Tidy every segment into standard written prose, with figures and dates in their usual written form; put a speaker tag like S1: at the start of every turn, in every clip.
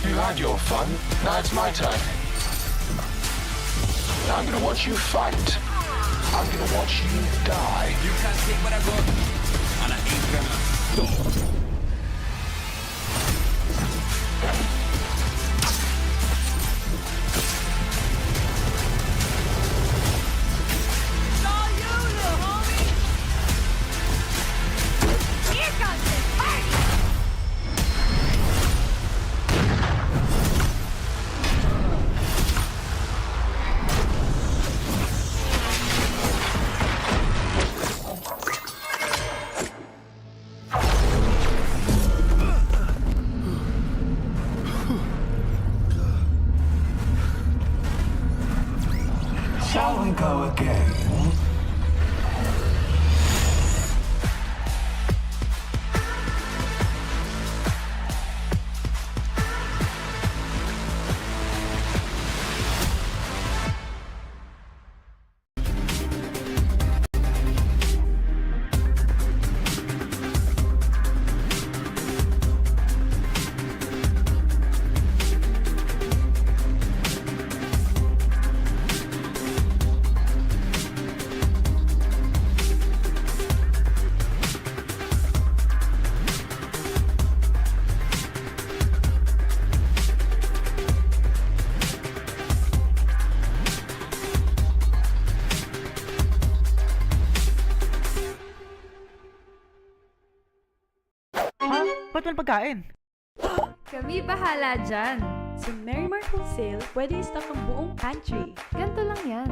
S1: You had your fun. Now it's my turn. Now I'm gonna watch you fight. I'm gonna watch you die.
S2: You can't take what I got, and I ain't gonna stop.
S1: Shall we go again?
S3: Ba't walang pagkain?
S4: Kami bahala dyan.
S5: Sa Merrimart Wholesale, pwede i-stock ang buong pantry.
S4: Ganto lang yan.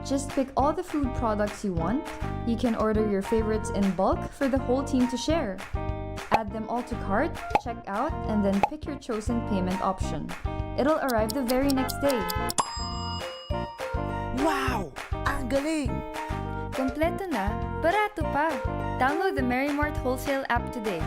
S4: Just pick all the food products you want. You can order your favorites in bulk for the whole team to share. Add them all to cart, check out, and then pick your chosen payment option. It'll arrive the very next day.
S3: Wow! Ang galing!
S4: Kompleto na, barato pa. Download the Merrimart Wholesale app today.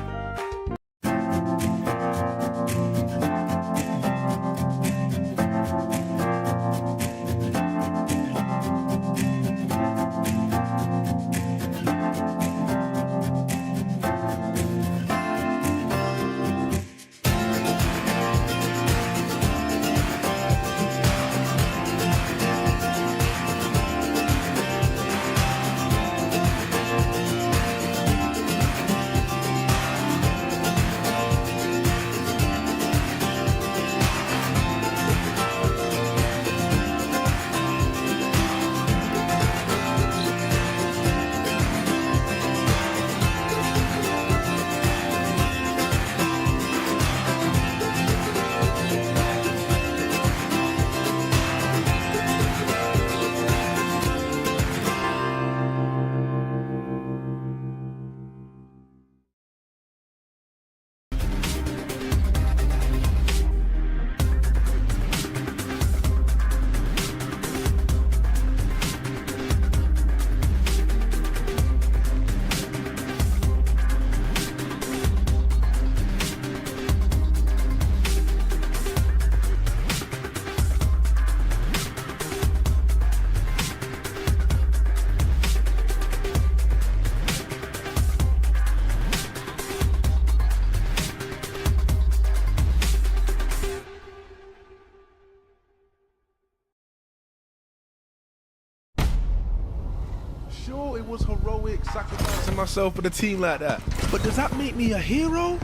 S6: Sure, it was heroic sacrificing myself for the team like that. But does that make me a hero?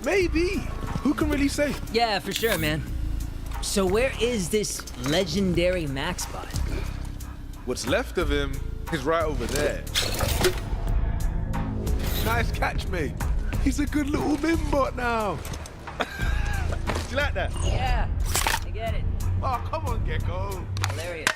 S6: Maybe. Who can really say?
S7: Yeah, for sure, man. So where is this legendary Max bot?
S6: What's left of him is right over there. Nice catch, mate. He's a good little mimbot now. You like that?
S7: Yeah, I get it.
S6: Oh, come on, Gecko.
S7: Hilarious.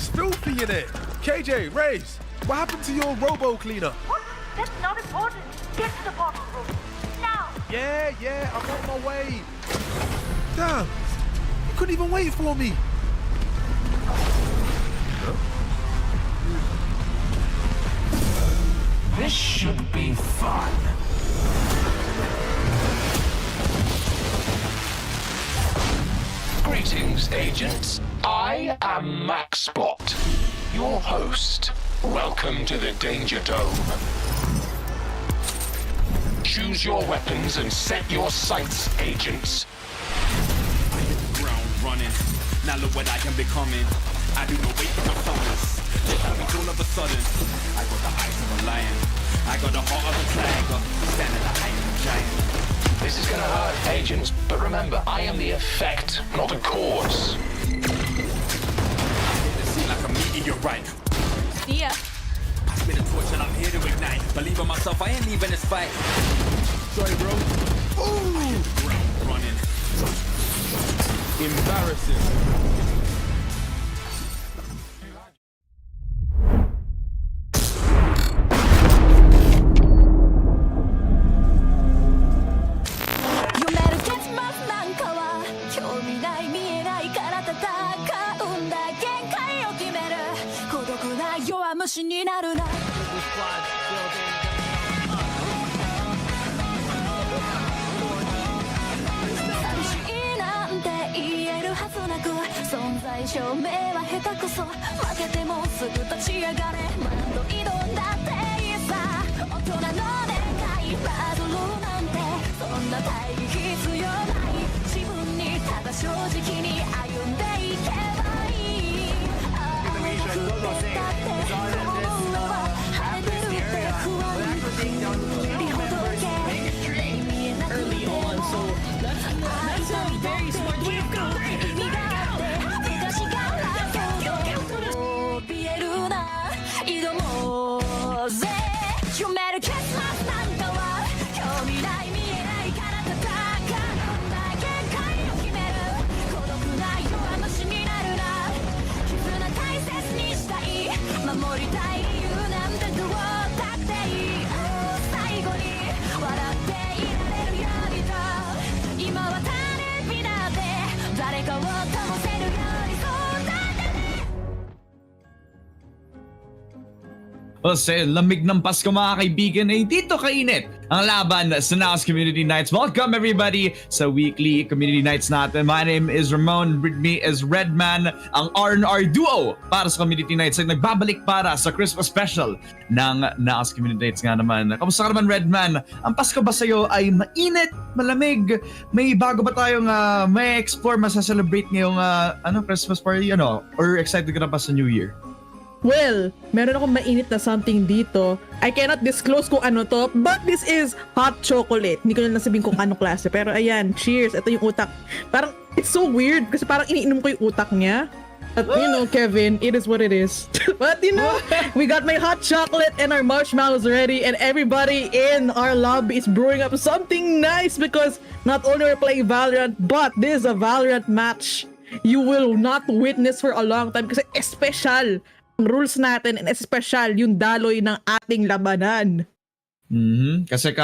S6: It's filthy in it. KJ, Raze, what happened to your robo cleaner?
S8: What? That's not important. Get to the bottle room. Now!
S6: Yeah, I'm on my way. Damn, you couldn't even wait for me.
S1: This should be fun. Greetings, agents. I am MacSpot, your host. Welcome to the Danger Dome. Choose your weapons and set your sights, agents.
S2: I hit the ground running. Now look what I am becoming. I do not wait for the summons. They tell me all of a sudden. I got the eyes of a lion. I got the heart of a tiger. Standing the height of a giant.
S1: This is gonna hurt, agents, but remember, I am the effect, not the cause.
S2: It seems like a meteorite.
S5: Yeah.
S2: I spit a torch and I'm here to ignite. Believe in myself, I ain't leaving this fight.
S6: Sorry, bro. Ooh,
S2: Ground running.
S6: embarrassing.
S9: Well, sa lamig ng Pasko mga kaibigan ay dito kainit ang laban sa NAOS Community Nights. Welcome everybody sa weekly Community Nights natin. My name is Ramon, with me is Redman, ang R&R duo para sa Community Nights ay nagbabalik para sa Christmas special ng NAOS Community Nights nga naman. Kamusta ka naman, Redman? Ang Pasko ba sa'yo ay mainit, malamig? May bago ba tayong may explore, masaselebrate ngayong Christmas party, or excited ka na pa sa New Year?
S10: Well, meron akong mainit na something dito. I cannot disclose kung ano to, but this is hot chocolate. Hindi ko na nasabihin kung anong klase. Pero ayan, cheers. Ito yung utak. Parang, it's so weird kasi parang iniinom ko yung utak niya. At Kevin, it is what it is. But we got my hot chocolate and our marshmallows ready, and everybody in our lobby is brewing up something nice because not only we're playing Valorant, but this is a Valorant match you will not witness for a long time kasi special ang rules natin, and especially yung daloy ng ating labanan.
S9: Kasi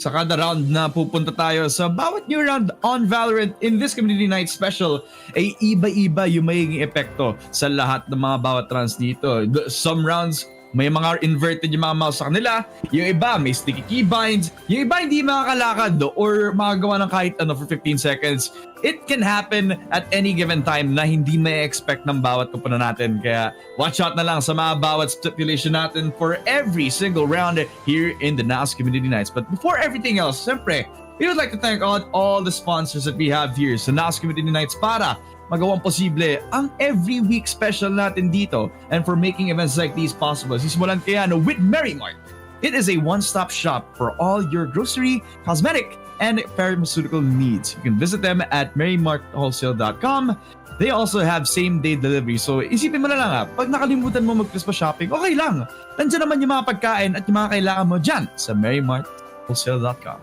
S9: sa kada round na pupunta tayo sa bawat new round on Valorant in this Community Night Special ay iba-iba yung magiging epekto sa lahat ng mga bawat rounds dito. Some rounds may mga inverted yung mga mouse sa kanila, yung iba may sticky keybinds, yung iba hindi makakalakad or makagawa ng kahit for 15 seconds. It can happen at any given time na hindi may expect ng bawat kupunan natin. Kaya watch out na lang sa mga bawat stipulation natin for every single round here in the NAOS Community Nights. But before everything else, siyempre, we would like to thank all the sponsors that we have here sa NAOS Community Nights para magawang posible ang every week special natin dito, and for making events like these possible. Sisimulan kaya with Merry Mart. It is a one-stop shop for all your grocery, cosmetic, and pharmaceutical needs. You can visit them at merrymartwholesale.com. They also have same-day delivery. So isipin mo na lang pag nakalimutan mo mag-Christmas shopping, okay lang. Nandiyan naman yung mga pagkain at yung mga kailangan mo dyan sa merrymartwholesale.com.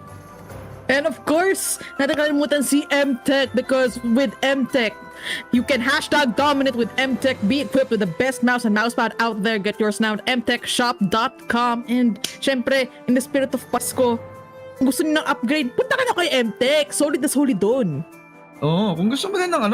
S10: And of course, natin kalimutan si MTech because with MTech, you can hashtag dominate with MTech. Be equipped with the best mouse and mousepad out there. Get yours now at mtechshop.com. And syempre, in the spirit of Pasko, kung gusto niyo ng upgrade, punta ka na kay MTech. Solid na solid doon.
S9: Oo, kung gusto mo din ng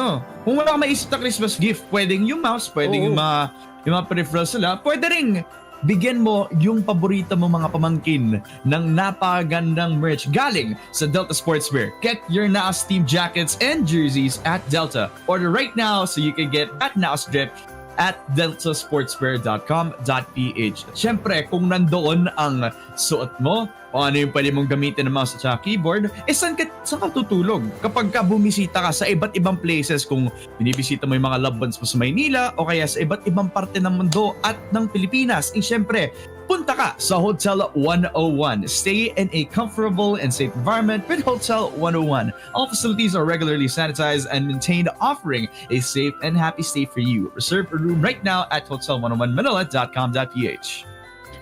S9: kung wala kang maisip na Christmas gift, pwedeng yung mouse, pwedeng yung mga peripherals nila, pwede ring bigyan mo yung paborito mo mga pamangkin ng napakagandang merch galing sa Delta Sportswear. Get your NAOS team jackets and jerseys at Delta. Order right now so you can get that NAOS drip at deltasportswear.com.ph. Siyempre, kung nandoon ang suot mo, o ano yung pwede mong gamitin ng mouse at keyboard, saan ka tutulog? Kapag ka bumisita ka sa iba't ibang places, kung binibisita mo yung mga loved ones mo sa Maynila o kaya sa iba't ibang parte ng mundo at ng Pilipinas, siyempre, punta ka sa Hotel 101. Stay in a comfortable and safe environment with Hotel 101. All facilities are regularly sanitized and maintained, offering a safe and happy stay for you. Reserve a room right now at hotel101manila.com.ph.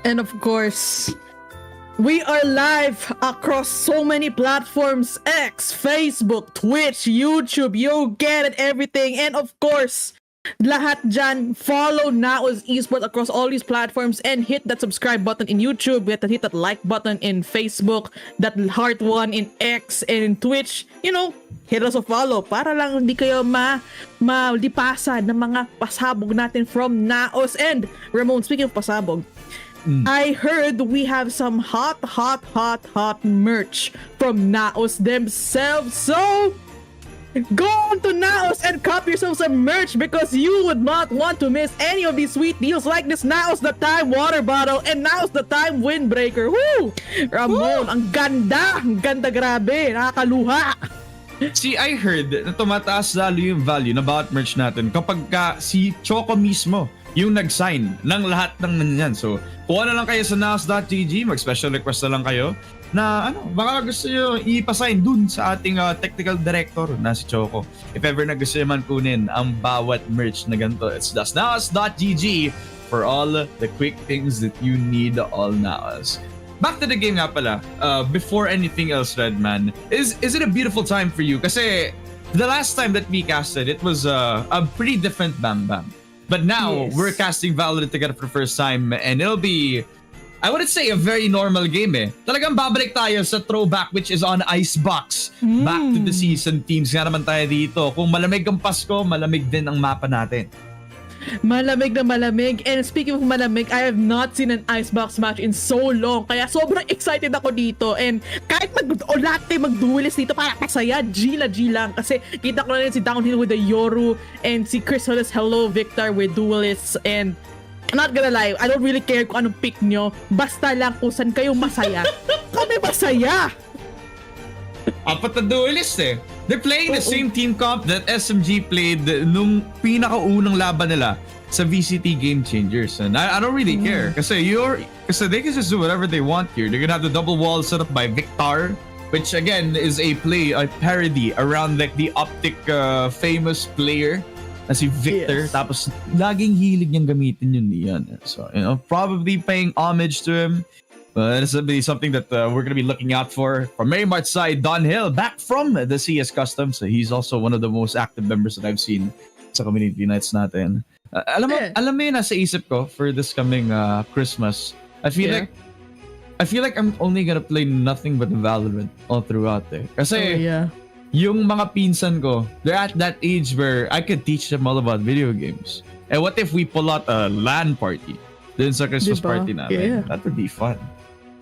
S10: And of course, we are live across so many platforms: X, Facebook, Twitch, YouTube, you get it, everything. And of course, lahat dyan, follow NAOS Esports across all these platforms and hit that subscribe button in YouTube, hit that like button in Facebook, that heart one in X and in Twitch. You know, hit us a follow para lang hindi kayo malipasan ng mga pasabog natin from NAOS. And Ramon, speaking of pasabog, I heard we have some hot merch from NAOS themselves. So go on to NAOS and cop yourself some merch because you would not want to miss any of these sweet deals like this NAOS the Time water bottle and NAOS the Time windbreaker. Woo! Ramon, ang ganda! Ang ganda, grabe. Nakakaluha.
S9: See, I heard na tumataas lalo yung value na bawat merch natin kapag si Choco mismo yung nag-sign ng lahat ng nanyan. So, kuha na lang kayo sa naos.gg, mag-special request na lang kayo na baka gusto nyo ipasign dun sa ating technical director na si Choco. If ever na gusto nyo man kunin ang bawat merch na ganito, it's just naos.gg for all the quick things that you need all naos. Back to the game nga pala, before anything else, Redman, is it a beautiful time for you? Kasi the last time that we casted, it was a pretty different Bam Bam. But now, we're casting Valorant together for the first time and it'll be, I wouldn't say a very normal game Talagang babalik tayo sa throwback which is on Icebox. Back to the season teams nga naman tayo dito. Kung malamig ang Pasko, malamig din ang mapa natin.
S10: Malamig na malamig. And speaking of malamig, I have not seen an Icebox match in so long. Kaya sobrang excited ako dito. And kahit lahat tayo mag-duelist dito, para kasaya, G lang. Kasi kita ko na rin si Downhill with the Yoru and si Chris Hollis, hello Victor with duelists. And I'm not gonna lie, I don't really care kung anong pick nyo. Basta lang kung saan kayo masaya. Kami masaya!
S9: Apat na duelist They're playing the same team comp that SMG played nung pinakaunang laban nila sa VCT Game Changers. And I don't really care kasi they can just do whatever they want here. They're gonna have the double wall set up by Victor, which again is a parody around like the Optic famous player na si Victor. Tapos laging hilig niyang gamitin yun. So, probably paying homage to him. This will be something that we're going to be looking out for. From Marymart side, Don Hill, back from the CS Custom. So he's also one of the most active members that I've seen sa community nights natin. Alam mo yun nasa isip ko for this coming Christmas. I feel like I'm only gonna play nothing but Valorant all throughout Kasi yung mga pinsan ko, they're at that age where I could teach them all about video games. And what if we pull out a LAN party dun sa Christmas party namin? That would be fun.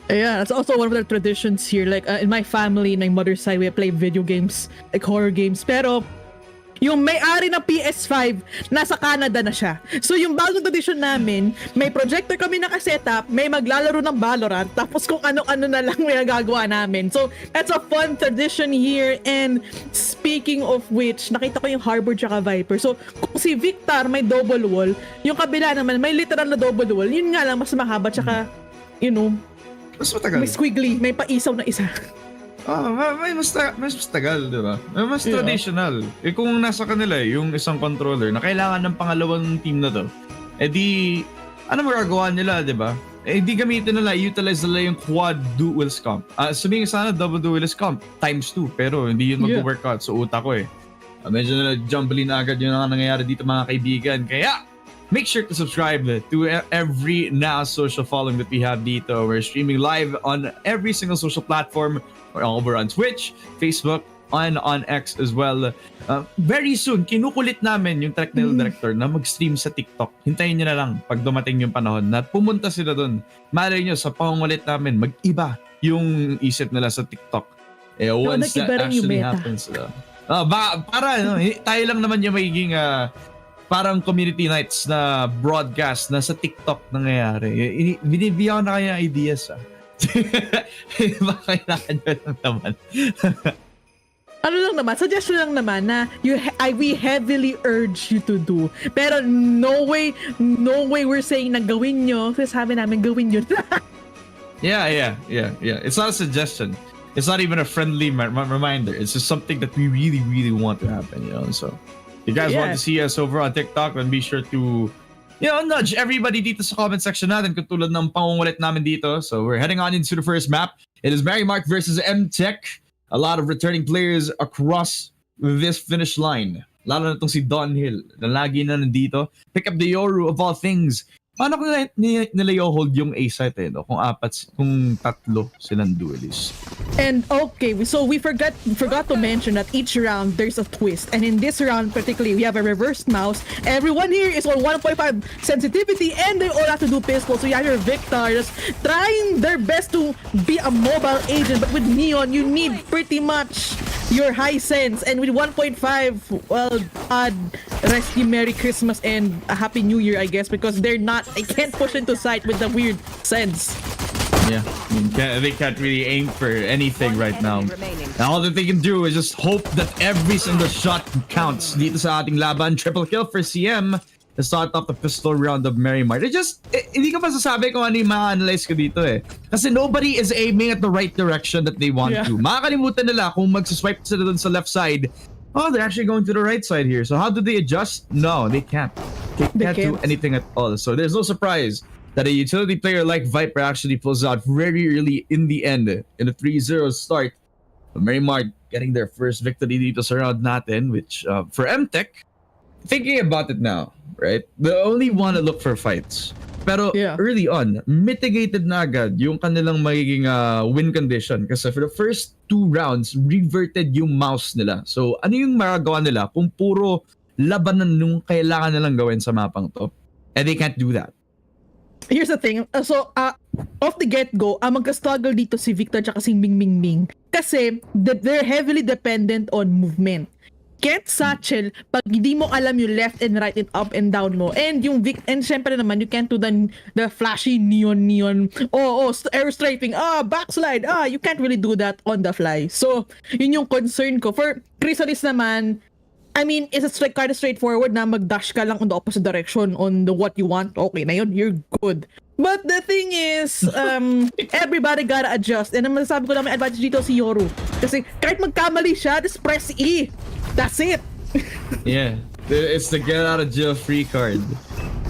S10: Yeah, that's also one of the traditions here. Like in my family, in my mother's side, we play video games, like horror games. Pero yung may-ari ng PS5, nasa Canada na siya. So yung bagong tradition namin, may projector kami nakasetup, may maglalaro ng Valorant, tapos kung ano-ano na lang may nagagawa namin. So that's a fun tradition here. And speaking of which, nakita ko yung Harbor tsaka Viper. So kung si Victor may double wall, yung kabila naman may literal na double wall. Yun nga lang, mas mahaba tsaka,
S9: mas matagal.
S10: May squiggly, may paisaw na isa.
S9: Mas tagal, di ba? Mas traditional. Kung nasa kanila yung isang controller na kailangan ng pangalawang team na to, ano magagawa nila, di ba? hindi gamitin nila, utilize nila yung quad duels comp. Sabihin sana double duels comp times 2, pero hindi yun mag-workout sa utak ko eh. Medyo na jumbly na agad yun ang nangyayari dito mga kaibigan. Kaya, make sure to subscribe to every NAOS social following that we have dito. We're streaming live on every single social platform. We're over on Twitch, Facebook, on X as well. Very soon, kinukulit namin yung technical director na mag-stream sa TikTok. Hintayin nyo na lang pag dumating yung panahon na pumunta sila dun. Malay nyo, sa pangungulit namin, mag-iba yung isip nila sa TikTok. Once that actually happens. Para, tayo lang naman yung magiging parang community nights na broadcast na sa TikTok nangyayari. Binibigyan ko na kaya ideas Baka kailangan nyo lang naman.
S10: Ano lang naman, suggestion lang naman na we heavily urge you to do. Pero no way we're saying na gawin nyo. Kasi sabi namin gawin nyo.
S9: Yeah. It's not a suggestion. It's not even a friendly reminder. It's just something that we really, really want to happen, So, if you guys want to see us over on TikTok, then be sure to, nudge everybody dito sa comment section natin katulad ng pangungulit namin dito. So, we're heading on into the first map. It is Mary Mark versus M-Tech. A lot of returning players across this finish line. Lalo na itong si Don Hill na lagi na nandito. Pick up the Yoru of all things. Paano kung nila i-hold yung A-site kung tatlo silang duelist?
S10: And okay, so we forgot to mention that each round there's a twist. And in this round particularly, we have a reversed mouse. Everyone here is on 1.5 sensitivity and they all have to do pistol. So you have your Victors trying their best to be a mobile agent. But with Neon, you need pretty much your high sense. And with 1.5, well, rest you Merry Christmas and a Happy New Year, I guess, because I can't push into sight with the weird sense.
S9: Yeah, they can't really aim for anything right now. All that they can do is just hope that every single shot counts. Dito sa ating laban, triple kill for CM to start off the pistol round of Mary Mart. Hindi ko pa sasabi kung ano yung ma-analyze ko dito Kasi nobody is aiming at the right direction that they want to. Makakalimutan nila kung magsiswipe sila dun sa left side. Oh, they're actually going to the right side here. So how do they adjust? No, they can't. They can't do anything at all. So there's no surprise that a utility player like Viper actually pulls out very early in the end in a 3-0 start. But Mary Mart getting their first victory dito sa round natin, which for M-Tech, thinking about it now, right? They only want to look for fights. Pero early on, mitigated na agad yung kanilang magiging win condition. Kasi for the first 2 rounds, reverted yung mouse nila. So ano yung magagawa nila kung puro labanan nung kailangan nilang gawin sa mapang to? And they can't do that.
S10: Here's the thing. So, off the get-go, magka-struggle dito si Victor at si Ming Ming Ming. Kasi they're heavily dependent on movement. Can't satchel pag hindi mo alam yung left and right and up and down mo. And syempre naman, you can't do the flashy neon. Air strafing, backslide. You can't really do that on the fly. So, yun yung concern ko. For Chrysalis naman, I mean, it's kind of straightforward na mag-dash ka lang on the opposite direction on what you want. Okay na yun, you're good. But the thing is, everybody gotta adjust. And ang masasabi ko lang may advantage dito si Yoru. Kasi kahit magkamali siya, just press E. That's it.
S9: Yeah, it's the get out of jail free card.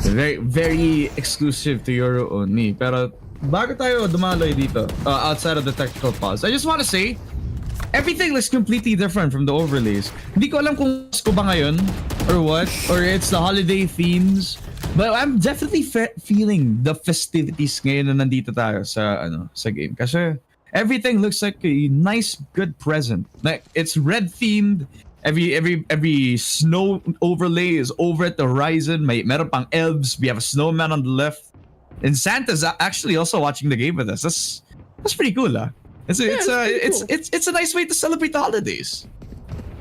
S9: Very, very exclusive to Yoru only. Pero bago tayo dumaloy dito, outside of the technical pause, I just want to say, everything looks completely different from the overlays. Hindi ko alam kung Pasko ba ngayon or what, or it's the holiday themes. But I'm definitely feeling the festivities ngayon na nandito tayo sa game. Kasi everything looks like a nice, good present. Like it's red themed. Every snow overlay is over at the horizon. Meron pang elves. We have a snowman on the left, and Santa's actually also watching the game with us. That's pretty cool, It's a nice way to celebrate the holidays.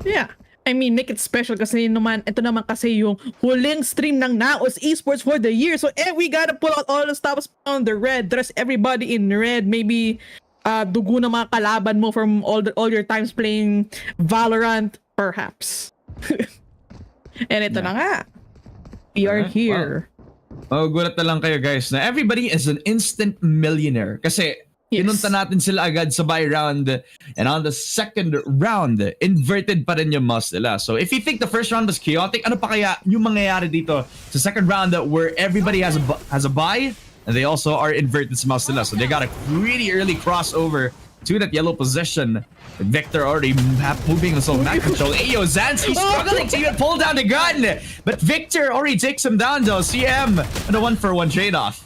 S10: Yeah. I mean, make it special kasi ito naman kasi yung huling stream ng NAOS Esports for the year. So, we gotta pull out all the stops on the red. Dress everybody in red. Maybe dugo ng mga kalaban mo from all your times playing Valorant, perhaps. And ito na nga. We are here.
S9: Wow. Gulat na lang kayo guys na everybody is an instant millionaire. Kasi pinunta natin sila agad sa buy round, and on the second round, inverted pa rin yung mouse nila. So if you think the first round was chaotic, ano pa kaya yung mangyayari dito sa second round where everybody has a buy and they also are inverted sa mouse nila. So they got a really early crossover to that yellow position. Victor already moving so map control. Ayo, Zansky struggling to even pull down the gun, but Victor already takes him down though. CM and a 1-for-1 trade-off.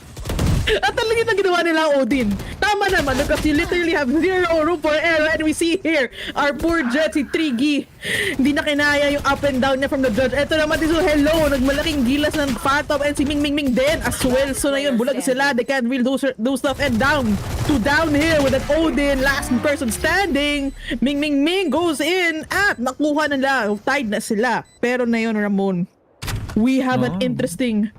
S10: At talaga na ginawa nila Odin. Tama naman because you literally have zero room for error, and we see here our poor Jet, si Triggy. Hindi na kinaya yung up and down niya from the judge. Ito naman dito, hello, nagmalaking gilas ng Phantom and si Ming Ming Ming din as well. So na yun, bulag sila. They can't really do stuff, and down to downhill with an Odin, last person standing. Ming Ming Ming goes in at nakuha nila. Tied na sila. Pero na yun, Ramon, we have an interesting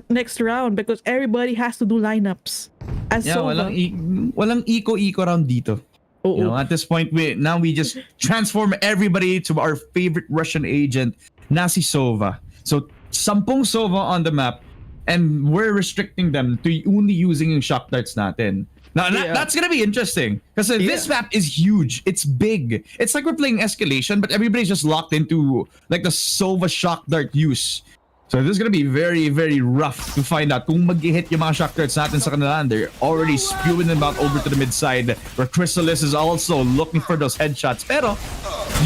S10: next round because everybody has to do lineups. As
S9: walang iko-iko round dito. You know, at this point, we just transform everybody to our favorite Russian agent, Nasi Sova. So, 10 Sova on the map, and we're restricting them to only using yung shock darts natin. Now, that's gonna be interesting because this map is huge. It's big. It's like we're playing Escalation, but everybody's just locked into like the Sova shock dart use. So this is gonna be very, very rough to find out kung mag-hit yung mga shock darts natin sa kanila. They're already spewing them out over to the mid side, where Chrysalis is also looking for those headshots. Pero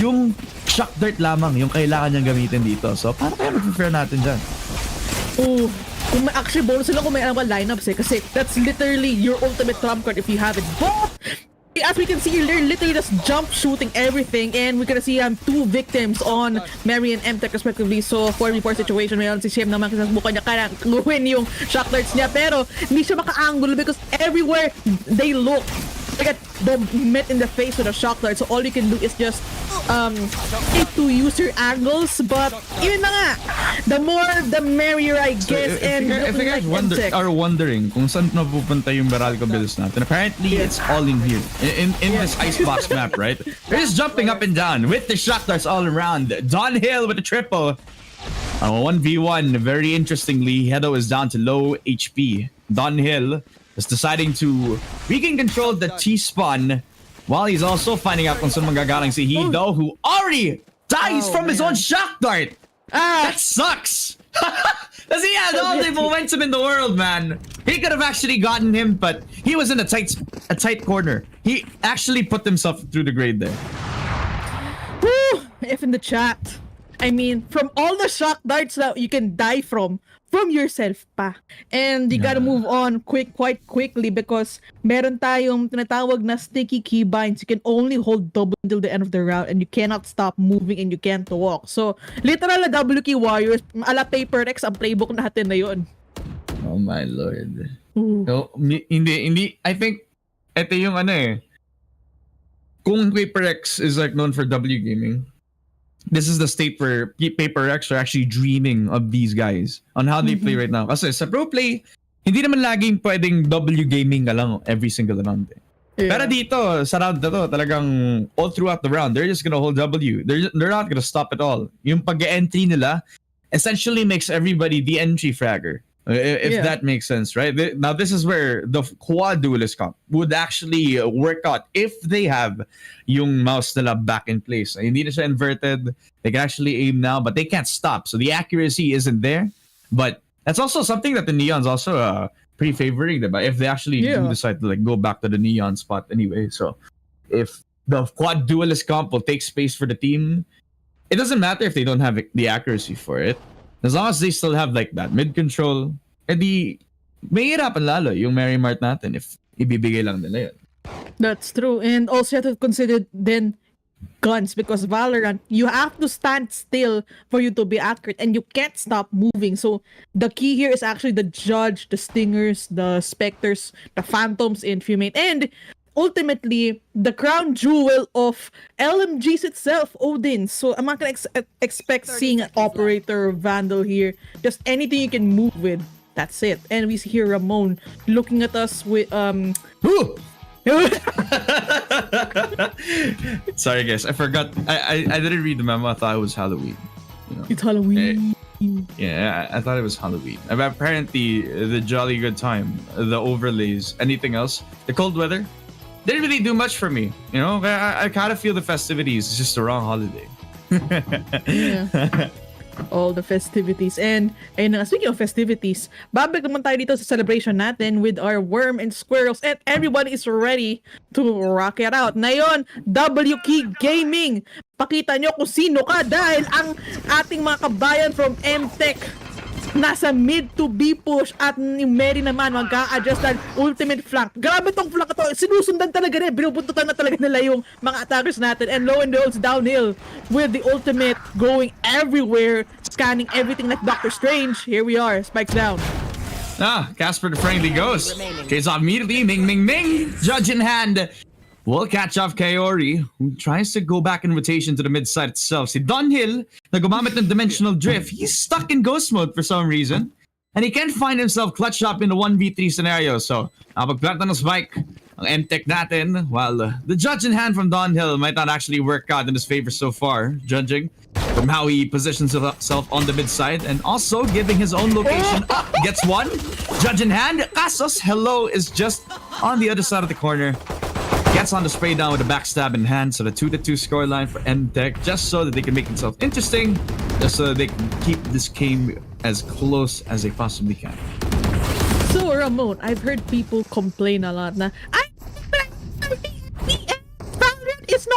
S9: yung shock dart lamang yung kailangan niyang gamitin dito. So paano kaya mag-fair natin dyan?
S10: Oh, kung may actually bonus sila kung may alam ka lineups kasi that's literally your ultimate trump card if you have it. But as we can see, they're literally just jump shooting everything, and we're gonna see 2 victims on Mary and M-Tech respectively. So 4v4 situation, mayroon si Shem naman kasi mukha niya kaya gawin yung shock darts niya, pero hindi siya maka-angle because everywhere they look, they get met in the face with a shock dart. So all you can do is just to use your angles, but yun na nga, the more the merrier, I guess.
S9: So if you guys are wondering kung saan napupunta yung Meralco builds natin, apparently it's all in here in this icebox map, right? They're just jumping up and down with the shock darts all around. Don Hill with a triple. 1v1, very interestingly, Hedo is down to low HP. Don Hill is deciding to regain control of the T-spawn, while he's also finding out kung saan manggagaling si Hedo, who already dies from his own shock dart. That sucks. Because he had all the momentum in the world, man. He could have actually gotten him, but he was in a tight corner. He actually put himself through the grade there.
S10: Woo! If in the chat, I mean, from all the shock darts that you can die from yourself pa. And you gotta move on quite quickly because meron tayong tinatawag na sticky keybinds. You can only hold double until the end of the round, and you cannot stop moving and you can't walk. So, literal na W key warriors, ala Paper Rex ang playbook natin na yun.
S9: Oh my lord. So, hindi, I think, ito yung kung Paper Rex is like known for W gaming, this is the state where Paper Rex are actually dreaming of these guys on how they play right now. Kasi sa pro play, hindi naman laging pwedeng W gaming ka lang every single round. Pero dito, sa round na to, talagang all throughout the round, they're just gonna hold W. They're not gonna stop at all. Yung pag-entry nila essentially makes everybody the entry fragger. If that makes sense, right? Now, this is where the quad duelist comp would actually work out if they have yung mouse nila back in place. Hindi na siya inverted. They can actually aim now, but they can't stop. So the accuracy isn't there. But that's also something that the Neon's also pretty favoring, diba? If they actually do decide to like go back to the Neon spot anyway. So if the quad duelist comp will take space for the team, it doesn't matter if they don't have the accuracy for it. As long as they still have like that mid control, edi may hirapan lalo yung Mary Mart natin if ibibigay lang nila yun.
S10: That's true. And also you have to consider then guns, because Valorant, you have to stand still for you to be accurate and you can't stop moving. So the key here is actually the Judge, the Stingers, the Spectres, the Phantoms, Infumate, and ultimately the crown jewel of LMGs itself, Odin. So I'm not gonna expect seeing an Operator, Vandal here. Just anything you can move with. That's it. And we see here Ramon looking at us with
S9: Sorry guys, I forgot. I didn't read the memo. I thought it was Halloween. You know?
S10: It's Halloween.
S9: Yeah, I thought it was Halloween. Apparently, the jolly good time, the overlays, anything else, the cold weather, didn't really do much for me. You know, I kind of feel the festivities. It's just the wrong holiday.
S10: all the festivities. And ayun na nga, speaking of festivities, babalik naman tayo dito sa celebration natin with our worm and squirrels, and everybody is ready to rock it out. Ngayon, WK Gaming, pakita nyo kung sino ka dahil ang ating mga kabayan from MTech nasa mid to B push at ni Mary naman magka-adjust ng ultimate flank. Grabe tong flank ito. Sinusundan talaga rin. Binubuntutan na talaga nila yung mga attackers natin. And lo and behold, downhill with the ultimate going everywhere, scanning everything like Doctor Strange. Here we are. Spikes down.
S9: Casper the Friendly Ghost. Chases off immediately. Ming, Ming, Ming. Judge in hand. Will catch off Kaori, who tries to go back in rotation to the mid side itself. Si Dunhill, na gumamit ng Dimensional Drift, he's stuck in Ghost Mode for some reason. And he can't find himself clutched up in the 1v3 scenario. So, nakapag-planta ng spike ang MTech natin, while the judge in hand from Dunhill might not actually work out in his favor so far, judging from how he positions himself on the mid side and also giving his own location. Gets one. Judge in hand. Kasos, hello, is just on the other side of the corner. Gets on the spray down with a backstab in hand, so the 2-2 scoreline for MTech, just so that they can make themselves interesting, just so that they can keep this game as close as they possibly can.
S10: So, Ramon, I've heard people complain a lot na, Valorant is no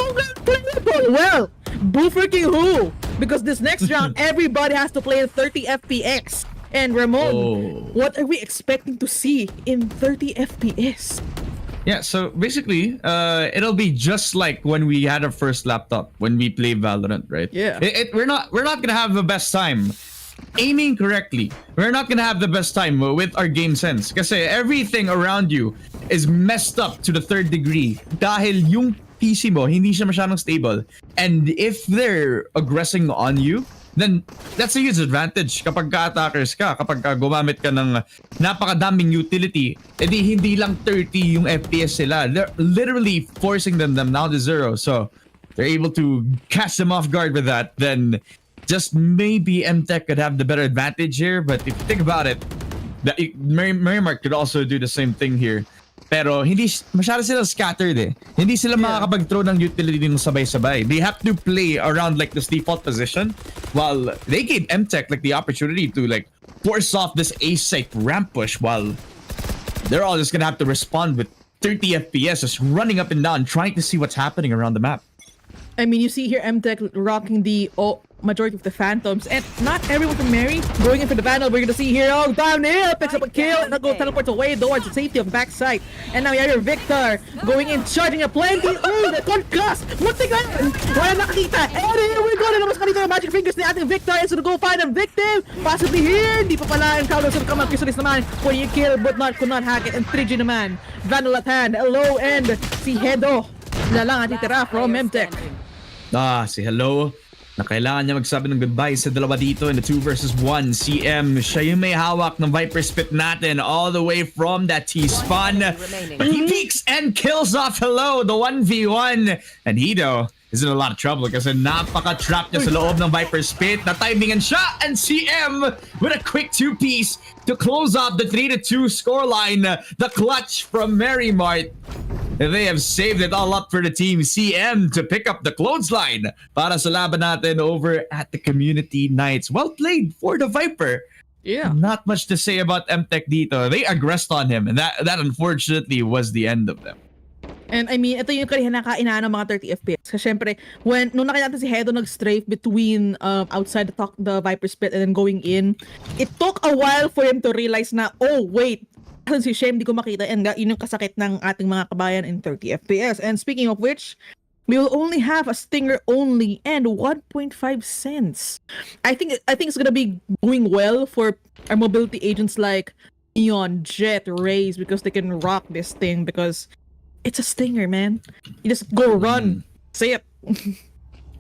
S10: longer playable. Well, boo freaking who? Because this next round, everybody has to play in 30 FPS. And Ramon, what are we expecting to see in 30 FPS?
S9: Yeah, so basically, it'll be just like when we had our first laptop when we played Valorant, right?
S10: Yeah.
S9: We're not gonna have the best time aiming correctly. We're not gonna have the best time with our game sense. Kasi everything around you is messed up to the third degree. Dahil yung PC mo hindi siya masyadong stable, and if they're aggressing on you, then that's a huge advantage kapag ka-attackers ka, kapag gumamit ka ng napakadaming utility, edi hindi lang 30 yung FPS sila. They're literally forcing them down to 0. So they're able to catch them off guard with that. Then just maybe MTech could have the better advantage here. But if you think about it, Merrimark could also do the same thing here. Pero hindi masyado sila scattered eh. Hindi sila makakapag-throw ng utility ng sabay-sabay. They have to play around like this default position, while they gave MTech like the opportunity to like force off this A-site ramp push, while they're all just gonna have to respond with 30 FPS just running up and down trying to see what's happening around the map.
S10: I mean, you see here MTech rocking the majority of the Phantoms, and not everyone from Mary going in for the battle. We're gonna see here, downhill, picks up a kill, and go teleports away towards the safety of backside. And now you have your Victor going in, charging a plenty. Oh, the concuss! Muntik na! Wala nakakita! And here we go! Nalamas ka dito yung magic fingers ni ating Victor. It's gonna go find a victim! Possibly here! Di pa pala ang counter sa Kamal Kisalis naman. When you kill, but could not hack it. And 3G naman. Vandal at hand. Hello, and si Hedo na lang ang titira from MTech.
S9: Si Hello, na kailangan niya magsabi ng goodbye sa dalawa dito in the 2 versus 1 CM. Siya yung may hawak ng Viper Spit natin all the way from that T-spawn. But he peeks and kills off Hello, the 1v1. And Hido is in a lot of trouble kasi napaka-trap niya sa loob ng Viper Spit. Na-timingan siya, and CM with a quick 2-piece to close off the 3-2 scoreline. The clutch from Mary Mart. They have saved it all up for the team CM to pick up the clothesline para sa laban natin over at the Community Nights. Well played for the Viper.
S10: Yeah.
S9: Not much to say about MTech dito. They aggressed on him, and that unfortunately was the end of them.
S10: And I mean, ito yung kahinakainaan ng mga 30 FPS. Kasi syempre, nung nakita natin si Hedo nag-strafe between outside the Viper Spit and then going in, it took a while for him to realize na, oh wait, si Shem di ko makita, and yun yung kasakit ng ating mga kabayan in 30 FPS. And speaking of which, we will only have a stinger only and 1.5 cents. I think it's gonna be going well for our mobility agents like Neon, Jet, Raze, because they can rock this thing because it's a stinger, man. You just go run. Say it.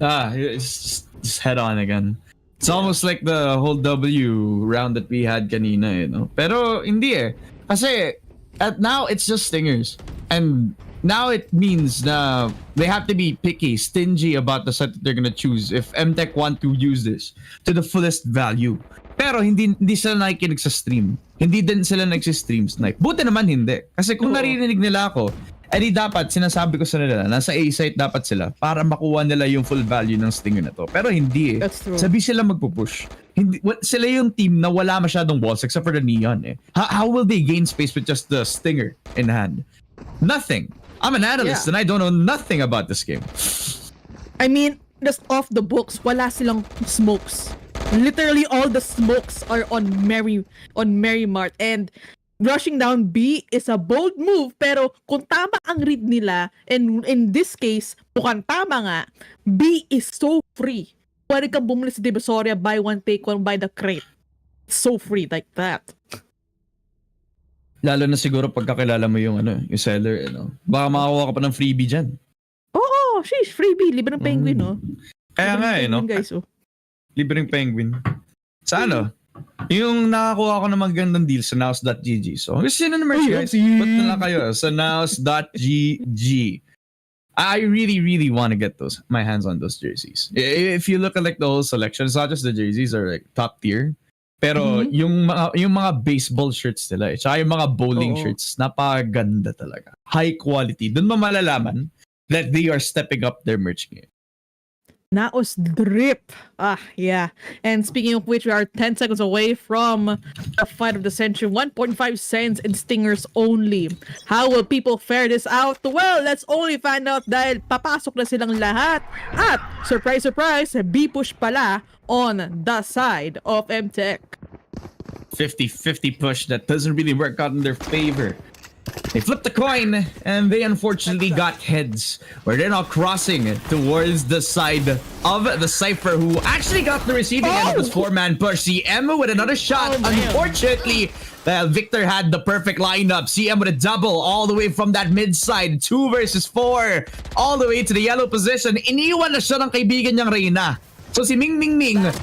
S9: It's just head on again. It's almost like the whole W round that we had kanina, you know. Pero hindi eh. Kasi now it's just stingers. And now it means na they have to be picky, stingy about the set that they're gonna choose if MTech want to use this to the fullest value. Pero hindi sila nakikinig sa stream. Hindi din sila nagsistream snipe. Buti naman hindi. Kasi kung naririnig nila ako, edi dapat, sinasabi ko sa nila, nasa A site dapat sila para makuha nila yung full value ng stinger na to. Pero hindi eh.
S10: That's true.
S9: Sabi sila magpupush. Hindi, sila yung team na wala masyadong walls except for the neon eh. How will they gain space with just the stinger in hand? Nothing. I'm an analyst and I don't know nothing about this game.
S10: I mean, just off the books, wala silang smokes. Literally all the smokes are on Mart, and rushing down B is a bold move, pero kung tama ang read nila, and in this case, mukhang tama nga, B is so free. Pwede kang bumili sa Divisoria, buy one, take one, buy the crate. So free like that.
S9: Lalo na siguro pagkakilala mo yung yung seller, baka makakuha ka pa ng freebie dyan.
S10: Oo, sheesh, freebie, libre ng penguin, no?
S9: Kaya nga
S10: Guys,
S9: libreng penguin. Sa yung nakakuha ko ng magandang deal sa NAOS.gg. So, gusto nyo na merch, guys? Ba't na lang kayo sa NAOS.gg. I really, really want to get my hands on those jerseys. If you look at like the whole selection, it's not just the jerseys are like top tier. Pero yung mga baseball shirts nila, tsaka yung mga bowling shirts, napaganda talaga. High quality. Doon mo malalaman that they are stepping up their merch game.
S10: NAOS drip. Yeah. And speaking of which, we are 10 seconds away from the fight of the century. 1.5 cents in stingers only. How will people fare this out? Well, let's only find out dahil papasok na silang lahat. At, surprise, surprise, B-push pala on the side of MTech.
S9: 50-50 push that doesn't really work out in their favor. They flipped the coin, and they unfortunately got heads, where they're now crossing towards the side of the Cypher, who actually got the receiving end of this four-man push. CM with another shot. Unfortunately, Victor had the perfect lineup. CM with a double all the way from that mid-side. 2 versus 4. All the way to the yellow position. Iniwan na siya ng kaibigan niyang Reyna. So si Ming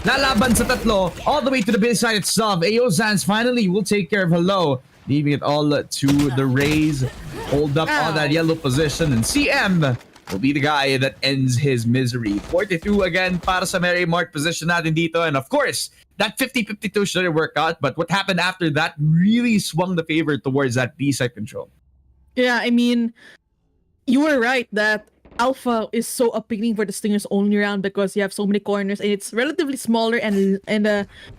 S9: lalaban sa tatlo all the way to the mid-side itself. AO Zans finally will take care of Hello, leaving it all to the Rays. Hold up on that yellow position, and CM will be the guy that ends his misery. 42 again para sa Mary Mart position natin dito, and of course, that 50-52 shouldn't work out, but what happened after that really swung the favor towards that B-side control. Yeah,
S10: I mean, you were right that Alpha is so appealing for the Stingers only round because you have so many corners and it's relatively smaller, and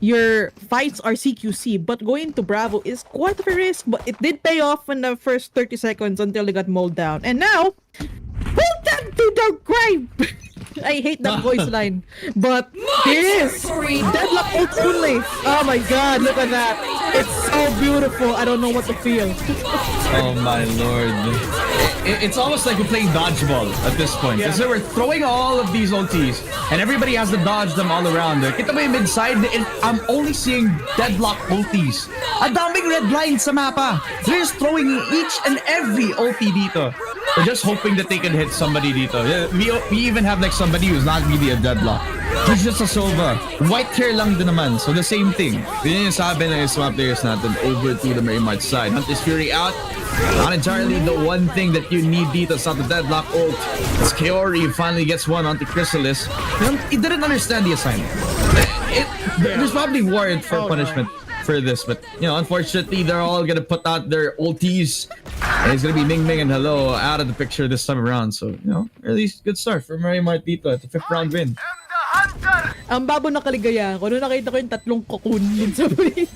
S10: your fights are CQC. But going to Bravo is quite of a risk, but it did pay off in the first 30 seconds until they got mowed down. And now, hold them to the grave! I hate that voice line. But this deadlock ult only. Oh my god, look at that. It's so beautiful. I don't know what to feel.
S9: Oh my lord. It's almost like we're playing dodgeball at this point. Because we're throwing all of these ultis and everybody has to dodge them all around. Kita mo yung mid-side, I'm only seeing deadlock ultis. Ang daming red lines sa mapa. They're just throwing each and every ulti dito. We're just hoping that they can hit somebody dito. We even have like somebody who's not really a deadlock. He's just a Sova. White hair lang din naman. So the same thing. Yun yung sabi ng mga players natin over to the Mary Mart side. Hunter's Fury out. Not entirely the one thing that you need dito sa the deadlock ult. As Kaori finally gets one onto Chrysalis. He didn't understand the assignment. There's probably warrant for punishment for this, but unfortunately they're all gonna put out their ultis, and it's gonna be Ming and Hello out of the picture this time around. So at least good start for Mary Mart dito at the 5th round win.
S10: Ang babo na kaligayahan ko nung nakita ko yung tatlong cocoon dun sa play.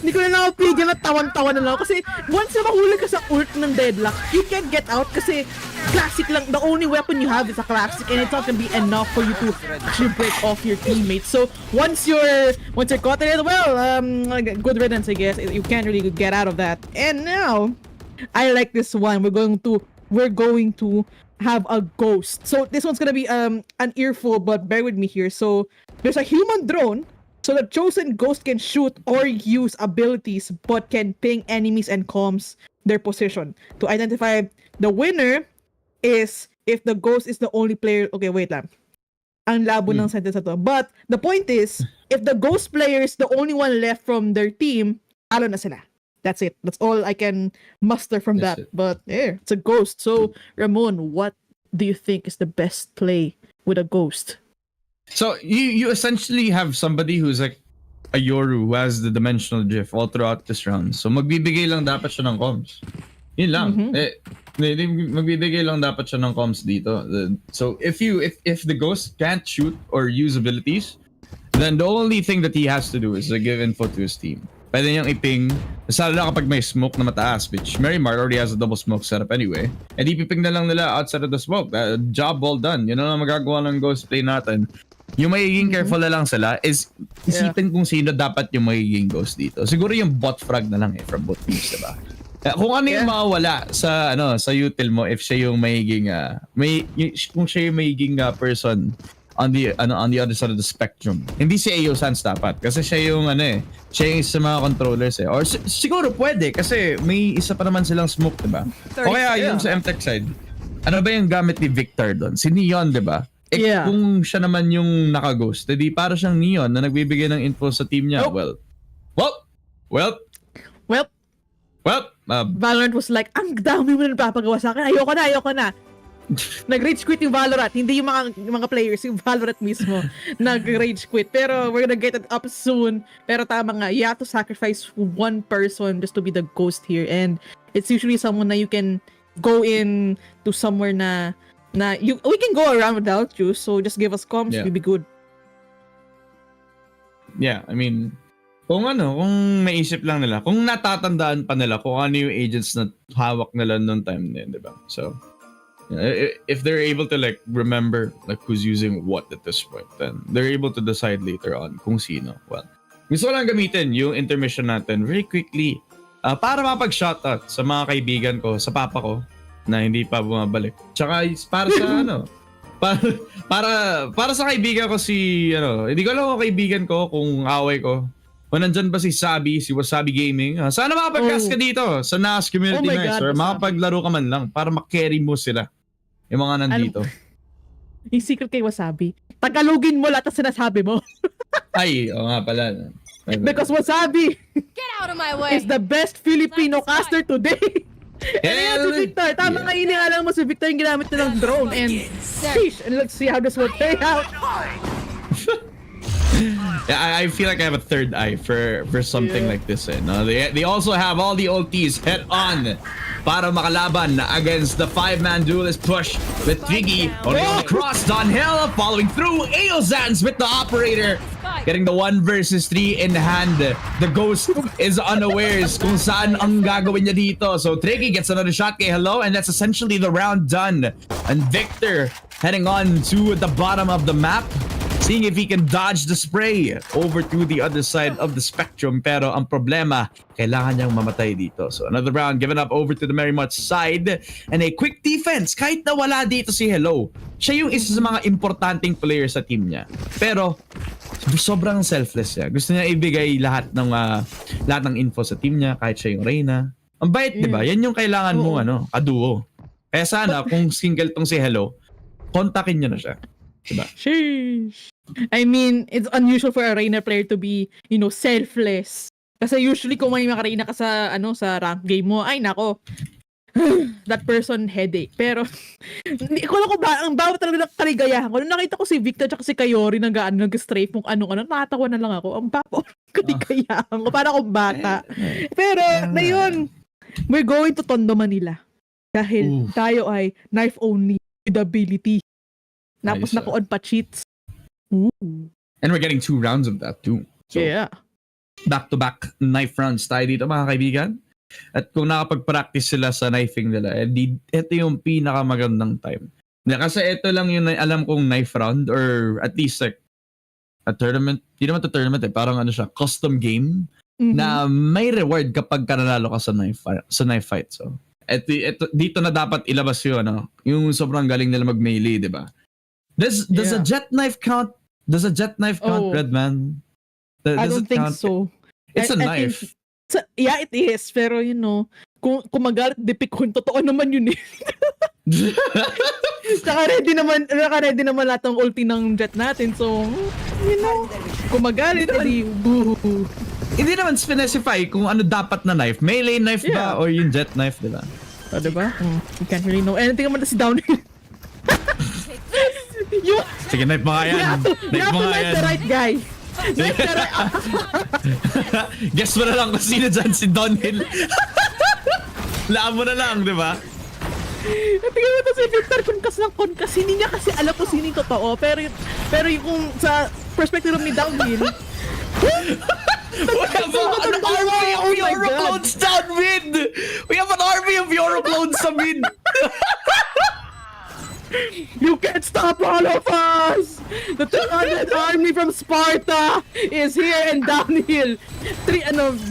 S10: Hindi ko na nakapigil na tawan-tawa na lang kasi once na mahuli ka sa ult ng deadlock, you can't get out kasi classic lang. The only weapon you have is a classic, and it's not gonna be enough for you to actually break off your teammates. So once you're caught in it, well, good riddance, I guess. You can't really get out of that. And now, I like this one. We're going to have a ghost. So this one's gonna be an earful, but bear with me here. So there's a human drone. So the chosen ghost can shoot or use abilities, but can ping enemies and comms their position. To identify the winner is if the ghost is the only player. Okay, wait lang. Ang labo ng sentence na to. But the point is, if the ghost player is the only one left from their team, talo na sila. That's it. That's all I can muster from that. But it's a ghost. So Ramon, what do you think is the best play with a ghost?
S9: So you essentially have somebody who's like a Yoru who has the dimensional drift all throughout this round. So magbibigay lang dapat siya ng comms. Yun lang. Magbibigay lang dapat siya ng comms dito. So if the ghost can't shoot or use abilities, then the only thing that he has to do is to give info to his team. Pwede niyang iping, lalo na kapag may smoke na mataas, which Marymar already has a double smoke setup anyway. And ipiping na lang nila outside of the smoke. Job well done. Yun na lang magagawa ng ghost play natin. Yung magiging careful na lang sila is isipin kung sino dapat yung magiging ghost dito. Siguro yung bot frag na lang from both teams, diba? Kung ano yung mawawala sa sa util mo if siya yung magiging kung siya yung magiging person on the other side of the spectrum. Hindi si AO Sans dapat kasi siya yung siya yung sa mga controllers Or siguro pwede kasi may isa pa naman silang smoke, diba? O kaya yung sa MTech side. Ano ba yung gamit ni Victor doon? Si Neon, diba? Kung siya naman yung naka-ghost, edi para siyang Neon na nagbibigay ng info sa team niya. Well,
S10: Valorant was like, ang dami mo na napapagawa sa akin. Ayoko na. Nag-rage quit yung Valorant. Hindi yung mga players, yung Valorant mismo nag-rage quit. Pero we're gonna get it up soon. Pero tama nga, you have to sacrifice one person just to be the ghost here. And it's usually someone na you can go in to somewhere na we can go around without you. So just give us comms, we'll be good.
S9: Yeah, I mean, kung maisip lang nila, kung natatandaan pa nila kung ano yung agents na hawak nila noong time na yun, diba? So, if they're able to remember who's using what at this point, then they're able to decide later on kung sino. Well, gusto ko lang gamitin yung intermission natin very quickly para mapag-shoutout sa mga kaibigan ko, sa papa ko, na hindi pa bumabalik. Tsaka para sa para sa kaibigan ko hindi ko alam kung kaibigan ko, kung away ko. Kung nandyan ba si Sabi, si Wasabi Gaming, sana makapag-cast ka dito sa NAOS Community Nights or makapaglaro ka man lang para makarry mo sila, yung mga nandito.
S10: Yung secret kay Wasabi, Tagalogin mo lahat ang sinasabi mo.
S9: Ay, oo nga pala.
S10: Because Wasabi
S8: Get out of my way!
S10: is the best Filipino caster today. And si Victor, tama nga inialam mo si Victor yung ginamit na ng drone and sheesh, and let's see how this will play out.
S9: Yeah, I feel like I have a third eye for something like this. No? They also have all the OTs head on para makalaban against the 5-man duelist push with Twiggy only across downhill, following through Eozans with the operator getting the 1 versus 3 in hand. The ghost is unawares kung saan ang gagawin niya dito. So Twiggy gets another shot kay Hello, and that's essentially the round done. And Victor heading on to the bottom of the map, seeing if he can dodge the spray over to the other side of the spectrum. Pero ang problema, kailangan niyang mamatay dito. So another round given up over to the Merrymuch side. And a quick defense. Kahit na wala dito si Hello, siya yung isa sa mga importanteng player sa team niya. Pero sobrang selfless siya. Gusto niya ibigay lahat ng info sa team niya, kahit siya yung Reyna. Ang bait, di ba? Yan yung kailangan mo, kaduo. Kaya sana, kung single tong si Hello, kontakin niyo na siya. Diba?
S10: Sheesh. I mean, it's unusual for a Reyna player to be, selfless. Kasi usually kung may makareyna ka sa rank game mo, ay nako, that person headache. Pero, hindi ko alam ang bawat talaga nakaligayahan ko. Nung nakita ko si Victor at si Kayori nag-strafe kung nakatawa na lang ako. Ang bawat kaligayahan ko. Para akong bata. Pero, na yun, we're going to Tondo, Manila. Dahil tayo ay knife only with ability. Tapos naka-on pa cheats.
S9: And we're getting 2 rounds of that too. So, back-to-back knife rounds tayo dito, mga kaibigan. At kung nakapag-practice sila sa knifing nila, ito yung pinakamagandang time. Kasi ito lang yung alam kong knife round, or at least a tournament. Hindi naman to tournament parang siya, custom game na may reward kapag nanalo ka sa knife fight. So, ito dito na dapat ilabas yung sobrang galing nila mag-melee, di ba? Does a jet knife count? Does a jet knife count, Redman?
S10: I don't think so.
S9: It's a knife.
S10: It is. Pero kung magalit, dipikon, totoo naman yun eh. Saka ready naman lahat ng ulti ng jet natin. So, kung magalit, edi boo.
S9: Hindi naman specify kung ano dapat na knife. Melee knife ba or yung jet knife, di ba?
S10: Diba? You can't really know anything naman na si Downhill.
S9: Sige, knife mo nga yan.
S10: You have to knife the right guy.
S9: Guess mo na lang kung sino dyan, si Downhill. Laan mo na lang, di ba?
S10: Tingnan mo to si Victor, kunkas ng kunkas. Hindi niya kasi alam kung sino yung totoo. Pero yung sa perspective ni Downhill,
S9: We have an army of Euroclones down mid! We have an army of Euroclones sa mid!
S10: you can't stop all of us! The 300 army from Sparta is here and Downhill.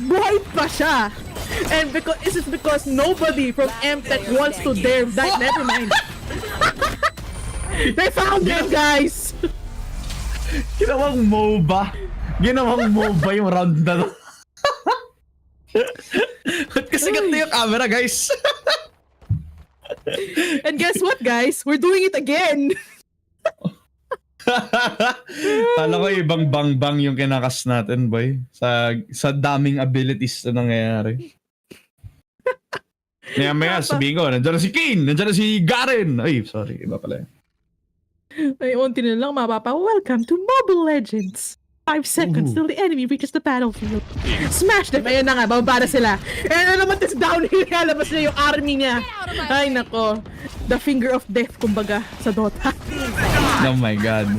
S10: Buhay pa siya. And this is because nobody from MTech wants to dare die. Never mind. They found them, guys!
S9: Ginawang MOBA yung round na to. Ba't kasi ganito yung camera, guys?
S10: And guess what, guys? We're doing it again!
S9: Kala ko ibang bang-bang yung kinakas natin, boy. Sa daming abilities na nangyayari. Maya sabihin ko, nandiyan na si Kane, nandiyan na si Garen. Ay, sorry, iba pala.
S10: Ay, unti na lang, mapapa. Welcome to Mobile Legends. 5 seconds till the enemy reaches the battlefield. Smash them! Ayun na nga, bababa na sila. Ayun na naman, tas Downhill, lalabas na yung army niya. Ay, nako. The finger of death, kumbaga, sa Dota.
S9: Oh my god.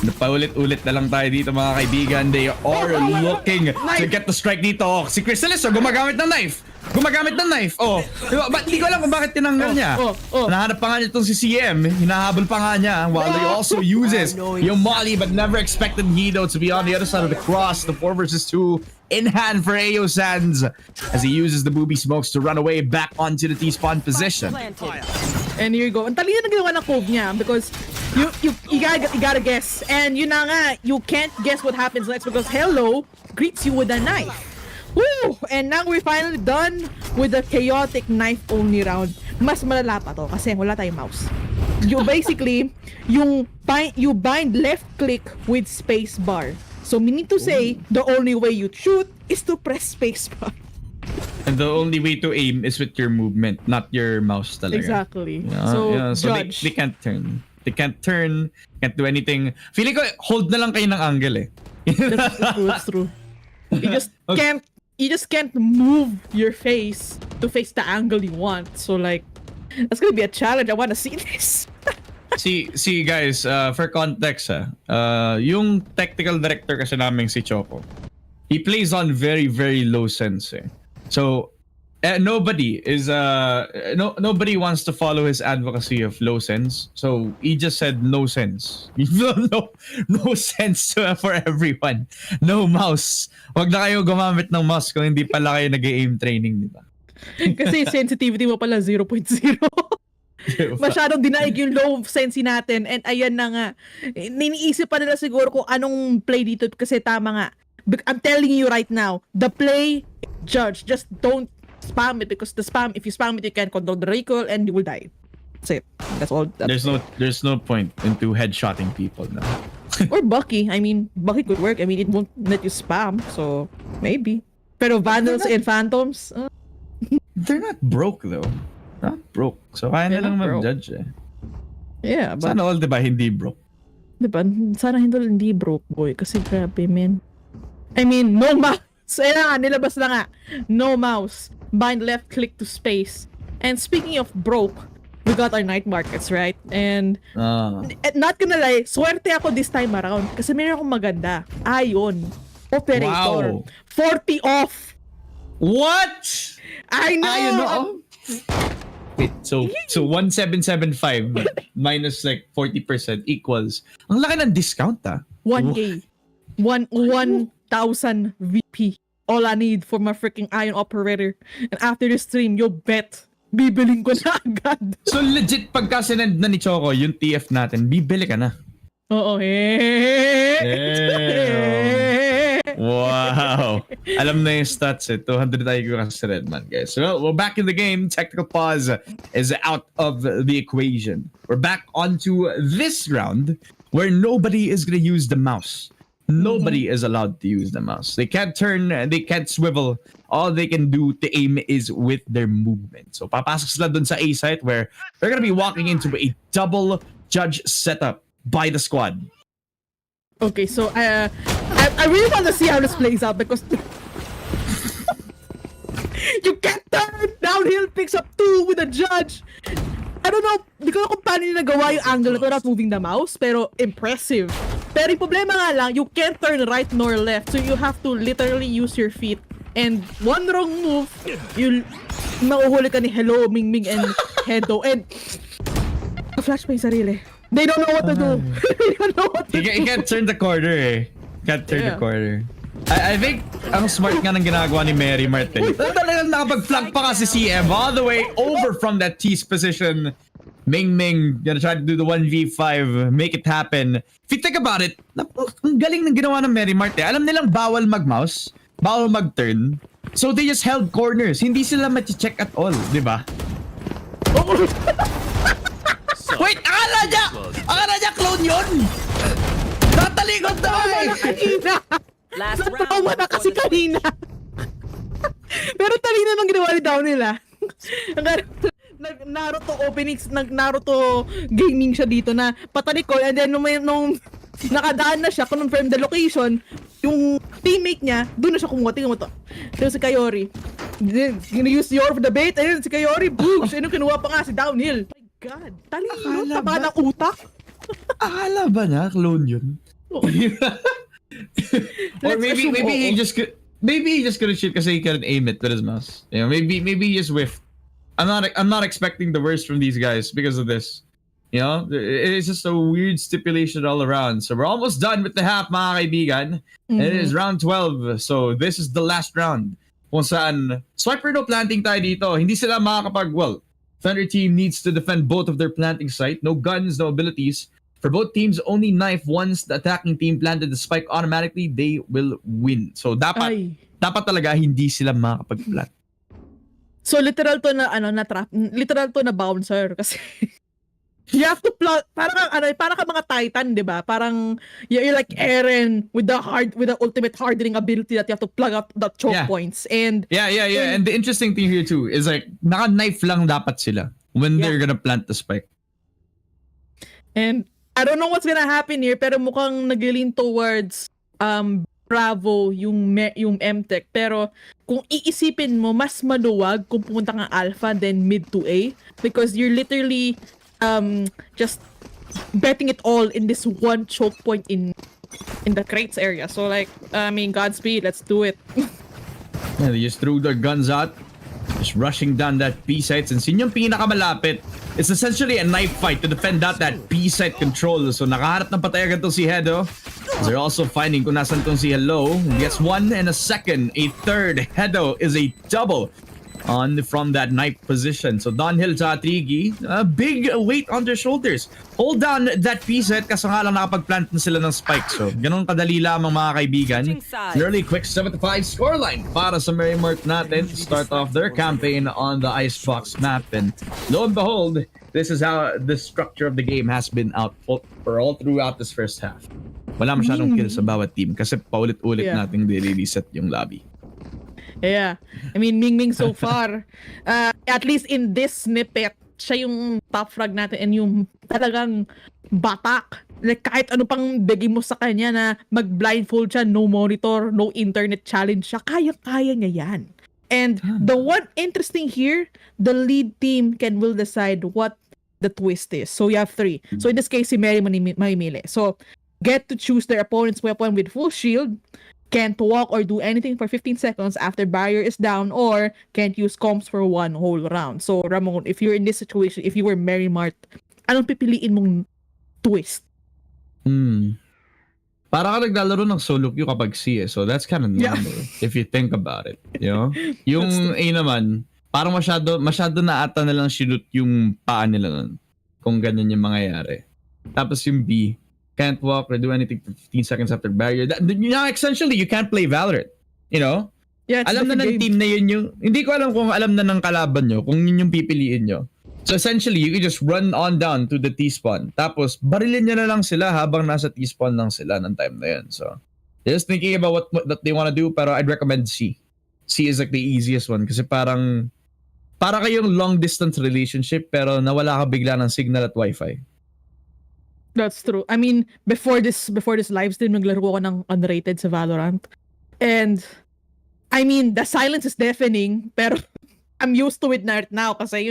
S9: Napaulit-ulit na lang tayo dito, mga kaibigan. They are looking to get the strike dito. Si Crystallis, gumagamit ng knife. Oh, diba? Ba't di ko alam kung bakit tinanggal niya? Nahanap pa nga niya itong si CM. Hinahabol pa nga niya while he also uses yung Molly but never expected Guido to be on the other side of the cross. The 4 versus 2 in hand for Ayo Sands as he uses the booby smokes to run away back onto the T-spawn position.
S10: And here you go. Ang talino na ginawa ng Cove niya because you gotta guess. And yun na nga, you can't guess what happens next because Hello greets you with a knife. Woo! And now we're finally done with the chaotic knife-only round. Mas malala pa to kasi wala tayong mouse. You basically, you bind left click with space bar. So meaning to say, the only way you shoot is to press space bar.
S9: And the only way to aim is with your movement, not your mouse talaga.
S10: Exactly.
S9: So
S10: judge.
S9: they can't turn. They can't turn, can't do anything. Feeling ko, hold na lang kayo ng angle eh.
S10: That's true. You just can't move your face to face the angle you want. So like, that's gonna be a challenge. I wanna see this.
S9: See guys, for context yung technical director kasi naming si Choco, he plays on very very low sense eh. So nobody wants to follow his advocacy of low sense. So he just said no sense. No sense for everyone. No mouse. Wag na kayo gumamit ng mouse kung hindi pala kayo nag-aim training, di ba?
S10: Kasi sensitivity mo pala 0.0. Masyadong dinaig yung low sense natin. And ayan na nga. Niniisip pa nila siguro kung anong play dito kasi tama nga. I'm telling you right now, the play, judge, just don't spam it because if you spam it, you can't control the recoil and you will die. That's it. That's all.
S9: There's no point into headshotting people now.
S10: Or Bucky. I mean, Bucky could work. I mean, it won't let you spam, so maybe. Pero Vandals and Phantoms,
S9: they're not broke though. Not broke. So kaya na lang mag-judge eh.
S10: Yeah, but
S9: sana all diba hindi broke?
S10: Diba? Sana hindi broke, boy. Kasi grabe, man. I mean, no mouse. Ayan nga, nilabas na nga. No mouse. Bind left click to space. And speaking of broke, we got our night markets, right? And not gonna lie, swerte ako this time around kasi meron akong maganda. Ion. Operator.
S9: Wow.
S10: 40 off.
S9: What?
S10: I know.
S9: Ion off? Wait, so 1775 minus like 40% equals. Ang laki ng discount
S10: 1K. 1,000 VP. All I need for my freaking Ion operator. And after the stream, you'll bet bibiling ko na agad.
S9: So legit pagka sinend na ni Choco yung TF natin, bibili ka na.
S10: Oo.
S9: Wow. Alam na yung stats eh. 200 IQ kasi si Redman, guys. So we're back in the game. Technical pause is out of the equation. We're back onto this round where nobody is gonna use the mouse. Nobody is allowed to use the mouse. They can't turn, they can't swivel. All they can do to aim is with their movement. So papasok sila dun sa A site where they're gonna be walking into a double judge setup by the squad.
S10: Okay, so I really want to see how this plays out because You can't turn! Downhill picks up 2 with a judge. I don't know, di ko na kung paano nila nagawa yung angle na to not moving the mouse, pero impressive. Pero yung problema nga lang, you can't turn right nor left, so you have to literally use your feet. And one wrong move, you'll mauhuli ka ni Hello, Mingming, and Hedo. And flash pa yung sarili. They don't know what to do. They don't know what to do.
S9: You can't turn the corner eh. Can't turn the corner. I think ang smart nga ng ginagawa ni Mary Martin. Talagang nakapag-flank pa kasi CM all the way over from that T's position. Ming gonna try to do the 1v5, make it happen. If you think about it, ang galing ng ginawa ng Mary Martin. Alam nilang bawal mag-mouse, bawal mag-turn. So they just held corners. Hindi sila ma-check at all, di ba? Wait, akala niya clone yun! Natalikod na eh!
S10: Natawa na kasi kanina. Pero talino nung ginawa ni Downhill ah. Naruto openings, Naruto gaming siya dito na patalikod, and then nung nakadaan na siya, confirm the location, yung teammate niya, doon na siya kumuha. Tingnan mo to. So si Kayori, gonna use your for the bait, ayun si Kayori, boom! Siya yung kinuha pa nga si Downhill. My God, talino, taba ng utak.
S9: Akala ba na clone yun? Or maybe he just couldn't shoot because he couldn't aim it with his mouse. You know, maybe he just whiffed. I'm not expecting the worst from these guys because of this. You know, it's just a weird stipulation all around. So we're almost done with the half, mga kaibigan. It is round 12. So this is the last round. Kung saan swiper no planting tayo dito. Hindi sila makakapag, well, Thunder team needs to defend both of their planting site. No guns, no abilities. For both teams, only knife. Once the attacking team planted the spike automatically, they will win. So dapat talaga hindi sila makakapag-plant.
S10: So literal to na na trap, literal to na bouncer kasi you have to plot para ka mga Titan, 'di ba? Parang you're like Eren with the ultimate hardening ability that you have to plug out the choke points. And
S9: And the interesting thing here too is like naka-knife lang dapat sila when they're gonna plant the spike.
S10: And I don't know what's gonna happen here, pero mukhang nag-lean towards Bravo yung M-Tech. Pero kung iisipin mo, mas maluwag kung pumunta kang Alpha than mid to A, because you're literally just betting it all in this one choke point in the crates area. So like, I mean, Godspeed, let's do it.
S9: Yeah, they just threw their guns out, just rushing down that B site. Since yun yung pinakamalapit, it's essentially a knife fight to defend out that B site control. So nakaharap ng patay agad to si Hedo. They're also finding kung nasan tong si Hello. Gets one and a second, a third. Hedo is a double on from that knife position. So Downhill sa Trigi, a big weight on their shoulders. Hold down that P-set kasi nga lang nakapag-plant na sila ng spike. So ganun kadali lamang mga kaibigan. Nearly quick 75 scoreline para sa Merrymart natin to start off their campaign on the Icebox map. And lo and behold, this is how the structure of the game has been out for all throughout this first half. Wala masyadong kill sa bawat team kasi paulit-ulit nating reset yung lobby.
S10: Yeah. I mean, Mingming so far, at least in this snippet, siya yung top frag natin and yung talagang batak. Like, kahit ano pang bigay mo sa kanya na mag-blindfold siya, no monitor, no internet challenge siya, kaya-kaya niya yan. And the one interesting here, the lead team will decide what the twist is. So you have 3. So in this case, si Mary mamimili. So, get to choose their opponent's weapon with full shield, can't walk or do anything for 15 seconds after barrier is down, or can't use comms for one whole round. So Ramon, if you're in this situation, if you were Mary Mart, anong pipiliin mong twist?
S9: Para ka naglalaro ng solo queue kapag C eh. So that's kind of normal if you think about it. You know? Yung A naman, parang masyado na ata nilang sinut yung paa nila nun. Kung ganyan yung mangyayari. Tapos yung B, can't walk or do anything for 15 seconds after barrier. Essentially, you can't play Valorant. You know?
S10: Yeah,
S9: alam na ng team na yun yung... Hindi ko alam kung alam na ng kalaban nyo, kung yun yung pipiliin nyo. So essentially, you can just run on down to the T-spawn. Tapos, barilin nyo na lang sila habang nasa T-spawn lang sila ng time na yun. So, just thinking about what they want to do, pero I'd recommend C. C is like the easiest one kasi para kayong long distance relationship pero nawala ka bigla ng signal at wifi.
S10: That's true. I mean, before this live stream, naglaro ako ng unrated sa Valorant. And I mean, the silence is deafening, pero I'm used to it right now kasi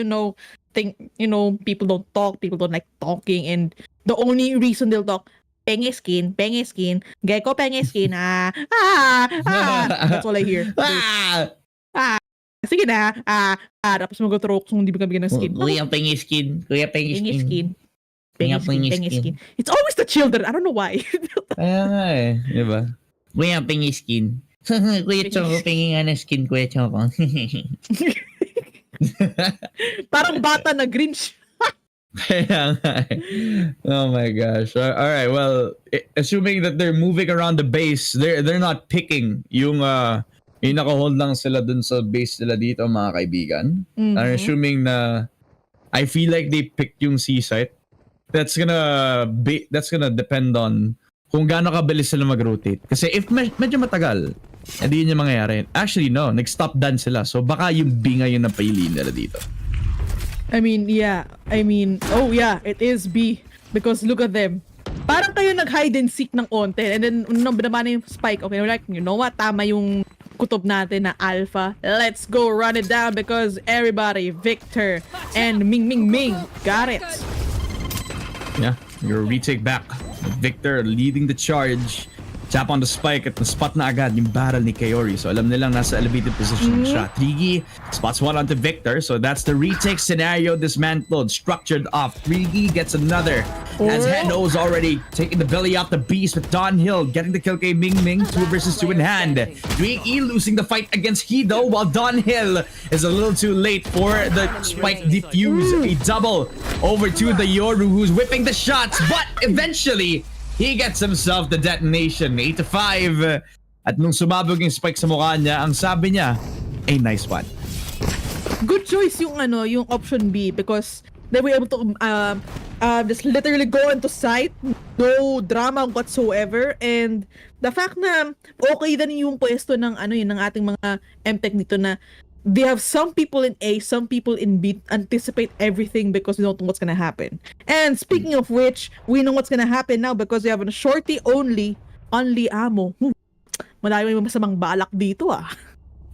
S10: people don't talk, people don't like talking, and the only reason they'll talk, penge skin, gecko penge skin, that's all I hear. Sige na, tapos mag-throw kung hindi bigyan ng skin.
S7: Kuya penge skin.
S10: Penge skin. It's always the children, I don't know why.
S9: Kaya nga eh, di ba?
S7: Kuya penge skin. Kuya Choco, penge nga na skin, Kuya Choco.
S10: Parang bata na Grinch.
S9: Kaya nga eh. Oh my gosh. Alright, well, assuming that they're moving around the base, they're not picking yung naka-hold lang sila dun sa base nila dito, mga kaibigan. I'm assuming na I feel like they picked yung C site. That's gonna depend on kung gaano kabilis sila mag-rotate. Kasi if medyo matagal, hindi yun yung mangyayari. Actually, no. Nag-stop done sila. So baka yung B ngayon na pailiin nila dito.
S10: I mean, it is B. Because look at them. Parang kayo nag-hide and seek ng onte. And then, nung binaba na yung spike, okay, we're like, you know what? Tama yung kutob natin na alpha. Let's go run it down because everybody, Victor and Ming, got it.
S9: Yeah, your retake back. Victor leading the charge. Tap on the spike at na-spot na agad yung barrel ni Kaori. So alam nilang nasa elevated position siya. Trigi spots one onto Victor. So that's the retake scenario dismantled, structured off. Trigi gets another. As NAOS already taking the belly off the beast with Don Hill getting the kill kay Ming 2 versus 2 in hand. Trigi losing the fight against Hido while Don Hill is a little too late for the spike defuse. A double over to the Yoru who's whipping the shots. But eventually, he gets himself the detonation, 8-5. At nung sumabog yung spike sa mukha niya, ang sabi niya, a nice one.
S10: Good choice yung option B because they were able to just literally go into sight, no drama whatsoever, and the fact na okay din yung pwesto ng ng ating mga MTech nito na they have some people in A, some people in B anticipate everything because we don't know what's gonna happen. And speaking of which, we know what's gonna happen now because we have a shorty only ammo. Madami may masamang balak dito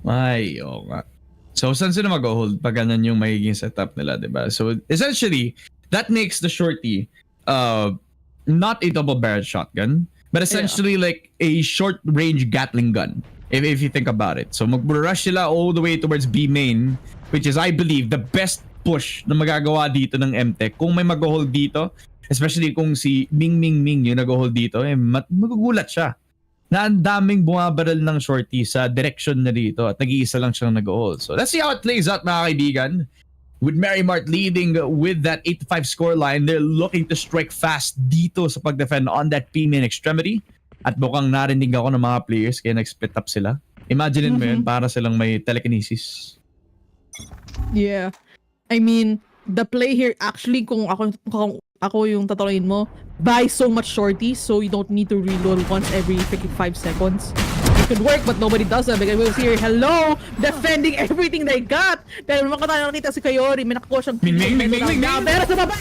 S9: Ay, oo nga. So, saan sila mag-hold pag ganun yung magiging setup nila, diba? So, essentially, that makes the shorty not a double-barrel shotgun, but essentially like a short-range Gatling gun. If you think about it. So mag-rush sila all the way towards B main, which is I believe the best push na magagawa dito ng MTech. Kung may mag-hold dito, especially kung si Ming yung nag-hold dito, magugulat siya na ang daming bumabaril ng shorty sa direction na dito at nag-iisa lang siyang nag-hold. So let's see how it plays out, mga kaibigan. With Mary Mart leading with that 8-5 scoreline, they're looking to strike fast dito sa pag-defend on that B main extremity. At mukhang narinig ako ng mga players kaya nag-split up sila. Imaginein mo yun, para silang may telekinesis.
S10: Yeah. I mean, the play here actually, kung ako yung tatanungin mo, buy so much shorty so you don't need to reload once every 5 seconds. It could work but nobody does that because we'll see here, hello, defending everything they got. Pero naman ka tayo nakita si Kaori, may nakakuha siyang pero sa baba!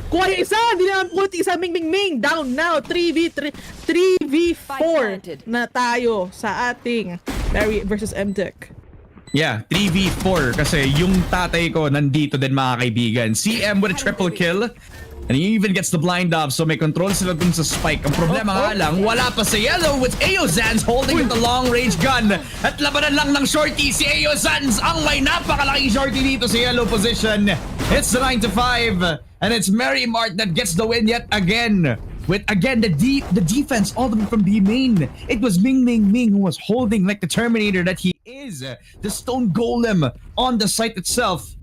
S10: Kuha yung isa! Hindi naman put isa Ming down now 3v4 na tayo sa ating Barry versus MTech.
S9: Yeah, 3v4 kasi yung tatay ko nandito din, mga kaibigan. CM with a triple kill and he even gets the blind off, so may control sila dun sa spike. Ang problema nga lang, wala pa si Yellow with Aeozans holding the long range gun at labanan lang ng shorty si Aeozans ang may napakalaking shorty dito sa yellow position. It's the 9-5 and it's Mary Mart that gets the win yet again. With again the defense all the way from B main. It was Ming who was holding like the Terminator that he is, the stone golem on the site itself.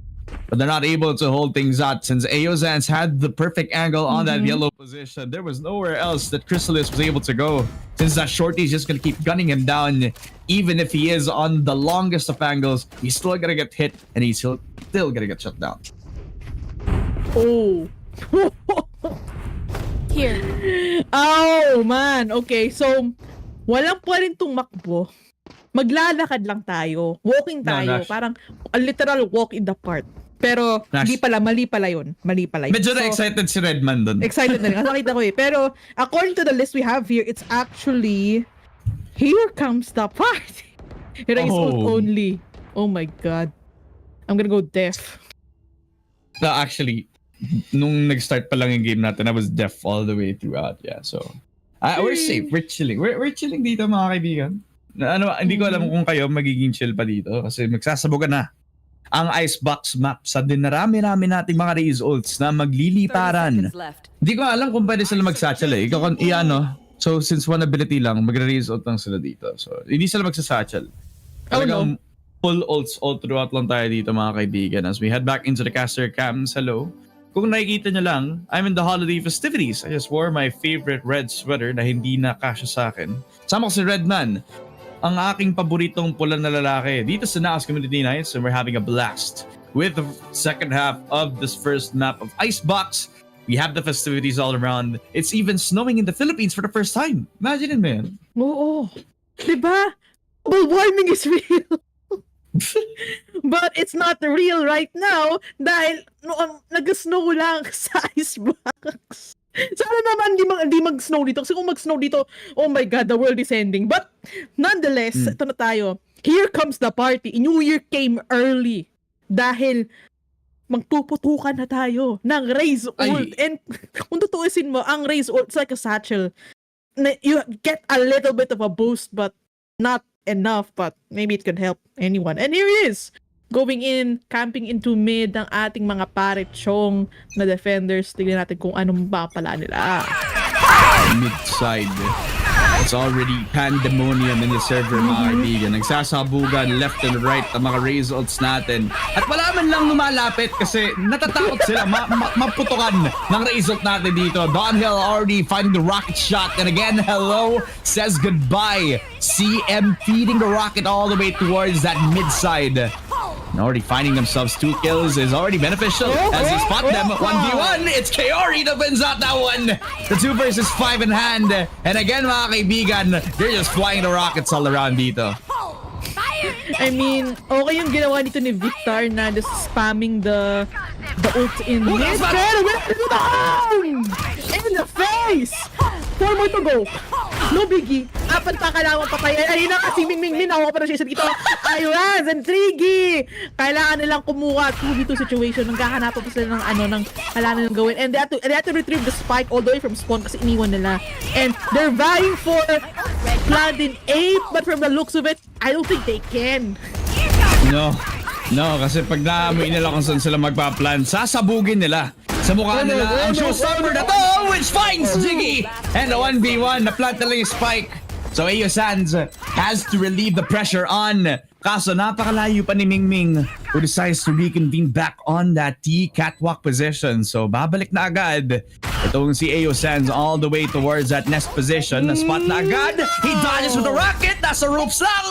S9: But they're not able to hold things out since Aeozans had the perfect angle on that yellow position. There was nowhere else that Chrysalis was able to go since that shorty is just going to keep gunning him down. Even if he is on the longest of angles, he's still going to get hit and he's still going to get shut down.
S10: Oh.
S5: Here.
S10: Oh, man. Okay, so walang pwedeng tumakbo. Maglalakad lang tayo. Walking tayo. Parang a literal walk in the park. Pero mali pala yun.
S9: Medyo na excited si Redman dun.
S10: Excited na rin. Nakita ko Pero according to the list we have here, it's actually here comes the party. Raise ult
S9: Oh.
S10: only. Oh my god. I'm gonna go deaf.
S9: No, actually, nung nag-start pa lang yung game natin, I was deaf all the way throughout. Yeah, so we're safe. We're chilling. We're chilling dito, mga kaibigan. Hindi ko alam kung kayo magiging chill pa dito kasi magsasabugan na ang Icebox map sa dinarami-rami nating mga raise ults na magliliparan. Hindi ko alam kung pwede sila magsatchel eh. So since one ability lang, magre-raise ult lang sila dito. So hindi sila magsasatchel. Talagang full ults all throughout lang tayo dito, mga kaibigan. As we head back into the caster cams, hello. Kung nakikita nyo lang, I'm in the holiday festivities. I just wore my favorite red sweater na hindi na kasya sa akin. Sama ko si Redman, ang aking paboritong pula na lalaki dito sa NAOS Community Nights, and we're having a blast with the second half of this first map of Icebox. We have the festivities all around. It's even snowing in the Philippines for the first time. Imagine it, man.
S10: Oo. Diba? Global warming is real. But it's not real right now dahil nag-snow lang sa Icebox. Sana naman di mag-snow dito. Kasi kung mag-snow dito, oh my god, the world is ending. But nonetheless, ito na tayo. Here comes the party. New Year came early dahil magpuputukan na tayo ng raise ult. And kung tutuusin mo, ang raise ult, it's like a satchel. You get a little bit of a boost, but not enough. But maybe it could help anyone. And here he is, going in, camping into mid ng ating mga pare-chong na defenders. Tignan natin kung anong pala nila.
S9: Mid side. It's already pandemonium in the server, mga kaibigan. Nagsasabugan left and right ang mga raise ults natin. At wala man lang lumalapit kasi natatakot sila maputukan ng raise ult natin dito. Donhill already finding the rocket shot. And again, hello, says goodbye. CM feeding the rocket all the way towards that mid side. And already finding themselves 2 kills is already beneficial as they spot them 1v1. It's Kaori that wins out that one. The 2 versus 5 in hand. And again, mga kaibigan, they're just flying the rockets all around dito.
S10: I mean, okay yung ginawa nito ni Victor na just spamming the ult in mid. Pero down! In the face! 4 more to go. No biggie. Apat pa kailangan patayin. Ayun na kasi Ming ako pa na siya dito. Ayun, and 3G. Kailangan nilang kumuha 2v2 situation. Nagkahanapan pa sila ng kailangan nilang gawin. And they have to retrieve the spike all the way from spawn kasi iniwan nila. And they're vying for plant in 8, but from the looks of it, I don't think they can.
S9: No, kasi pag naamoy nila kung saan sila magpa-plan, sasabugin nila sa mukha nila ang showstopper na to, which finds Jiggy. And the 1v1, na-plant nila yung spike. So AO Sands has to relieve the pressure on. Kaso napakalayo pa ni Ming, who decides to reconvene back on that T catwalk position. So babalik na agad. Itong si AO Sands all the way towards that next position. Na spot na agad. He dodges with a rocket. Nasa ropes lang.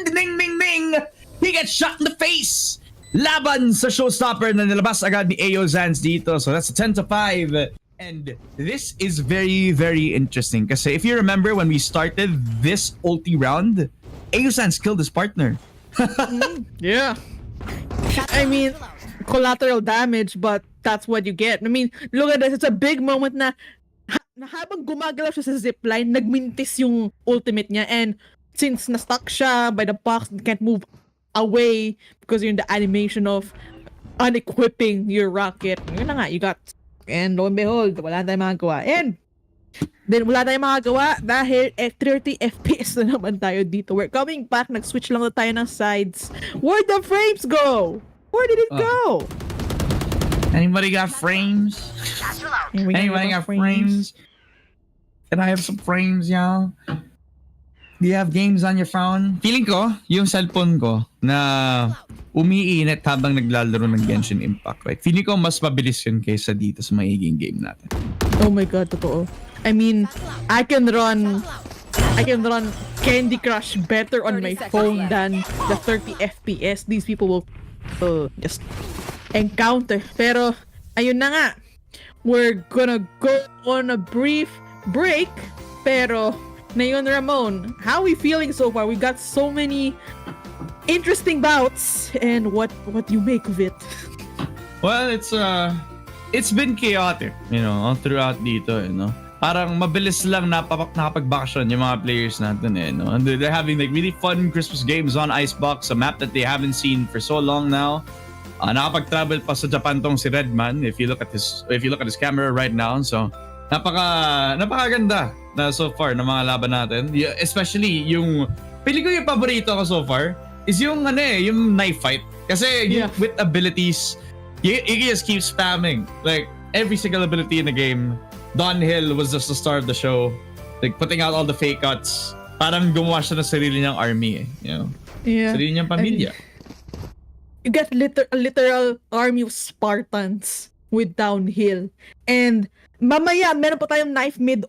S9: And Ming. He gets shot in the face. Laban sa showstopper na nilabas agad ni AO Sands dito. So that's a 10-5. And this is very, very interesting. Kasi if you remember when we started this ulti round, AO Sands killed his partner.
S10: Yeah. I mean, collateral damage, but that's what you get. I mean, look at this. It's a big moment na habang gumagalaw siya sa zipline, nagmintis yung ultimate niya. And since na-stuck siya by the box, can't move away because you're in the animation of unequipping your rocket. Yun na nga, you got. And lo and behold, wala tayong magagawa. And then wala tayong magagawa dahil 30 FPS na naman tayo dito. We're coming back. Nag-switch lang na tayo ng sides. Where'd the frames go? Where did it go?
S9: Anybody got frames? Anybody got frames? Can I have some frames, y'all? Do you have games on your phone? Feeling ko, yung cellphone ko na umiinit habang naglalaro ng Genshin Impact, right? Feeling ko mas mabilis yun kaysa dito sa maiging game natin.
S10: Oh my god, totoo. I mean, I can run Candy Crush better on my phone than the 30 FPS these people will just encounter. Pero, ayun na nga. We're gonna go on a brief break. Pero, Nayon Ramon, how are we feeling so far? We got so many interesting bouts, and what do you make of it?
S9: Well, it's been chaotic, all throughout dito, parang mabilis lang nakapag-vacation yung mga players natin eh, no? And they're having like really fun Christmas games on Icebox, a map that they haven't seen for so long now. Nakapag-travel pa sa Japan tong si Redman if you look at his camera right now. So napakaganda na so far ng mga laban natin. Yeah, especially yung pili ko yung paborito ko so far is yung yung knife fight. Kasi with abilities, you just keep spamming like every single ability in the game. Don Hill was just the star of the show, like putting out all the fake cuts. Parang gumawa siya ng sarili niyang army, you know.
S10: Yeah.
S9: Sarili niyang pamilya.
S10: You get a literal army of Spartans with downhill. And mamaya, meron pa tayong knife mid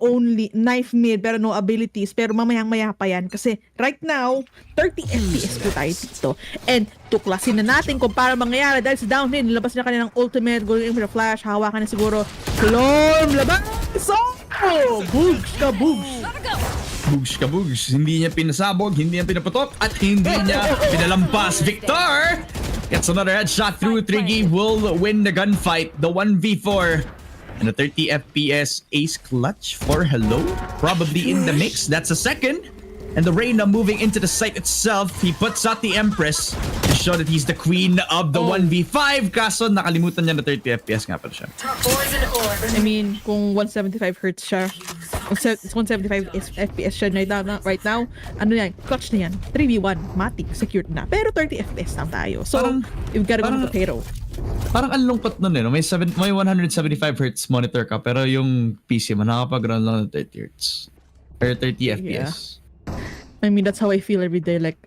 S10: pero no abilities. Pero mamayang-maya pa yan. Kasi right now, 30 FPS po tayo dito. And tuklasin na natin kung paano mangyayari dahil sa downhill, nilabas na kanilang ultimate, going in for the flash, hawakan na siguro. Clone, labas! So, boogs ka, boogs!
S9: Boogs ka, boogs. Hindi niya pinasabog, hindi niya pinaputok, at hindi niya pinalampas. Victor gets another headshot through. 3G will win the gunfight. The 1v4. And a 30 FPS ace clutch for Hello. Probably in the mix. That's a second. And the Reyna moving into the site itself. He puts out the Empress to show that he's the queen of the 1v5. Kaso nakalimutan niya na 30 FPS nga pala siya.
S10: I mean, kung 175 hertz siya, 175 FPS siya right now, ano yan, clutch na yan. 3v1, matic, secured na. Pero 30 FPS lang tayo. So, you've gotta go to potato.
S9: Parang ang lungkot nun eh. No? May 175 hertz monitor ka, pero yung PC mo nakapag-run lang ng 30 hertz. Or 30 FPS.
S10: I mean, that's how I feel every day. Like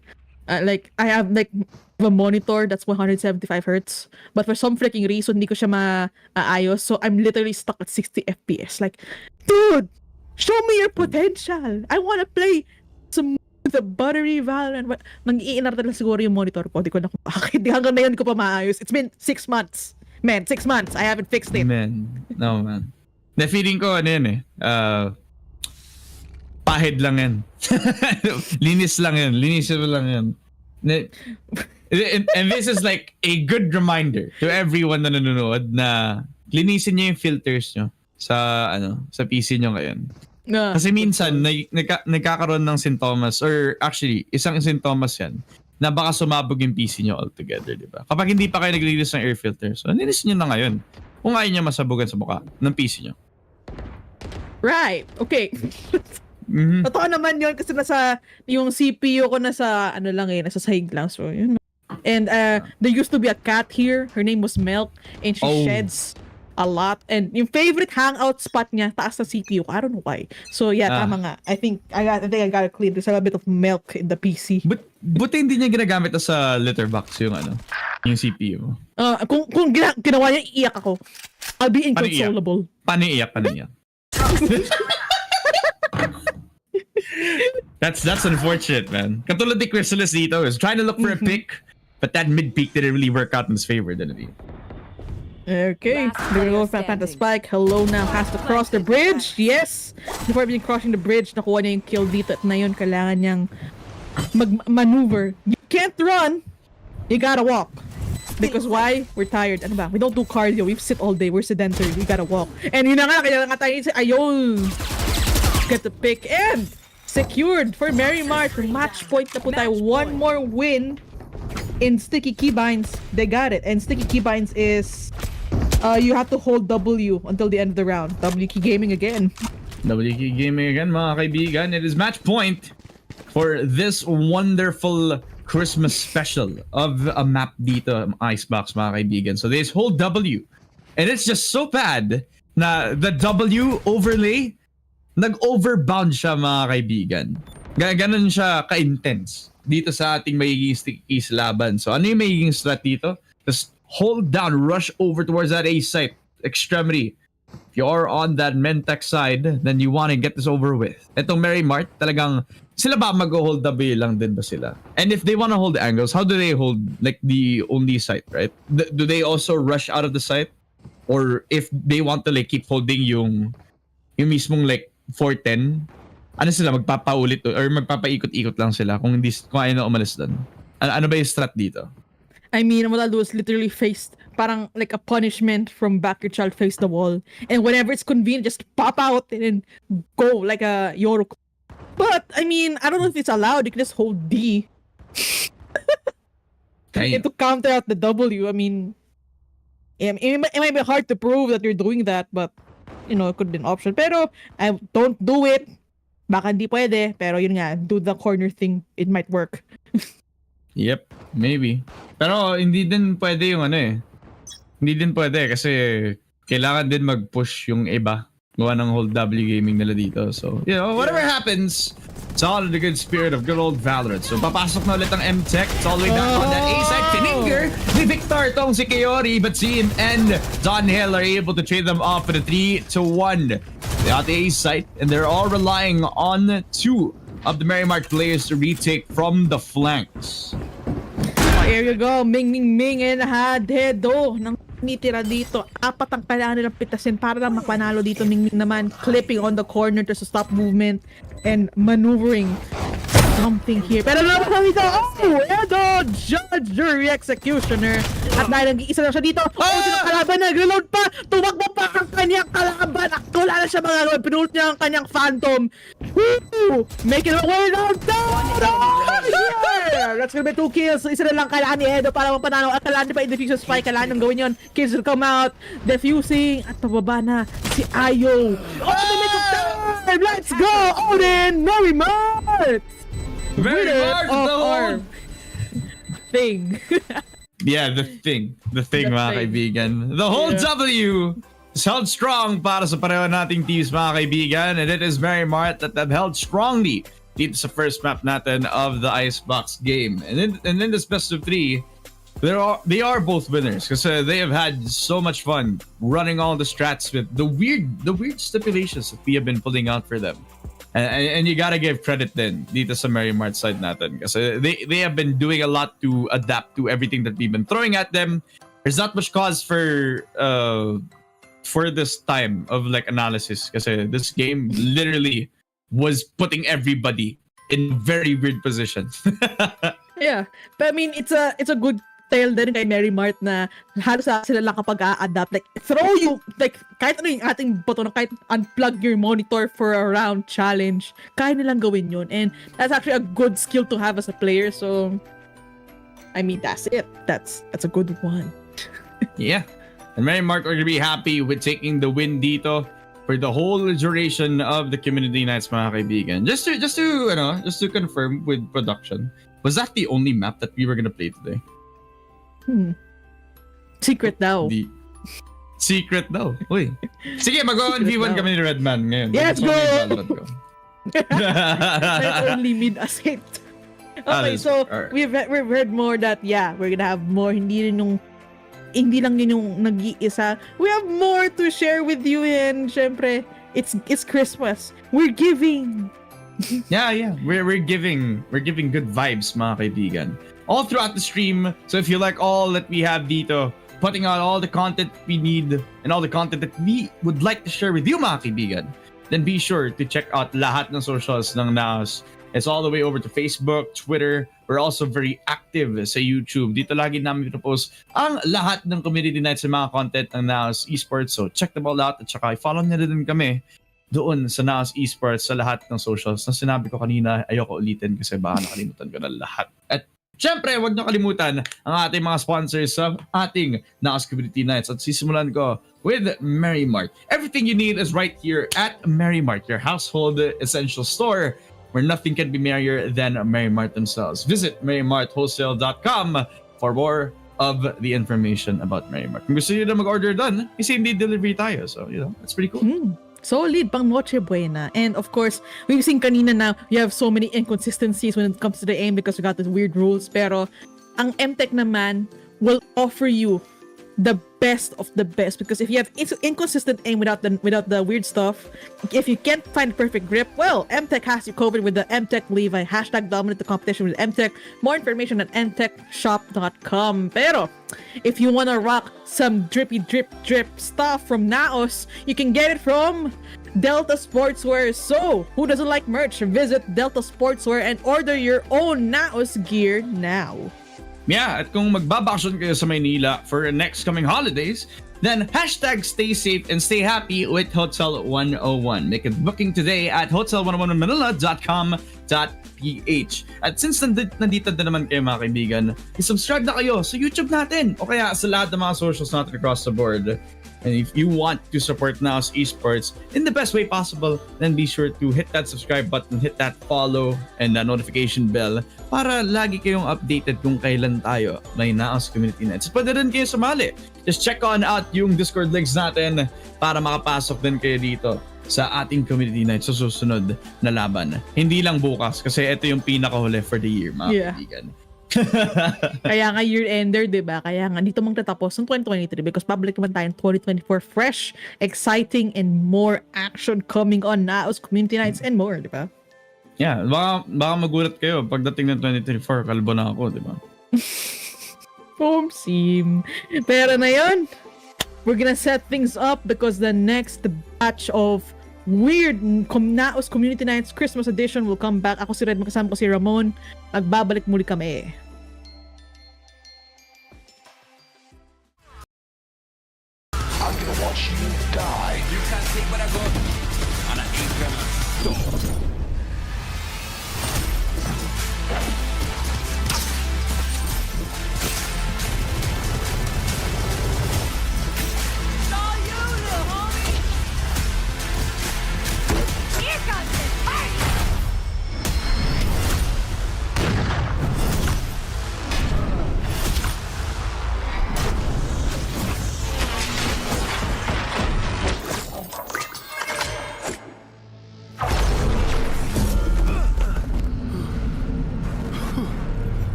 S10: I have like a monitor that's 175 hertz, but for some freaking reason, hindi ko siya maayos. So I'm literally stuck at 60 FPS. Like, dude, show me your potential. I wanna play some the buttery Valorant. But nang-iinar talaga siguro yung monitor ko. Di ko na kung bakit. Hanggang na yun ko pa maayos. It's been 6 months. Man, 6 months. I haven't fixed it.
S9: Man. No, man. Na feeling ko ano yun eh. Pahid lang yan. Linis lang yan. Linis lang yan. And this is like a good reminder to everyone na nanonood na linisin niyo yung filters nyo sa PC nyo ngayon. Kasi minsan nagkakaroon ng sintomas, or actually isang sintomas yan na baka sumabog yung PC nyo altogether, di ba? Kapag hindi pa kayo naglilinis ng air filter, so linisin nyo na ngayon kung ayaw nyo masabugan sa mukha ng PC nyo.
S10: Right. Okay.
S9: Mm-hmm.
S10: Totoo naman yun kasi yung CPU ko nasa nasa sahig lang, so yun. And there used to be a cat here. Her name was Milk, and she sheds a lot. And yung favorite hangout spot niya taas sa CPU ko. I don't know why. So yeah, tama nga. I think I gotta clean. There's a bit of milk in the PC.
S9: Buti hindi niya ginagamit sa litter box yung yung CPU mo.
S10: Kung ginawa niya, iiyak ako. I'll be inconsolable.
S9: Paano iiyak? That's unfortunate, man. Katulad ni Chrysalis dito is trying to look for a pick, but that mid peak didn't really work out in his favor, didn't he?
S10: Okay, they're going to plant the spike. Hello now has to cross the bridge. Yes! Before even crossing the bridge, nakuha niya yung kill dito at na yun, kailangan niyang mag-maneuver. You can't run! You gotta walk. Because why? We're tired. Ano ba? We don't do cardio. We sit all day. We're sedentary. We gotta walk. And yun na nga, kaya nga tayo ayun! Get the pick and secured for Mary Mart. Match point na po tayo. One more win in Sticky Keybinds. They got it. And Sticky Keybinds is you have to hold W until the end of the round. W Key Gaming again.
S9: W Key Gaming again, mga kaibigan. It is match point for this wonderful Christmas special of a map dito, Icebox, mga kaibigan. So there's hold W. And it's just so bad na the W overlay nag-overbound siya, mga kaibigan. Ganon siya ka-intense dito sa ating magiging sticky laban. So ano yung magiging strat dito? Just hold down, rush over towards that A site, extremity. If you're on that Mentec side, then you want to get this over with. Itong Mary Mart, talagang sila ba mag-hold W lang din ba sila? And if they want to hold the angles, how do they hold like the only site, right? Do they also rush out of the site? Or if they want to like keep holding yung mismong like 410, ano sila, magpapaulit or magpapaikot-ikot lang sila kung ayaw na umalis doon? Ano ba yung strat dito?
S10: I mean, what I'll do is literally face parang like a punishment from back your child face the wall. And whenever it's convenient, just pop out and then go like a Yoro. But, I mean, I don't know if it's allowed. You can just hold D. And to counter out the W, I mean, it might be hard to prove that you're doing that, but, you know, it could be an option. Pero, I don't do it. Baka hindi pwede. Pero yun nga, do the corner thing. It might work.
S9: Yep, maybe. Pero hindi din pwede yung ano eh. Hindi din pwede kasi kailangan din mag-push yung iba. Gawa ng whole W gaming nila dito. So, you know, whatever happens, it's all in the good spirit of good old Valorant. So, papasok na ulit ang M-Tech. It's all the way back on that A side. Fininger ni Victor tong si Kaori, but Sim and Don Hill are able to trade them off for the 3-1. They got the A side, and they're all relying on two of the Merrimark players to retake from the flanks.
S10: Here you go, Ming and Hadedo nang nitira dito. Apat ang kailangan nilang pitasin para lang mapanalo dito. Ming naman clipping on the corner to stop movement and maneuvering something here. Pero naman kami dito, Edo, Judge, Jury, Executioner. At dahil nag-iisa lang siya dito, sino kalaban, nag-reload pa, tumakbo pa ang kanyang kalaban. Wala na siya magagawa, pinulot niya ang kanyang Phantom. Woo! Make it a way down. That's gonna be 2 kills. Isa na lang kailangan ni Edo para mapanalo. At kailangan niya pa i-defuse spike. Kailangan niyang gawin yun. Kills will come out. Defusing. At pababa na si Ayo. The make of time. Let's go. Odin. Merrimark.
S9: Merrimark, the whole
S10: thing.
S9: Yeah, the thing mga kaibigan. The whole W is held strong para sa pareho nating teams mga kaibigan. And it is Merrimark that have held strongly dito sa first map natin of the Icebox game. And in this best of 3, they are both winners kasi they have had so much fun running all the strats with the weird stipulations that we have been pulling out for them. And you gotta give credit then dito sa Merrimark side natin kasi they have been doing a lot to adapt to everything that we've been throwing at them. There's not much cause for this time of like analysis kasi this game literally was putting everybody in very weird positions.
S10: Yeah, but I mean it's a good tale din kay Merrimark na halos sila lang kapag a-adapt, like throw you like kahit ano yung ating button, kahit unplug your monitor for a round challenge, kaya nilang gawin yun, and that's actually a good skill to have as a player. So I mean that's it, that's a good one.
S9: Yeah, and Merrimark are gonna be happy with taking the win dito for the whole duration of the community nights mga kaibigan. Just to confirm with production, was that the only map that we were gonna play today?
S10: Secret daw.
S9: Secret daw. Uy. Sige, mag-1v1 kami ni Redman ngayon.
S10: Yes, go!
S9: Let's
S10: only mid asset. Okay, so we've heard more that we're gonna have more. Hindi lang yun yung nag-iisa. We have more to share with you, and syempre, it's Christmas. We're giving.
S9: Yeah. We're giving good vibes mga kaibigan. All throughout the stream. So if you like all that we have dito, putting out all the content we need and all the content that we would like to share with you mga kaibigan, then be sure to check out lahat ng socials ng NAOS. It's all the way over to Facebook, Twitter. We're also very active sa YouTube. Dito lagi namin pinopost ang lahat ng community nights sa mga content ng NAOS Esports. So check them all out at saka i-follow nyo din kami doon sa NAOS Esports sa lahat ng socials. Na sinabi ko kanina, ayoko ulitin kasi baka nakalimutan ko na lahat. At syempre, huwag niyo kalimutan ang ating mga sponsors sa ating NAOS Community Nights. At sisimulan ko with Merrimark. Everything you need is right here at Merrimark, your household essential store where nothing can be merrier than Merrimark themselves. Visit merrimarkwholesale.com for more of the information about Merrimark. Kung gusto niyo na mag-order doon, same-day delivery tayo. So, that's pretty cool.
S10: Solid, pang Noche Buena. And of course, we've seen kanina na we have so many inconsistencies when it comes to the aim because we got these weird rules. Pero ang M-Tech naman will offer you the best of the best because if you have inconsistent aim without the weird stuff, if you can't find perfect grip, well, M-Tech has you covered with the M-Tech Levi. #dominate the competition with M-Tech. More information at mtechshop.com. Pero if you wanna rock some drippy drip stuff from NAOS, you can get it from Delta Sportswear. So, who doesn't like merch? Visit Delta Sportswear and order your own NAOS gear now.
S9: Yeah, at kung magbabakasyon kayo sa Maynila for the next coming holidays, then hashtag stay safe and stay happy with Hotel 101. Make a booking today at hotel101manila.com.ph. At since nandito na naman kayo mga kaibigan, subscribe na kayo sa YouTube natin o kaya sa lahat ng mga socials natin across the board. And if you want to support NAOS Esports in the best way possible, then be sure to hit that subscribe button, hit that follow, and the notification bell para lagi kayong updated kung kailan tayo may NAOS Community Nights. Pwede rin kayo sumali. Just check on out yung Discord links natin para makapasok din kayo dito sa ating Community Nights sa susunod na laban. Hindi lang bukas kasi ito yung pinakahuli for the year, mga kaibigan.
S10: Kaya nga year-ender, diba? Kaya nga dito magtatapos ng 2023 because public naman tayo 2024 fresh, exciting, and more action coming on NAOS Community Nights and more, diba?
S9: Yeah, baka magulat kayo pagdating ng 2024, kalbo na ako, diba?
S10: Sim. Pero na yun, we're gonna set things up because the next batch of weird NAOS Community Nights Christmas edition will come back. Ako si Red, makasama ko si Ramon. Magbabalik muli kami.
S1: I'm gonna watch you die.
S2: You can't take what I got, and I ain't gonna stop.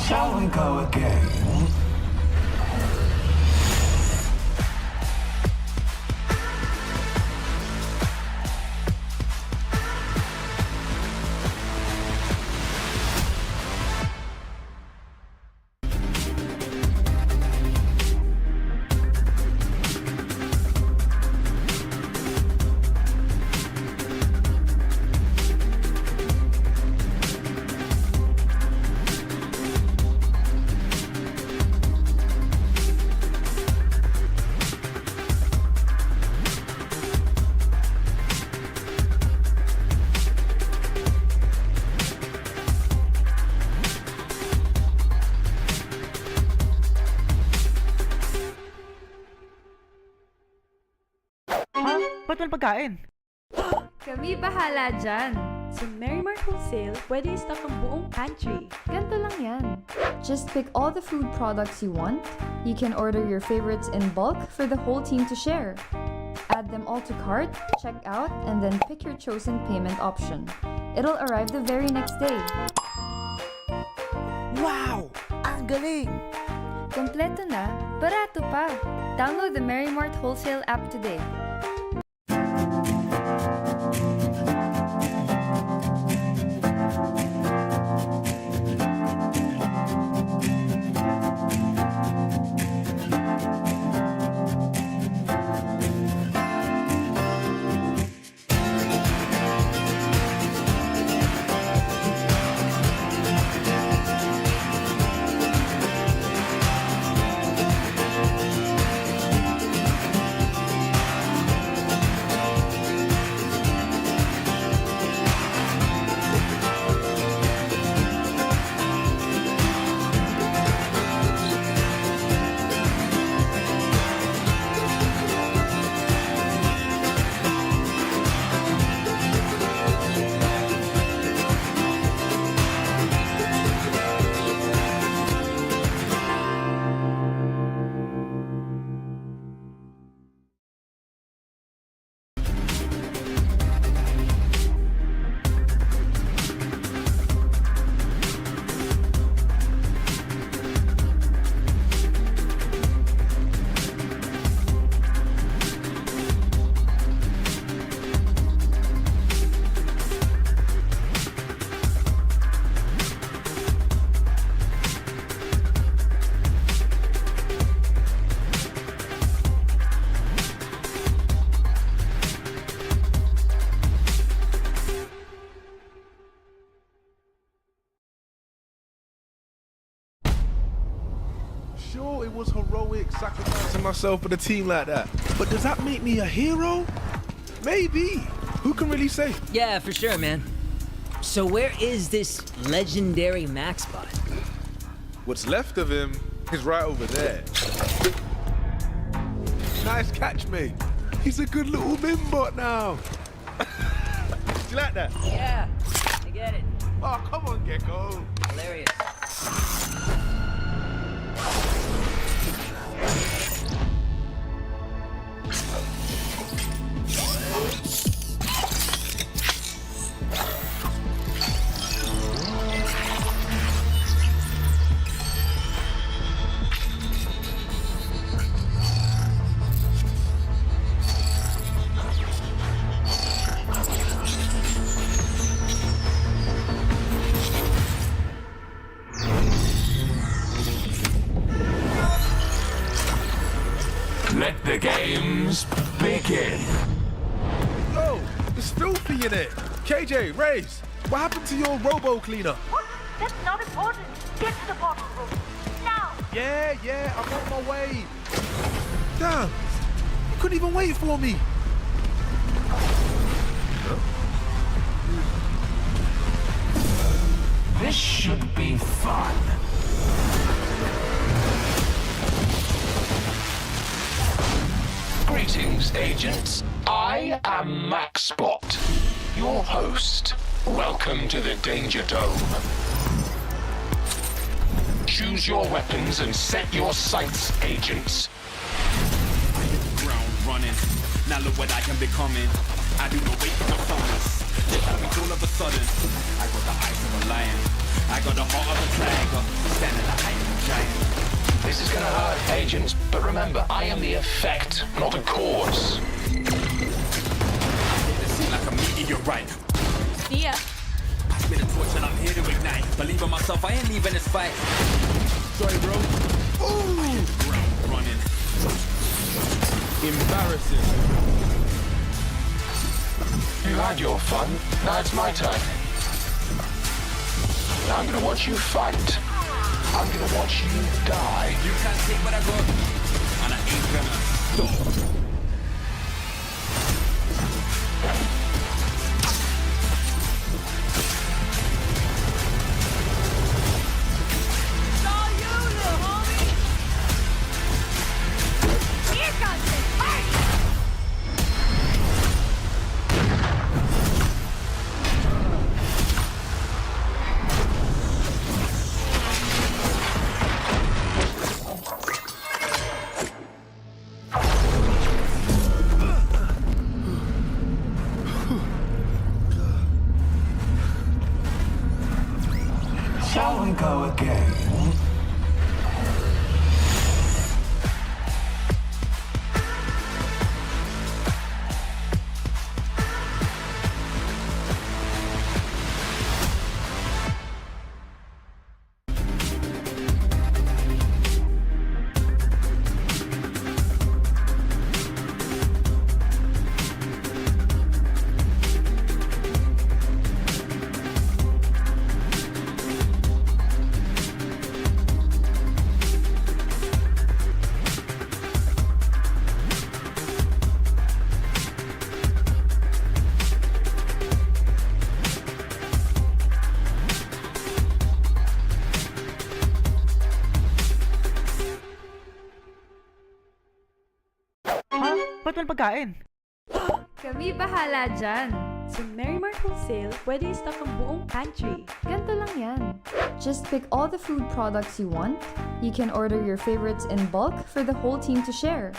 S1: Shall we go again?
S3: Ha? Ba't walang pagkain?
S4: Kami bahala dyan.
S5: Sa Merrimart Wholesale, pwede i-stock ang buong pantry.
S4: Ganto lang yan. Just pick all the food products you want. You can order your favorites in bulk for the whole team to share. Add them all to cart, check out, and then pick your chosen payment option. It'll arrive the very next day.
S3: Wow! Ang galing!
S4: Kompleto na, barato pa. Download the Merrimart Wholesale app today.
S6: sure it was heroic sacrificing myself for the team like that. But does that make me a hero? Maybe. Who can really say?
S7: Yeah, for sure, man. So where is this legendary MaxBot?
S6: What's left of him is right over there. Nice catch, mate. He's a good little mimbot now. Do you like that?
S7: Yeah, I get it.
S6: Oh, come on, Gecko.
S7: Hilarious.
S1: Let the games begin.
S6: Yo, it's filthy in it. KJ, Race, what happened to your robo cleaner?
S8: What? That's not important. Get to the bottle room. Now!
S6: Yeah, I'm on my way. Damn, you couldn't even wait for me.
S1: This should be fun. Greetings, agents. I am MaxBot, your host. Welcome to the Danger Dome. Choose your weapons and set your sights, agents.
S2: I hit the ground running. Now look what I am becoming. I do not wait for the thumbers. They tell me all of a sudden. I got the eyes of a lion. I got the heart of a tiger. Stand at the height of a giant.
S1: This is gonna hurt, agents, but remember, I am the effect, not a cause.
S2: It seems like a meteorite.
S5: See ya.
S2: Pass me the torch and I'm here to ignite. Believe in myself, I ain't leaving this fight.
S6: Sorry, bro. Ooh,
S2: I hit the ground running.
S6: embarrassing.
S1: You had your fun, now it's my turn. Now I'm gonna watch you fight. I'm gonna watch you die.
S2: You can't take what I got, and I ain't gonna stop.
S1: Shall we go again?
S3: Ha? Ba't walang pagkain?
S4: Kami bahala dyan.
S5: Sa Merrimart Wholesale, pwede i-stock ang buong pantry.
S4: Ganto lang yan. Just pick all the food products you want. You can order your favorites in bulk for the whole team to share.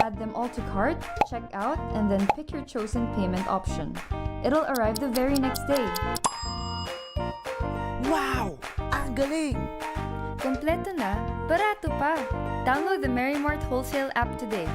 S4: Add them all to cart, check out, and then pick your chosen payment option. It'll arrive the very next day.
S3: Wow! Ang galing!
S4: Kompleto na, barato pa. Download the Merrimart Wholesale app today.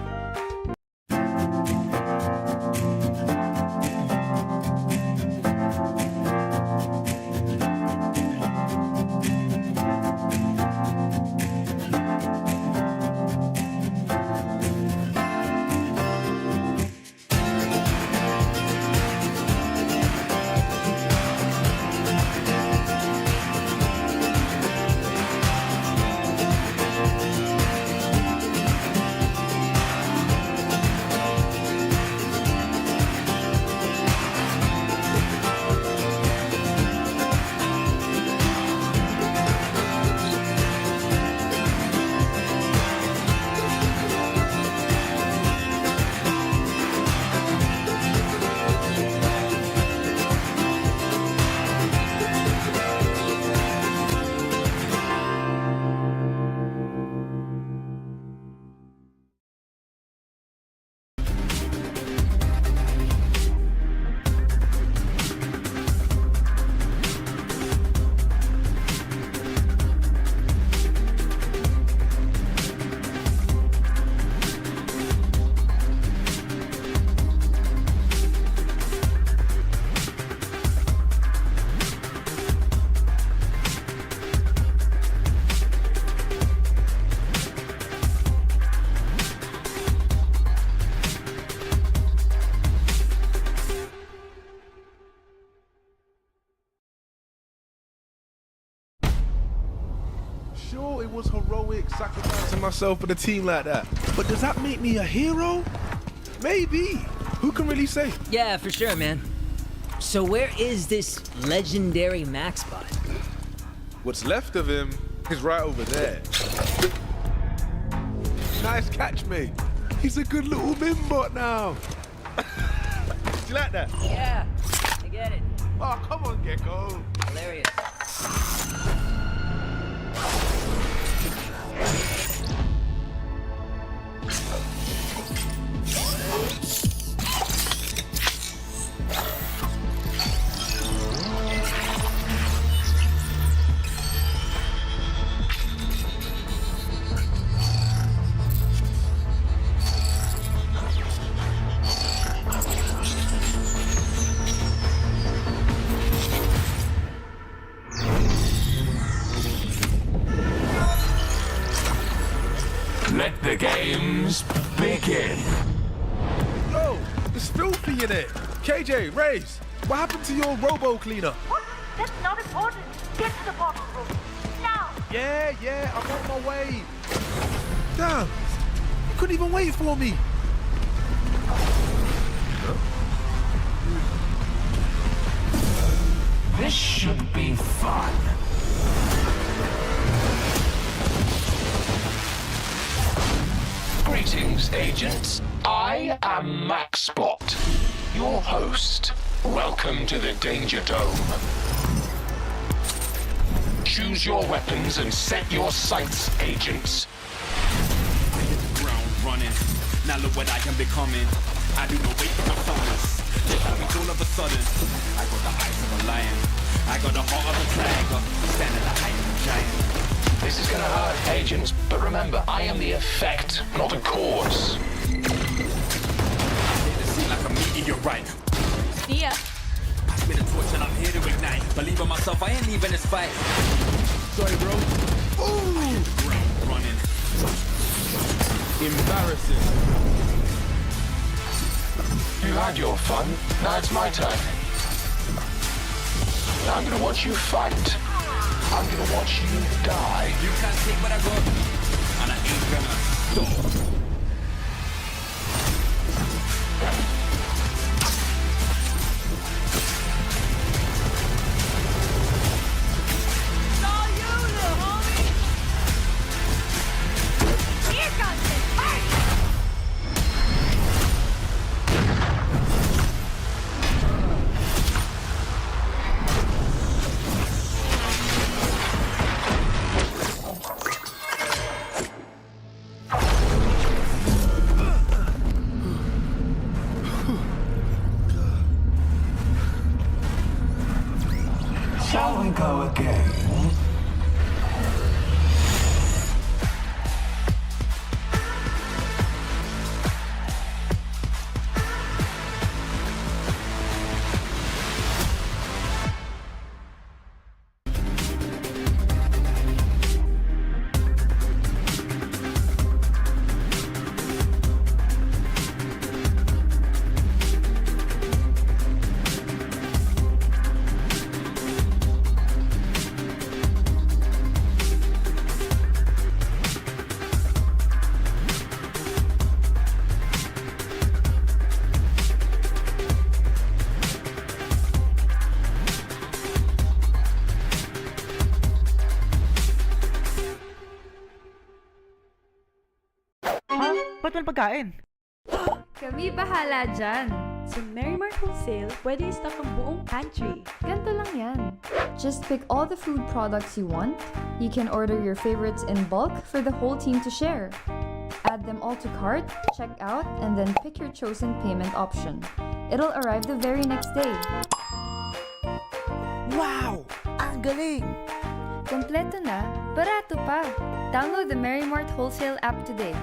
S6: Sure, it was heroic sacrificing myself for the team like that. But does that make me a hero? Maybe. Who can really say?
S7: Yeah, for sure, man. So where is this legendary Maxbot?
S6: What's left of him is right over there. Nice catch, mate. He's a good little mimbot now. Do you like that?
S7: Yeah, I get it.
S6: Oh, come on, Gecko.
S7: Hilarious.
S1: Let the games begin.
S6: Yo, there's filthy in it. KJ, Raze, what happened to your robo cleaner?
S8: What? That's not important. Get to the bottle room. Now!
S6: Yeah, I'm on my way. Damn, you couldn't even wait for me.
S1: This should be fun. Greetings, agents. I am Maxbot, your host. Welcome to the Danger Dome. Choose your weapons and set your sights, agents.
S2: I hit the ground running. Now look what I am becoming. I do not wait for the summers. Just happens all of a sudden. I got the eyes of a lion. I got the heart of a tiger. Stand at the height of a giant.
S1: This is gonna hurt, agents, but remember, I am the effect, not the cause.
S2: It seem like a meteorite.
S5: Nia,
S2: Pass me the torch and I'm here to ignite. Believe in myself, I ain't leaving this fight.
S6: Sorry, bro. Ooh,
S2: I hit the ground running.
S6: embarrassing.
S1: You had your fun, now it's my turn. I'm gonna watch you fight. I'm gonna watch you die.
S2: You can't take what I got. And I ain't gonna stop.
S8: Here comes the party!
S1: Shall we go again?
S3: Ha? Ba't walang pagkain?
S4: Kami bahala dyan.
S5: sa Merrimart Wholesale, pwede i-stock ang buong pantry.
S4: Ganto lang yan. Just pick all the food products you want. You can order your favorites in bulk for the whole team to share. Add them all to cart, check out, and then pick your chosen payment option. It'll arrive the very next day.
S3: Wow! Ang galing!
S4: Kompleto na, barato pa. Download the Merrimart Wholesale app today.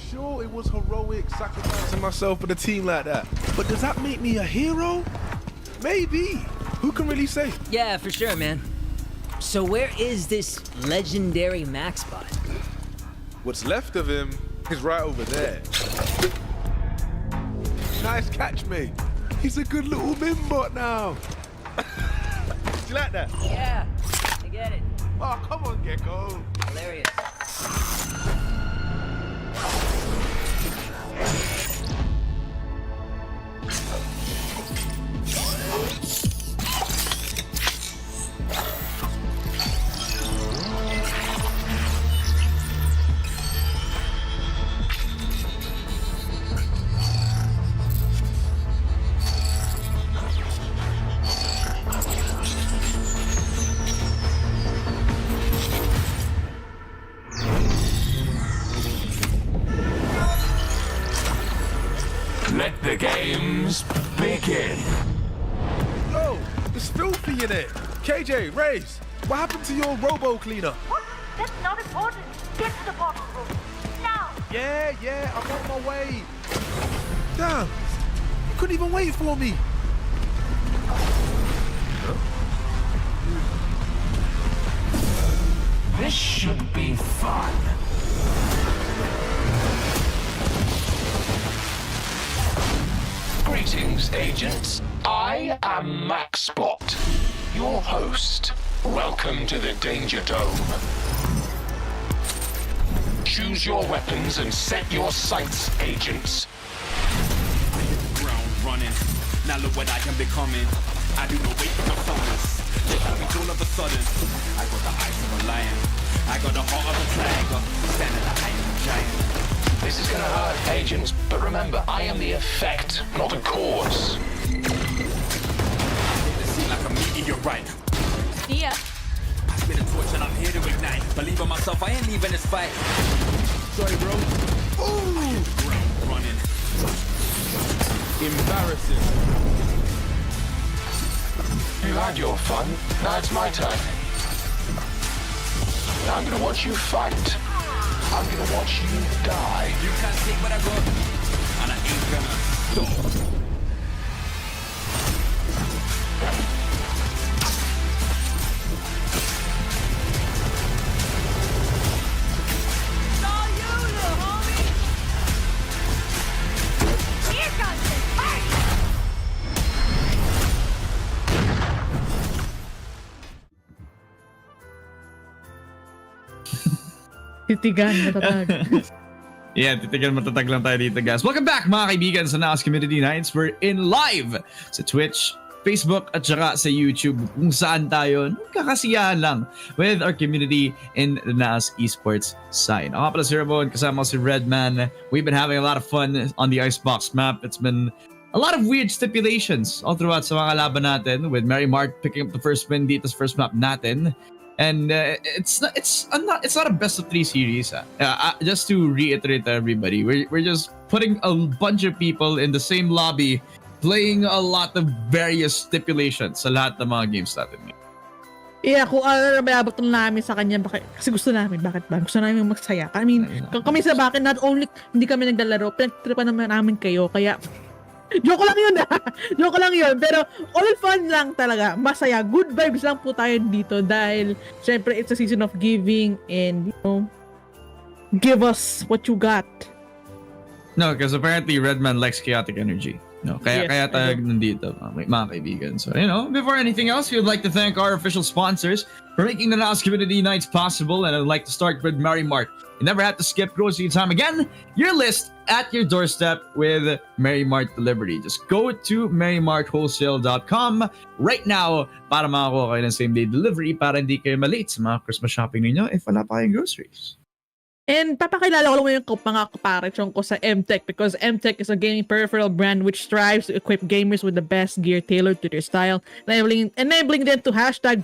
S6: sure it was heroic sacrificing myself for the team like that. But does that make me a hero? Maybe. Who can really say?
S7: Yeah, for sure, man. So where is this legendary Maxbot?
S6: What's left of him is right over there. Nice catch, mate. He's a good little mimbot now. Do you like that?
S7: Yeah, I get it.
S6: Oh, come on, Gecko.
S7: Hilarious.
S1: Let the games begin.
S6: Oh, there's filthy in it. KJ, Race, what happened to your robo cleaner?
S8: What? That's not important. Get to the bottle room. Now!
S6: Yeah, I'm on my way. Damn, you couldn't even wait for me.
S1: This should be fun. Greetings, agents. I am Maxbot, your host. Welcome to the Danger Dome. Choose your weapons and set your sights, agents.
S2: I hit the ground running. Now look what I am becoming. I do no wait for summers. Just happens all of a sudden. I got the eyes of a lion. I got the heart of a tiger. Standing the height of a giant.
S1: This is gonna hurt, agents, but remember, I am the effect, not a cause.
S2: It seems like a meteorite.
S5: Yeah.
S2: I spit a torch and I'm here to ignite. Believe in myself, I ain't leaving this fight.
S6: Sorry, bro. Ooh,
S2: I hit the ground running.
S6: embarrassing.
S1: You had your fun, now it's my turn. Now I'm gonna watch you fight. I'm gonna watch you die.
S2: You can't take what I got. And I ain't gonna stop.
S8: Here comes the party!
S10: Titigan, matatag.
S9: Yeah, titigan matatag lang tayo dito, guys. Welcome back, mga kaibigan, sa NAOS Community Nights. We're in live sa Twitch, Facebook, at saka sa YouTube, kung saan tayo kakasiyahan lang with our community in the NAOS esports side. Ako nga pala si Ramon, kasama ko si Redman. We've been having a lot of fun on the Icebox map. It's been a lot of weird stipulations all throughout sa mga laban natin, with Mary Mart picking up the first win dito sa first map natin. And it's not a best of 3 series. Just to reiterate to everybody, we're just putting a bunch of people in the same lobby, playing a lot of various stipulations sa lahat ng mga games natin.
S10: Yeah, kung ano na bayabot namin sa kanya, kasi gusto namin, bakit ba? Gusto namin magsaya. I mean, kami sa bakit, not only hindi kami naglalaro, pinagtripan naman namin kayo, kaya joke lang yun joke lang yun, pero all fun lang talaga, masaya, good vibes lang po tayo dito dahil syempre it's a season of giving and give us what you got.
S9: No, because apparently Redman likes chaotic energy. No, kaya tayo nandito, mga kaibigan. So, before anything else, we would like to thank our official sponsors for making the NAOS Community Nights possible, and I'd like to start with Mary Mart. You never have to skip grocery time again. Your list at your doorstep with Mary Mart Delivery. Just go to marymartwholesale.com right now para makakuha kayo ng same-day delivery para hindi kayo malate sa mga Christmas shopping ninyo if wala pa kayong groceries.
S10: And papakilala ko lang yung mga kaparechong ko sa MTech because MTech is a gaming peripheral brand which strives to equip gamers with the best gear tailored to their style, enabling them to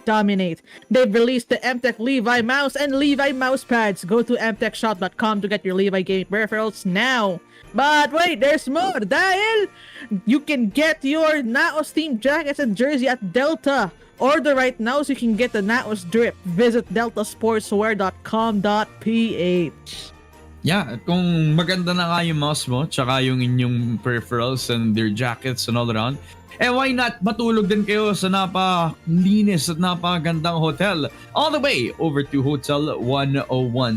S10: #dominate. They've released the MTech Levi mouse and Levi mouse pads. Go to mtechshop.com to get your Levi gaming peripherals now. But wait, there's more dahil you can get your NAOS team jackets and jersey at Delta. Order right now so you can get the NAOS drip. Visit deltasportswear.com.ph.
S9: Yeah, kung maganda na nga yung mouse mo, tsaka yung inyong peripherals and their jackets and all around, why not matulog din kayo sa napakalinis at napakagandang hotel all the way over to Hotel 101.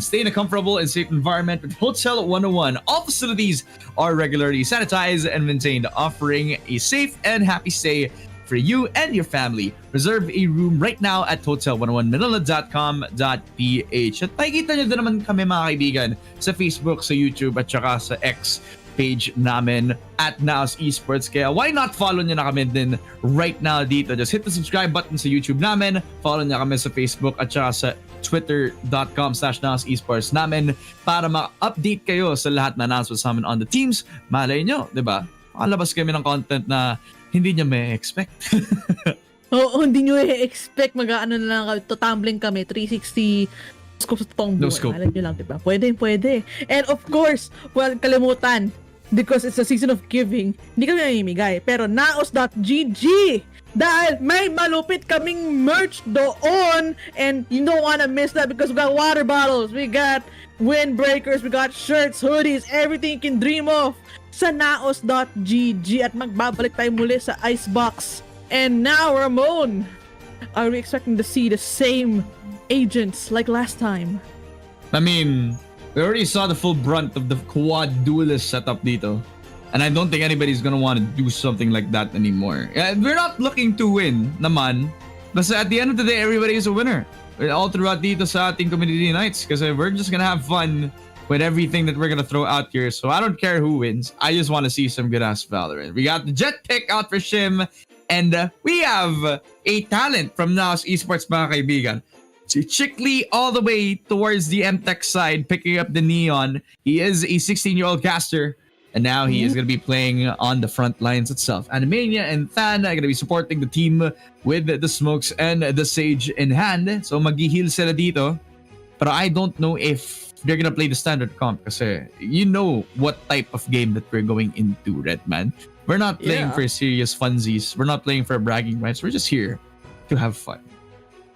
S9: Stay in a comfortable and safe environment with Hotel 101. All facilities are regularly sanitized and maintained, offering a safe and happy stay for you and your family. Reserve a room right now at hotel101manila.com.ph. At makikita nyo din naman kami mga kaibigan sa Facebook, sa YouTube at saka sa X page namin at NAOS Esports. Kaya why not follow nyo na kami din right now dito. Just hit the subscribe button sa YouTube namin, follow nyo kami sa Facebook at saka sa twitter.com/NAOS Esports namin para ma-update kayo sa lahat na announcements namin on the teams. Malay nyo, di ba? Makalabas kami ng content na hindi nyo may expect.
S10: Oo, hindi nyo i-expect mag-ano na lang kami, tutumbling kami, 360 scope sa totoong buhay.
S9: scope.
S10: Alam nyo lang, diba? Pwede. And of course, huwag kalimutan, because it's a season of giving, hindi kami namimigay. Pero naos.gg, dahil may malupit kaming merch doon, and you don't wanna miss that because we got water bottles, we got windbreakers, we got shirts, hoodies, everything you can dream of sa naos.gg. At magbabalik tayo muli sa Icebox. And now, Ramon, are we expecting to see the same agents like last time?
S9: I mean, we already saw the full brunt of the quad duelist setup dito. And I don't think anybody's gonna want to do something like that anymore. We're not looking to win naman. But at the end of the day, everybody is a winner. All throughout dito sa ating community nights. Kasi we're just gonna have fun with everything that we're gonna throw out here. So I don't care who wins. I just want to see some good-ass Valorant. We got the jet pick out for Shim. And we have a talent from NAOS Esports, mga kaibigan. Chickley all the way towards the MTech side, picking up the Neon. He is a 16-year-old caster. And now he is going to be playing on the front lines itself. Animania and Than are going to be supporting the team with the smokes and the Sage in hand. So mag-heal sila dito. But I don't know if they're going to play the standard comp kasi you know what type of game that we're going into, Redman. We're not playing for serious funsies. We're not playing for bragging rights. We're just here to have fun.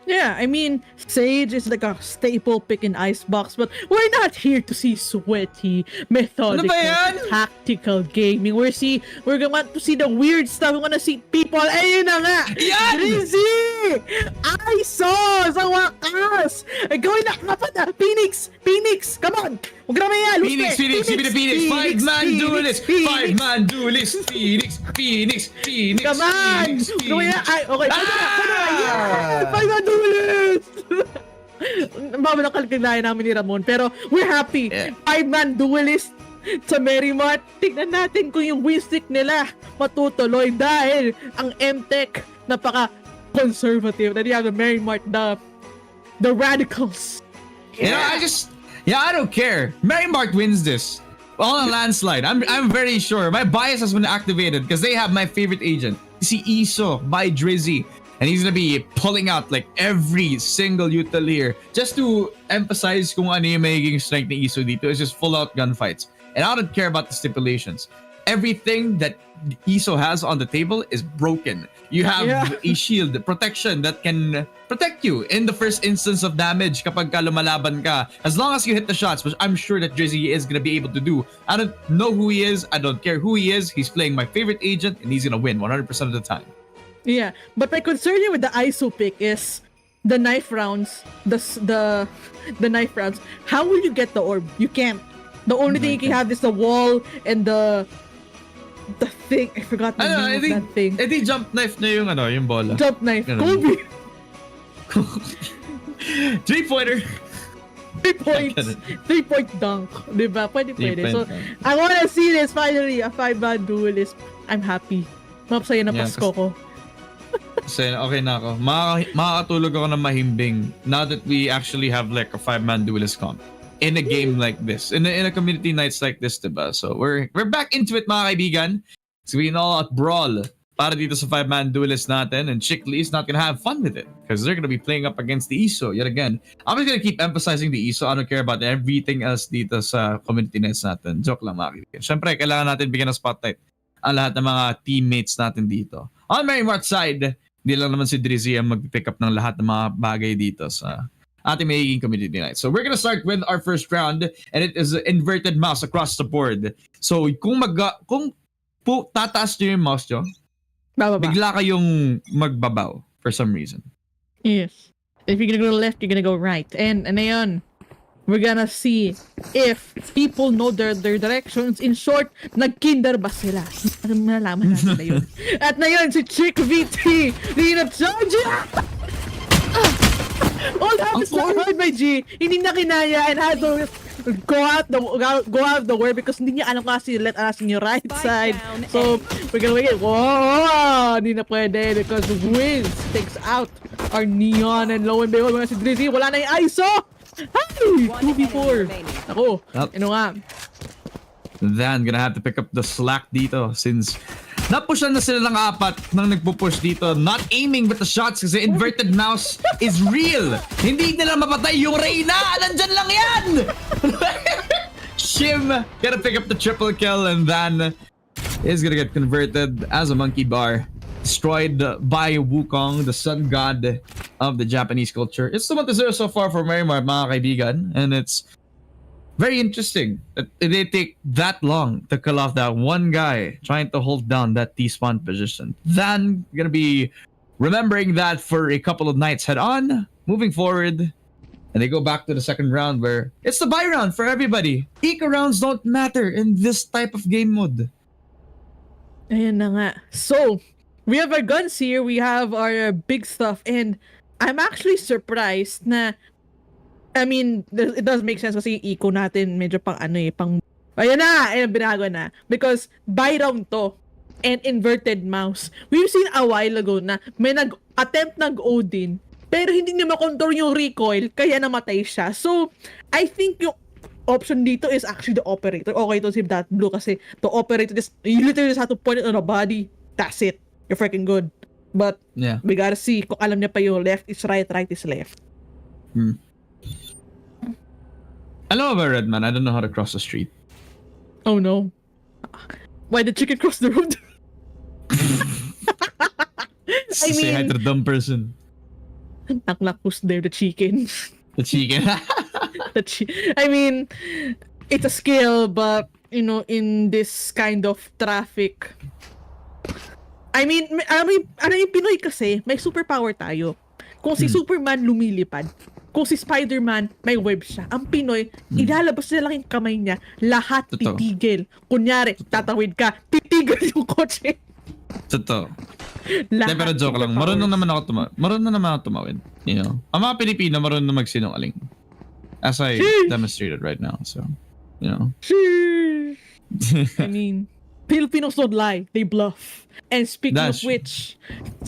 S10: Yeah, I mean, Sage is like a staple pick in Icebox, but we're not here to see sweaty, methodical, tactical gaming. We're going to see the weird stuff. We want to see people. Ayun na nga!
S9: Yan!
S10: Drizzy! ISO! Sa wakas! Gawin na kapat na! Phoenix! Come on! Huwag na may
S9: Phoenix! Give me the Phoenix! Five-man duelist! Five-man duelist! Phoenix!
S10: Come on! Gawin na! Ay, okay. Yeah! Five-man duelist! Mama ng kalkalayan namin ni Ramon. Pero we're happy. Five-man duelist sa Merrimart. Tignan natin kung yung win streak nila matutuloy dahil ang MTech napaka-conservative. Then you have the Merrimart, the radicals.
S9: I don't care. Merrimart wins this. On a landslide. I'm very sure. My bias has been activated because they have my favorite agent. Si ISO by Drizzy. And he's gonna be pulling out like every single util here. Just to emphasize kung ano yung magiging strength ni ISO dito is just full out gunfights. And I don't care about the stipulations. Everything that ISO has on the table is broken. You have a shield, protection that can protect you in the first instance of damage kapag ka lumalaban ka. As long as you hit the shots, which I'm sure that Drizzy is gonna be able to do. I don't know who he is. I don't care who he is. He's playing my favorite agent and he's gonna win 100% of the time.
S10: Yeah, but my concern here with the ISO pick is the knife rounds. The knife rounds. How will you get the orb? You can't. The only thing you can have is the wall and the thing. I forgot the name of that thing.
S9: Di jump knife na yung bola.
S10: Jump knife.
S9: Ganun.
S10: Kobe.
S9: 3-pointer.
S10: 3 points. 3-point dunk. Diba? Pwede. So,
S9: dunk.
S10: I wanna see this finally. A 5-man duelist. I'm happy. Mapasaya na Pasko ko.
S9: Kasi okay na ako. Makakatulog ako ng mahimbing now that we actually have like a 5-man duelist comp in a game like this, in a community nights like this, diba? So we're back into it, mga kaibigan. So we all out brawl para dito sa 5-man duelist natin, and Chickley is not gonna have fun with it because they're gonna be playing up against the ISO yet again. I'm just gonna keep emphasizing the ISO. I don't care about everything else dito sa community nights natin. Joke lang, mga kaibigan. Siyempre, kailangan natin bigyan ng spotlight ang lahat ng mga teammates natin dito. On Merrimart side, hindi lang naman si Drizzy ang mag-pick up ng lahat ng mga bagay dito sa ating magiging community night. So we're gonna start with our first round, and it is inverted mouse across the board. So kung tataas nyo yung mouse nyo,
S10: Bababa.
S9: bigla kayong magbabaw for some reason.
S10: Yes. If you're gonna go left, you're gonna go right. And ayun, we're gonna see if people know their directions. In short, nag-kinder ba sila? Malalaman natin na yun. At na yun, si Chick VT, Rina Georgia! All happens na heard by G. Hindi na kinaya and had to go out the way because hindi niya alam kasi let us in your right side. So, we're gonna wait. Whoa! Hindi na pwede because Wiz takes out our Neon and lo and behold, mga si Drizzy, wala na yung ISO! Hey! 2v4. Ako, ano nga.
S9: Then, gonna have to pick up the slack dito since napushan na sila ng apat nang nagpupush dito. Not aiming with the shots kasi inverted mouse is real. Hindi nila mapatay yung Reyna. Nandyan lang yan! Shim gonna pick up the triple kill and then is gonna get converted as a monkey bar. Destroyed by Wukong, the sun god of the Japanese culture. It's the 1-0 so far for Marimar, mga kaibigan. And it's very interesting that they take that long to kill off that one guy trying to hold down that T-spawn position. Then, gonna be remembering that for a couple of nights head on, moving forward, and they go back to the second round where it's the buy round for everybody. Eco rounds don't matter in this type of game mode.
S10: Ayan na nga. So, we have our guns here, we have our big stuff, and I'm actually surprised na I mean, it does make sense kasi yung eco natin medyo pang ayan na, binago na. Because buy round to and inverted mouse. We've seen a while ago na may nag-attempt nag-Odin pero hindi niya makontrol yung recoil kaya namatay siya. So, I think yung option dito is actually the operator. Okay to save that blue kasi the operator you literally just have to point it on the body. That's it. You're freaking good. But,
S9: yeah,
S10: we gotta see kung alam niya pa yung left is right, right is left.
S9: I know about Redman. I don't know how to cross the street.
S10: Oh no. Why did chicken cross the road? I
S9: Say hi
S10: mean,
S9: to the dumb person.
S10: knock who's there? The chicken.
S9: The chicken.
S10: I mean, it's a skill, but you know, in this kind of traffic. I mean, ano yung Pinoy kasi, may superpower tayo. Kung si Superman lumilipad, kung si Spider-Man, may web siya. Ang Pinoy, ilalabas na lang yung kamay niya, lahat
S9: Totoo.
S10: titigil. Kunyari, tatawid ka, titigil yung kotse.
S9: Totoo.
S10: Lahat.
S9: Pero joke lang. Marunong naman ako tumawid. You know? Ang mga Pilipino, marunong na magsinungaling. As I demonstrated right now. So, you know.
S10: I mean, Filipinos don't lie. They bluff. And speaking of which,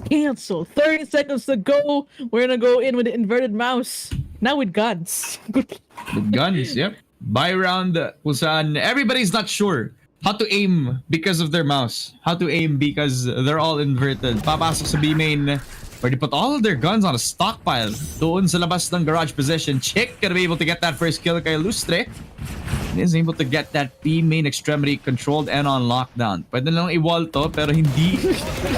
S10: cancel. 30 seconds to go. We're gonna go in with the inverted mouse. Now with guns.
S9: With guns, yep. Buy round kung saan everybody's not sure how to aim because of their mouse. How to aim because they're all inverted. Papasok sa B main where they put all of their guns on a stockpile. Doon sa labas ng garage position. Chick gonna be able to get that first kill kay Lustre. And is able to get that B main extremity controlled and on lockdown. Pwede lang i-wall to pero hindi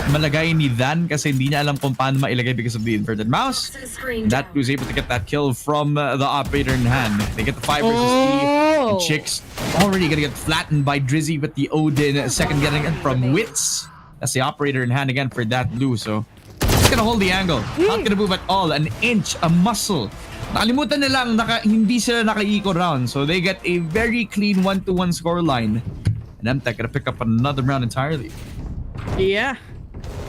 S9: malagay ni Dan kasi hindi niya alam kung paano mailagay because of the inverted mouse. And that was able to get that kill from the operator in hand. They get the 5 versus 3. And Chick's already gonna get flattened by Drizzy with the Odin. Second getting it from Wits. That's the operator in hand again for that blue. So it's gonna hold the angle. Not gonna move at all. An inch, a muscle. Nakalimutan nilang hindi sila naka-eco round. So they get a very clean 1-1 scoreline. And MTech gonna pick up another round entirely.
S10: Yeah.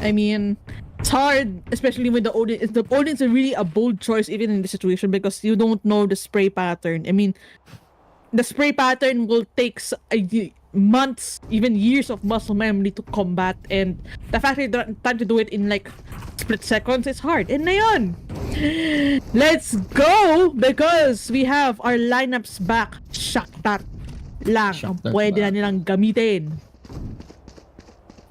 S10: I mean, it's hard, especially with the Odin. The Odin's really a bold choice even in this situation because you don't know the spray pattern. I mean, the spray pattern will take months, even years of muscle memory to combat, and the fact that you're trying to do it in like split seconds is hard. And ngayon, let's go because we have our lineups back. Shaktat lang ang pwede na nilang gamitin.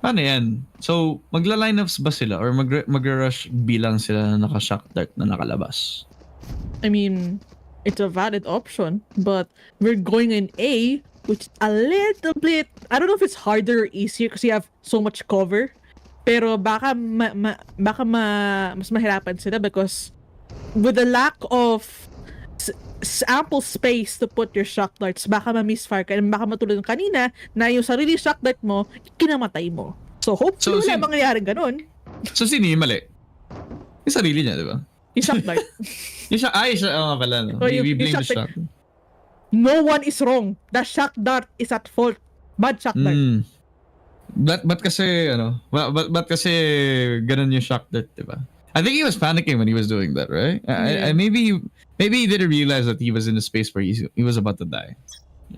S9: Paano yan? So, magla-lineups ba sila or mag-rush bilang sila na naka-shock dart na nakalabas?
S10: I mean, it's a valid option, but we're going in A, which is a little bit, I don't know if it's harder or easier because you have so much cover. Pero baka mas mahirapan sila because with the lack of ample space to put your shock darts, baka ma-misfire ka and baka matulad ng kanina na yung sarili shock dart mo, kinamatay mo. So hopefully wala mangyayaring ganun.
S9: So sino yung mali? Yung sarili niya, di ba?
S10: Yung shock dart.
S9: Oo nga pala. No?
S10: Oh,
S9: We blame the shock.
S10: No one is wrong. The shock dart is at fault. Bad shock dart.
S9: But kasi, but kasi ganun yung shock dart, di ba? I think he was panicking when he was doing that, right?
S10: Yeah.
S9: Maybe he didn't realize that he was in a space where he was about to die.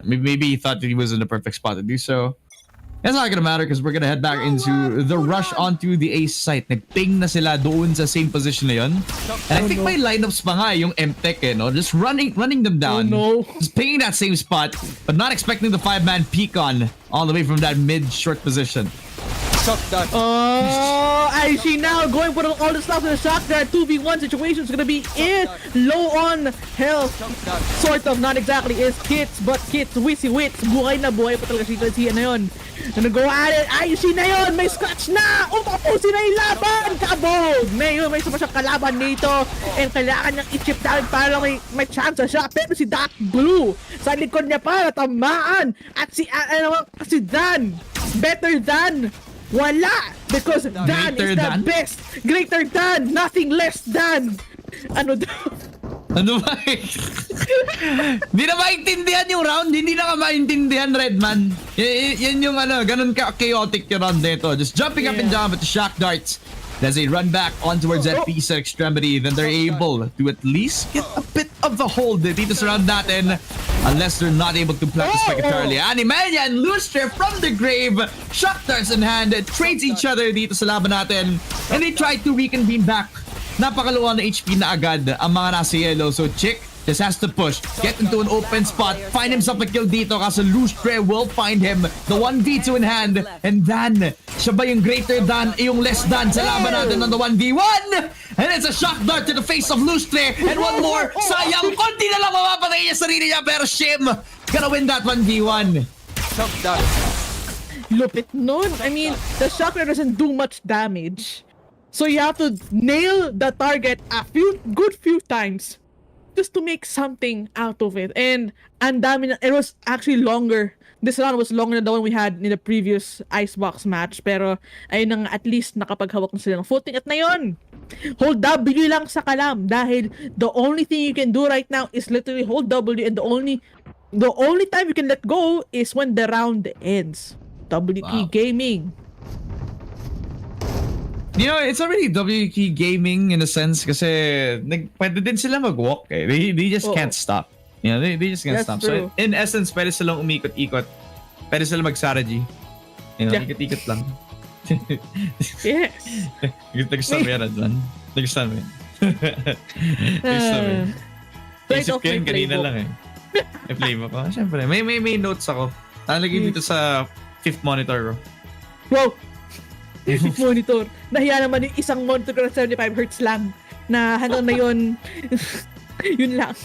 S9: Maybe he thought that he was in the perfect spot to do so. It's not gonna matter because we're gonna head back into the rush onto the ace site. Nag-ping na sila doon sa same position na yun. And I think may lineups pa nga yung MTech just running them down. Just pinging that same spot, but not expecting the 5-man peek on all the way from that mid-short position.
S10: Oh, I see now going for all the stuff in the shock dart. 2v1 situation is gonna be low on health. Sort of, not exactly is Kits, but Kits, Wissy Wits, buhay na buhay pa talaga si na yun. Go at it. Ay, si na yun, may scratch na. Umapusin na yung laban. Kabog. May sama siyang kalaban dito. And kailangan niyang i-chip down para may chance siya. Pero si Dark Blue, sa likod niya para tamaan. At si Dan, better than wala, because Dan is the best. Greater than, nothing less than. Ano daw?
S9: Ano ba Hindi na maintindihan yung round. Hindi na ka maintindihan, Redman. Yan yung ganun ka-chaotic yung round nito. Just jumping up and down with the shock darts. As they run back on towards that piece of extremity, then they're able to at least get a bit of the hold dito sa round natin. Unless they're not able to plant the spectacularly. Animania and Lustre from the grave. Shock darts in hand. Trades each other dito sa laban natin. And they try to reconvene back. Napakaluwa na HP na agad ang mga nasa yellow. So Chick just has to push, get into an open spot, find himself a kill dito kasi Lustre will find him. The 1v2 in hand. And then, siya ba yung greater than, yung less than sa laban natin on the 1v1? And it's a shock dart to the face of Lustre. And one more, sayang, konti na lang mapapatay niya sarili niya, pero Shim gonna win that 1v1.
S10: Shock dart. Lupit nun. I mean, the shock dart doesn't do much damage. So you have to nail the target a good few times just to make something out of it. And it was actually longer. This round was longer than the one we had in the previous Icebox match. Pero ayun nang at least nakapaghawak na sila ng footing. At ngayon, hold W lang sa kalam dahil the only thing you can do right now is literally hold W, and the only time you can let go is when the round ends. WK Gaming.
S9: You know, it's already WK Gaming in a sense kasi pwede din sila mag-walk eh. They just can't stop. You know, they just can't stop.
S10: True.
S9: So in essence, pwede silang umikot-ikot. Pwede silang mag-strategy. You know, ikot-ikot lang.
S10: Yes.
S9: Nagustuhan mo yan, Adlan. Nagustuhan mo yan. Nagustuhan mo yan. Isip ko yun kanina lang eh. May playbook ko. Siyempre, may notes ako. Nalagay dito sa 5th monitor ko.
S10: Wow! Monitor. Nahiya naman yung isang monitor ko na 75 Hz lang. Na hanggang na yun, yun lang.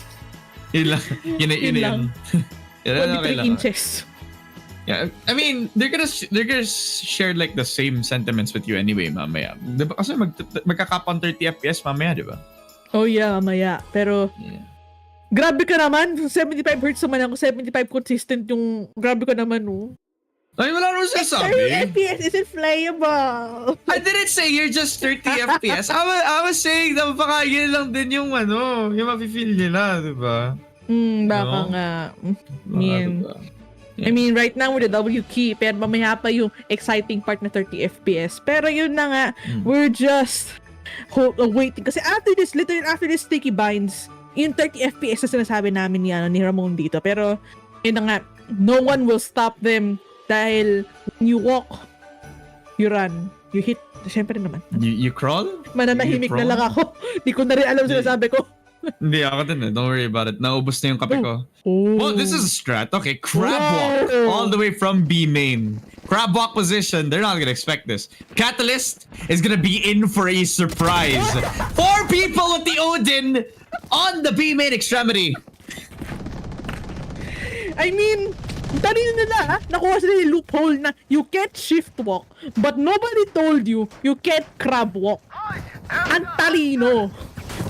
S9: Yun lang. Yun lang.
S10: 23 inches.
S9: Yeah, I mean, they're gonna share like the same sentiments with you anyway, mamaya. Diba? Kasi magkakap on 30 FPS mamaya, di ba?
S10: Oh yeah, mamaya. Pero, grabe ka naman. 75 Hz naman ako. 75 consistent yung, grabe ka naman, oh.
S9: Ay, wala naman sasabi.
S10: 30 FPS isn't playable.
S9: I didn't say you're just 30 FPS. I was saying na baka yun lang din yung yung mafe-feel nila, di ba?
S10: Baka nga. I mean, right now we're the W key, pero mamaya pa yung exciting part na 30 FPS. Pero yun na nga, we're just waiting. Kasi literally after this sticky binds, yung 30 FPS na sinasabi namin ni Ramon dito. Pero yun na nga, no one will stop them. Dahil when you walk, you run, you hit, syempre naman.
S9: You crawl?
S10: Mananahimik na lang ako. Di ko na rin alam sinasabi ko.
S9: Hindi ako din eh. Don't worry about it. Naubos na yung kape ko. Well, this is a strat. Okay, crab walk all the way from B main. Crab walk position. They're not gonna expect this. Catalyst is gonna be in for a surprise. 4 people with the Odin on the B main extremity.
S10: I mean, talino nila, nakuha sila yung loophole na you can't shift walk, but nobody told you can't crab walk. Ang talino.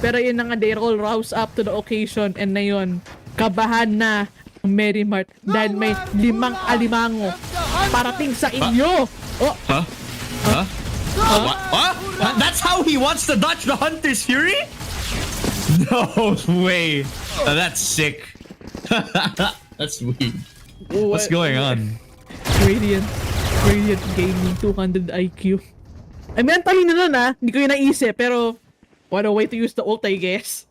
S10: Pero yun na nga, they all rouse up to the occasion and na yun, kabahan na ang Mary Mart dahil may 5 alimango parating sa inyo. Oh,
S9: Huh? Huh? What? That's how he wants to dodge the Hunter's Fury? No way. That's sick. That's weird. What's going on?
S10: Radiant Gaming 200 IQ. I mean, ang talino nun hindi ko yun naisip, pero what a way to use the ult, I guess.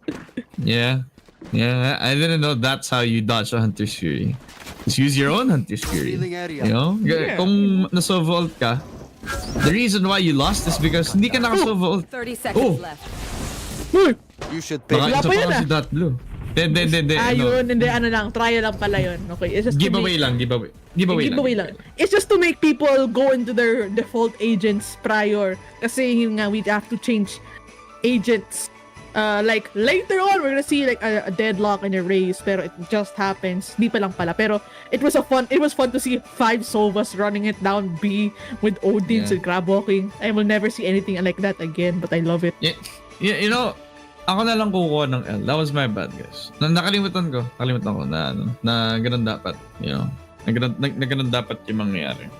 S9: Yeah. Yeah, I didn't know that's how you dodge a Hunter's Fury. Just use your own Hunter's Fury. You know? Kung nasa-vault ka, the reason why you lost is because hindi ka naka-vault.
S8: 30 seconds left.
S10: Uy!
S11: You should pay.
S9: Baka
S10: Wala
S9: ito
S10: pa
S9: pa
S10: yun,
S9: kasi dot blue. Hindi.
S10: Ayun, hindi, ano lang, trial lang pala yun. Okay, it's just
S9: Giveaway lang, giveaway. Giveaway lang.
S10: It's just to make people go into their default agents prior. Kasi yun nga, we have to change agents. Like, later on, we're gonna see like a deadlock and a race, pero it just happens. Di pa lang pala. Pero it was fun to see 5 Sovas running it down B with Odins and crab walking. I will never see anything like that again, but I love it.
S9: Yeah, you know, ako na lang kukuha ng L. That was my bad, guys. Nakalimutan ko na ganun dapat, you know. Na ganun dapat yung mangyayari.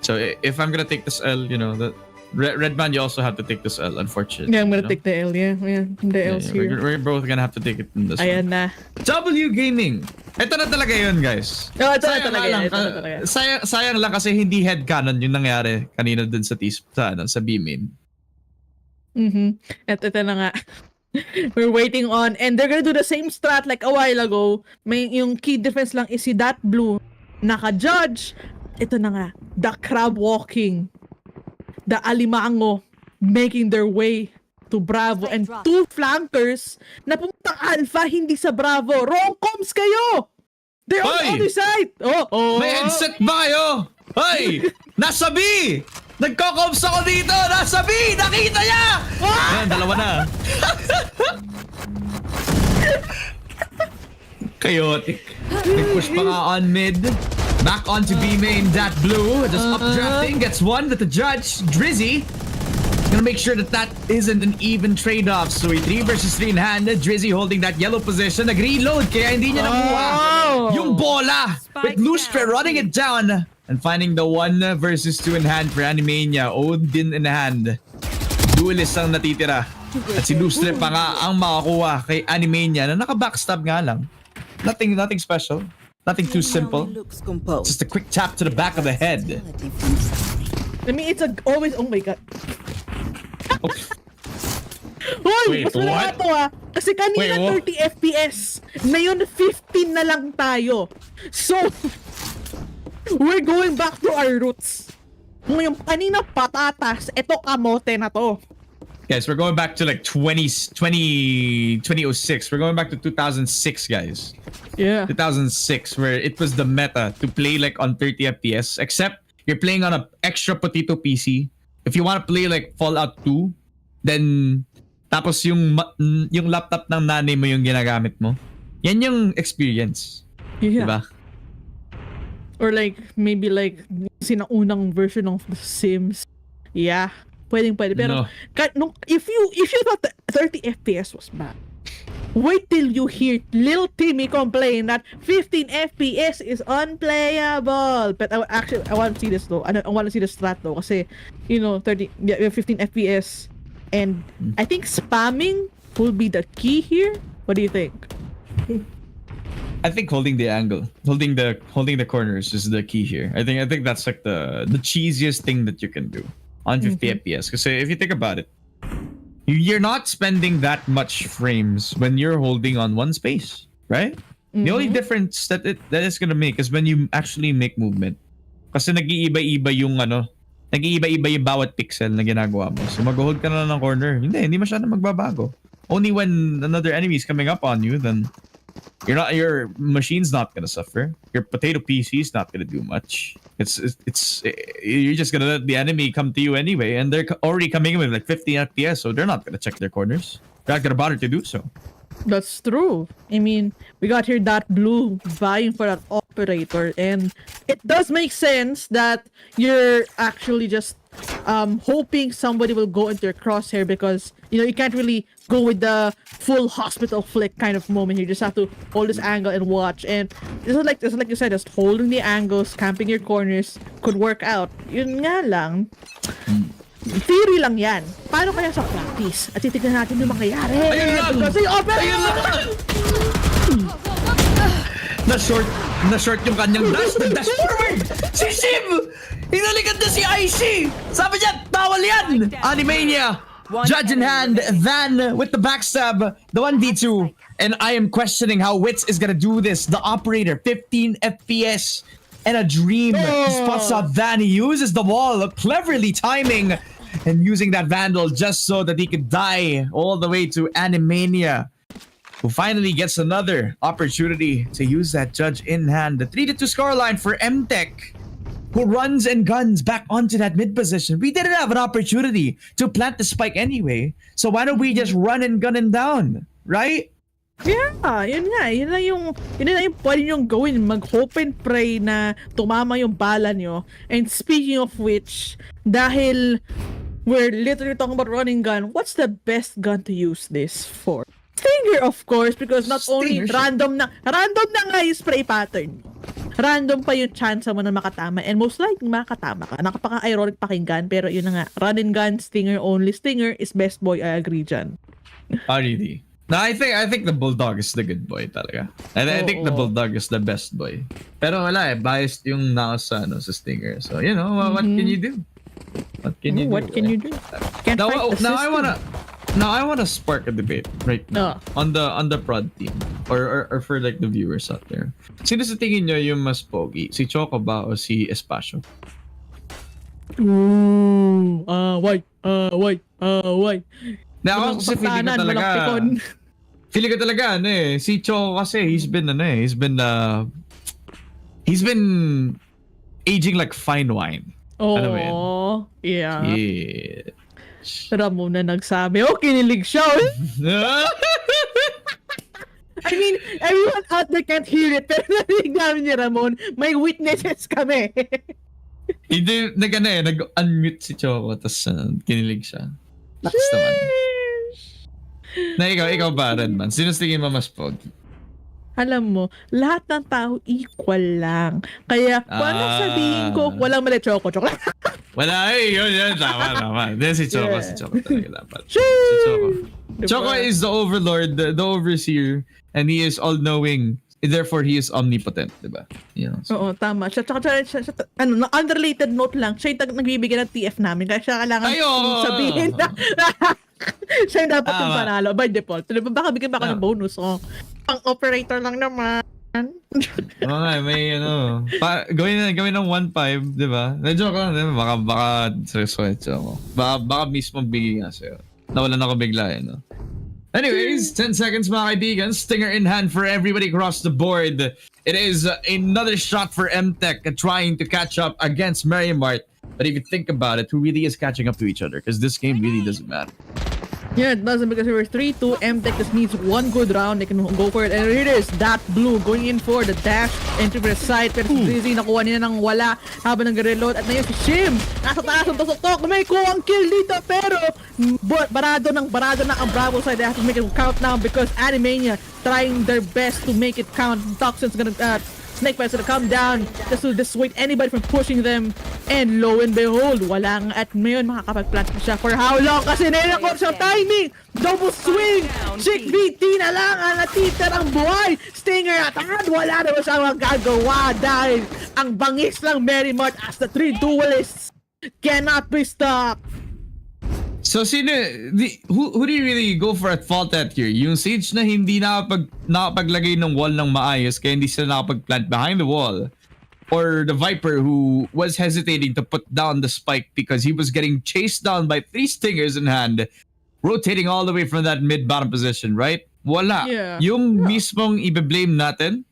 S9: So if I'm gonna take this L, you know, the Red Band, you also have to take this L, unfortunately.
S10: Yeah, I'm gonna take the L, yeah. The L's here.
S9: We're both gonna have to take it in this
S10: Ayan
S9: one.
S10: na.
S9: W Gaming. Ito na talaga yun, guys.
S10: No, ito na talaga.
S9: Sayang lang kasi hindi headcanon yung nangyari kanina dun sa sa B-main.
S10: At ito na nga. We're waiting on, and they're gonna do the same strat like a while ago. May yung key difference lang is si that blue naka-judge. Ito na nga, the crab walking, the alimango making their way to Bravo, and 2 flankers na pumunta Alpha, hindi sa Bravo. Wrong-coms kayo! They're on the other side! Oh!
S9: May headset ba kayo? Hoy! Nasa B! Nagko-coms ako dito! Nasa B! Nakita niya! Ayan, dalawa na. Chaotic. Nag-push pa nga on mid. Back onto B main, that blue. Just updrafting. Gets one with the judge. Drizzy. Gonna make sure that isn't an even trade-off. So 3 versus 3 in hand. Drizzy holding that yellow position. Nag-reload kaya hindi niya nakuha yung bola. With Lustre running it down. And finding the 1 versus 2 in hand for Animania. Odin in hand. Duelist ang natitira. At si Lustre pa nga ang makakuha kay Animania na naka-backstab nga lang. Nothing special. Nothing too simple. Just a quick tap to the back of the head.
S10: I mean, it's always... Oh my god. Hoy!
S9: Wait,
S10: Mas wala
S9: what?
S10: to Kasi kanina 30 FPS. Ngayon 15 na lang tayo. So, we're going back to our roots. Ngayon, kanina patatas. Ito kamote na to.
S9: Guys, we're going back to like 2006. We're going back to 2006, guys.
S10: Yeah.
S9: 2006, where it was the meta to play like on 30 FPS, except you're playing on an extra potato PC. If you want to play like Fallout 2, then tapos yung laptop ng nanay mo yung ginagamit mo. Yan yung experience.
S10: Yeah.
S9: Diba?
S10: Or like, maybe like, sinaunang version of The Sims. Yeah. Pwede. Pero,
S9: No.
S10: if you thought that 30 FPS was bad, wait till you hear Lil Timmy complain that 15 FPS is unplayable. But I want to see this though. I want to see the strat though. Kasi, 15 FPS. And I think spamming will be the key here. What do you think?
S9: I think holding the angle, holding the corners is the key here. I think that's like the cheesiest thing that you can do on 50 FPS. Because if you think about it, you're not spending that much frames when you're holding on one space, right? The only difference that it's gonna make is when you actually make movement. Kasi nag-iiba-iba yung nag-iiba-iba yung bawat pixel na ginagawa mo. So mag-hold ka na ng corner. Hindi masyadong magbabago. Only when another enemy is coming up on you, then your machine's not gonna suffer. Your potato PC is not gonna do much. You're just gonna let the enemy come to you anyway, and they're already coming in with like 50 FPS, so they're not gonna check their corners. They're not gonna bother to do so.
S10: That's true. I mean, we got here that blue vying for that operator, and it does make sense that you're actually just hoping somebody will go into your crosshair because you can't really go with the full hospital flick kind of moment. You just have to hold this angle and watch. And just like you said, just holding the angles, camping your corners could work out. Yun nga lang. Theory lang yan. Paano kaya sa practice? At titignan natin yung mangyayari.
S9: Ayun lang!
S10: Kasi
S9: Ayun lang! Na-short yung kanyang dash. Nag-dash forward! Si Shim! Inalikad na si IC! Sabi niya, bawal yan! Animania! Judge in hand, Van with the backstab, the 1v2. And I am questioning how Wits is gonna do this. The operator, 15 FPS. And a dream. He spots out Van. He uses the wall, cleverly timing and using that Vandal just so that he could die all the way to Animania, who finally gets another opportunity to use that Judge in hand. The 3-2 scoreline for MTech, who runs and guns back onto that mid position. We didn't have an opportunity to plant the spike anyway, so why don't we just run and gun him down, right?
S10: Yeah, yun nga. Yun na yung pwede nyong gawin. Mag-hope and pray na tumama yung bala nyo. And speaking of which, dahil we're literally talking about running gun, what's the best gun to use this for? Stinger, of course, because not only random na nga yung spray pattern. Random pa yung chance mo na makatama, and most likely makatama ka. Nakapaka-ironic pakinggan, pero yun na nga. Run and gun, Stinger only. Stinger is best boy, I agree dyan.
S9: Really? No, I think the Bulldog is the good boy talaga. I think the Bulldog is the best boy. Pero wala biased yung NAOS sa Stinger. So, what can you do? What can you do?
S10: Can't fight the system.
S9: Now I wanna spark a debate right now on the prod team or for like the viewers out there. Sino sa tingin nyo yung mas pogi? Si Choco ba o si Espacio?
S10: Why?
S9: Na ako kasi feeling ko talaga si Choco kasi he's been aging like fine wine.
S10: Oh, yeah. Ramon na nagsabi, kinilig siya. I mean, everyone out there can't hear it, pero narinig namin ni Ramon, may witnesses kami.
S9: Hindi, nag-unmute si Choco, tapos kinilig siya. Lakas naman. Na ikaw ba, Redman? Sino tingin mo mas pogi?
S10: Alam mo, lahat ng tao equal lang. Kaya, kung sabihin ko, walang mali, Choco.
S9: Wala, yun, tama. Then si Choco talaga dapat. Si Choco is the overlord, the overseer, and he is all-knowing. Therefore, he is omnipotent, diba?
S10: Oo, tama. Siya, unrelated note lang, siya yung nagbibigay ng TF namin. Kaya siya kailangan sabihin na siya yung dapat yung panalo by default. Baka bigyan ba ako ng bonus? Pang-operator lang naman.
S9: May gawin ng 1-5, di ba? Na-joke lang, di ba? Baka seryoso ako. Baka mismo bigay nga sa'yo. Nawalan ako bigla Anyways, 10 seconds mga kaibigan. Stinger in hand for everybody across the board. It is another shot for MTech trying to catch up against Merrimart. But if you think about it, who really is catching up to each other? Because this game really doesn't matter.
S10: Yeah, it doesn't, because we're 3-2. MTech just needs one good round. They can go for it. And here it is. That blue going in for the dash. Entry for the side. Pero si Drizzy nakuha niya ng wala habang nag-reload. At na yun si Shim. Nasa taas ng tusok-tok. May kuwang kill dito. Pero barado ng ang Bravo side. They have to make it count now because Animania trying their best to make it count. Toxin's gonna Snake Pants gonna come down just to dissuade anybody from pushing them. And lo and behold, wala nga at ngayon makakapag-plant na siya. For how long? Kasi nilakot siyang timing! Double swing! Chick VT na lang ang natiter ang buhay! Stinger at wala naman siyang magagawa dahil ang bangis lang Merrimart as the 3 duelists cannot be stopped.
S9: So who do you really go for at fault at here? Yung Sage na hindi nakapaglagay ng wall ng maayos kaya hindi sila nakapag-plant behind the wall? Or the Viper who was hesitating to put down the spike because he was getting chased down by 3 Stingers in hand, rotating all the way from that mid-bottom position, right? Wala.
S10: Yeah.
S9: Yung mismong i-blame natin?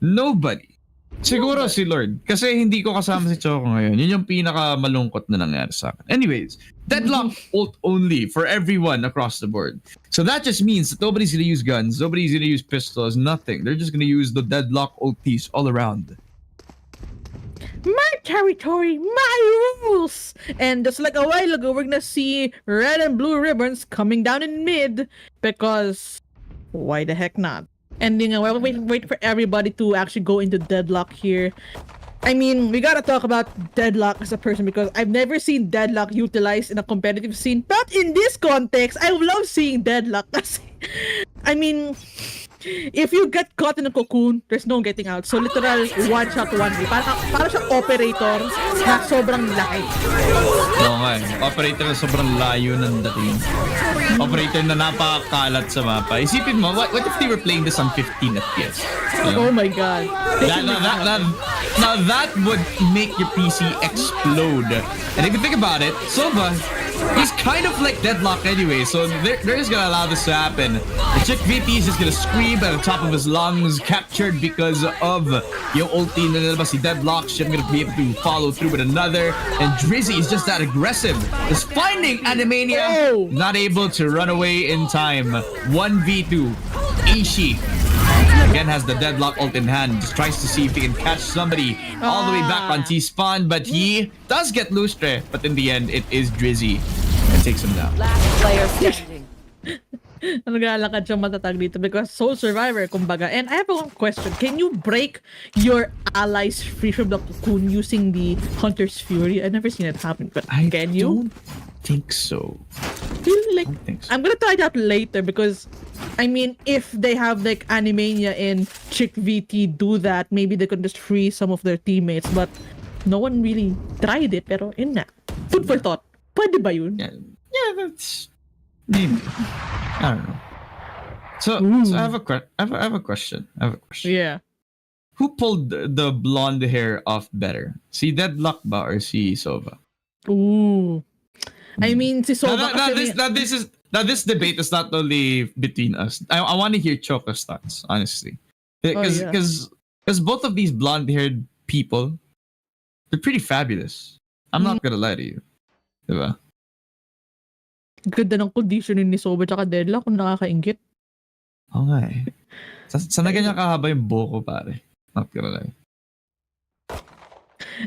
S9: Nobody. Siguro si Lord. Kasi hindi ko kasama si Choco ngayon. Yun yung pinaka-malungkot na nangyari sa akin. Anyways, deadlock ult only for everyone across the board. So that just means that nobody's gonna use guns, nobody's gonna use pistols, nothing. They're just gonna use the deadlock ultis all around.
S10: Might territory, my rules! And just like a while ago, we're gonna see red and blue ribbons coming down in mid because why the heck not? And you know, we'll wait for everybody to actually go into deadlock here. I mean, we gotta talk about deadlock as a person because I've never seen deadlock utilized in a competitive scene. But in this context, I love seeing deadlock kasi, I mean, if you get caught in a cocoon, there's no getting out. So literal, one shot, one way. Para siyang operator na sobrang laki.
S9: Oo nga eh. Operator na sobrang layo ng dating. Operator na napakalat sa mapa. Isipin mo, what if they were playing this on 15 FPS?
S10: Oh my god.
S9: Now that would make your PC explode. And if you think about it, Sova, he's kind of like deadlock anyway, so they're just gonna allow this to happen. The chick VP is just gonna scream at the top of his lungs, captured because of yung ulti na nalabas si deadlock. She's gonna be able to follow through with another. And Drizzy is just that aggressive. Just finding Animania, not able to run away in time. 1v2. Ishi again has the deadlock ult in hand, just tries to see if he can catch somebody all the way back on T-spawn, but he does get Lustre, but in the end it is Drizzy that takes him down.
S8: Last player standing.
S10: Naglalakad siya matatag dito because Soul Survivor, kumbaga. And I have one question. Can you break your allies free from the cocoon using the Hunter's Fury? I've never seen it happen, but can you?
S9: Don't think so.
S10: Like, I'm gonna try that later because I mean, if they have like Animania and Chick VT do that, maybe they could just free some of their teammates, but no one really tried it. Pero yun na, food for thought. Pwede ba yun?
S9: Yeah, that's maybe. I don't know. So I have a question.
S10: Yeah.
S9: Who pulled the blonde hair off better? Si Deadlock ba or si Sova?
S10: Ooh. I mean, si Sova
S9: Now this debate is not only between us. I want to hear Choco's thoughts, honestly. Because both of these blonde-haired people, they're pretty fabulous. I'm not gonna lie to you. Diba?
S10: Ganda ng conditioning ni Soba tsaka Deadlock kung nakakaingit.
S9: Oo nga eh. Sana ganyan kahaba yung buhok ko, pare. Not gonna lie.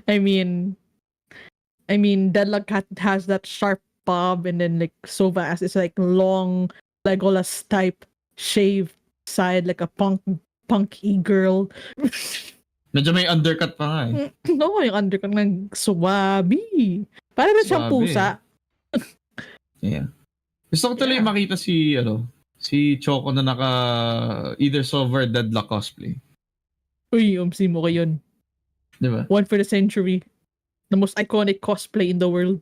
S10: I mean, Deadlock has that sharp bob, and then like Sova has this like long Legolas type shaved side, like a punky girl.
S9: Medyo may undercut pa nga eh.
S10: No, yung undercut ng swabi. Para na siyang pusa.
S9: Yeah. Gusto ko tuloy makita si Choco na naka either Sova or Deadlock cosplay.
S10: Uy, umsi mo kayo yun.
S9: Diba?
S10: One for the century. The most iconic cosplay in the world.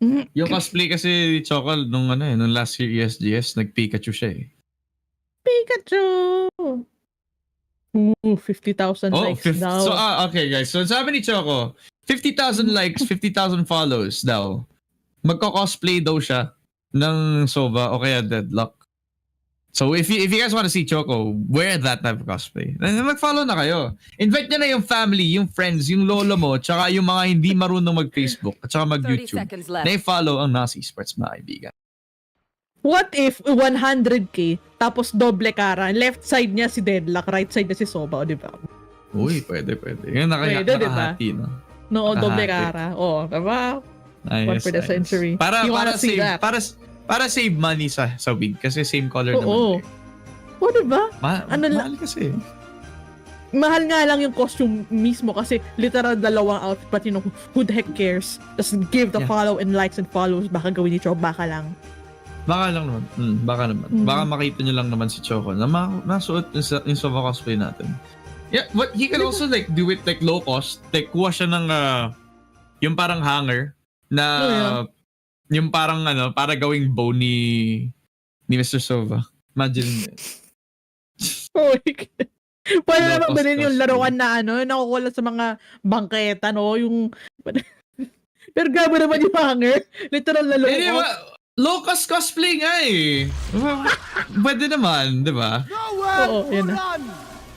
S9: Yung cosplay kasi ni Choco nung last year ESGS, nag-Pikachu siya eh.
S10: Pikachu! Ooh, 50,000 likes daw.
S9: So, okay guys. So sabi ni Choco, 50,000 likes, 50,000 follows daw. Magko-cosplay daw siya ng Sova o kaya Deadlock. So if you guys want to see Choco, wear that type of cosplay. Mag-follow na kayo. Invite niyo na yung family, yung friends, yung lolo mo, tsaka yung mga hindi marunong mag-Facebook at tsaka mag-YouTube. Na i-follow ang NAOS Esports, mga kaibigan.
S10: What if 100k tapos doble kara? Left side niya si Deadlock, right side niya si Soba, o diba?
S9: Uy, pwede. Yung nakahati, no?
S10: No, doble kara. Oh, diba?
S9: Nice,
S10: One for the century.
S9: Para save money sa wig kasi same color naman.
S10: Oo. O diba?
S9: Mahal kasi.
S10: Mahal nga lang yung costume mismo kasi literal dalawang outfit, but you know, who the heck cares? Just give the follow and likes and follows. Baka gawin ni Choco, baka lang.
S9: Baka naman. Baka makita nyo lang naman si Choco na masuot yung Sova cosplay natin. Yeah, but he can also like do it like low cost. Like kuha siya ng yung parang hanger na yung parang para gawing bow ni Mr. Sova. Imagine it.
S10: Oh my God. Pwede naman bilhin yung laruan na nakukuha sa mga bangketa, no? Yung... Pero gabo naman yung hanger. Literal na low cost.
S9: Low cost cosplay nga eh. Pwede naman, di ba?
S10: Oo, yun na.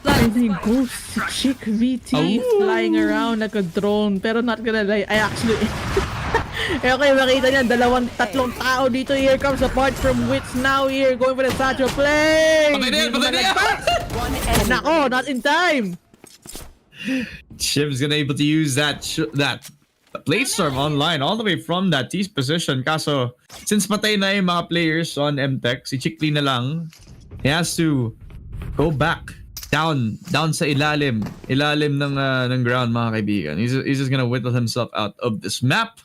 S10: And then ghost chick VT flying around like a drone. Pero not gonna lie, I actually... Okay, makita niyan, tatlong tao dito. Here comes apart from which now here going for the satchel play.
S9: Patay na yan!
S10: Nako, not in time.
S9: Shiv's gonna able to use that plate storm online all the way from that T's position. Kaso, since patay na yung mga players on MTech, si Chikli na lang, he has to go back down sa ilalim ng ground, mga kaibigan. He's just gonna whittle himself out of this map.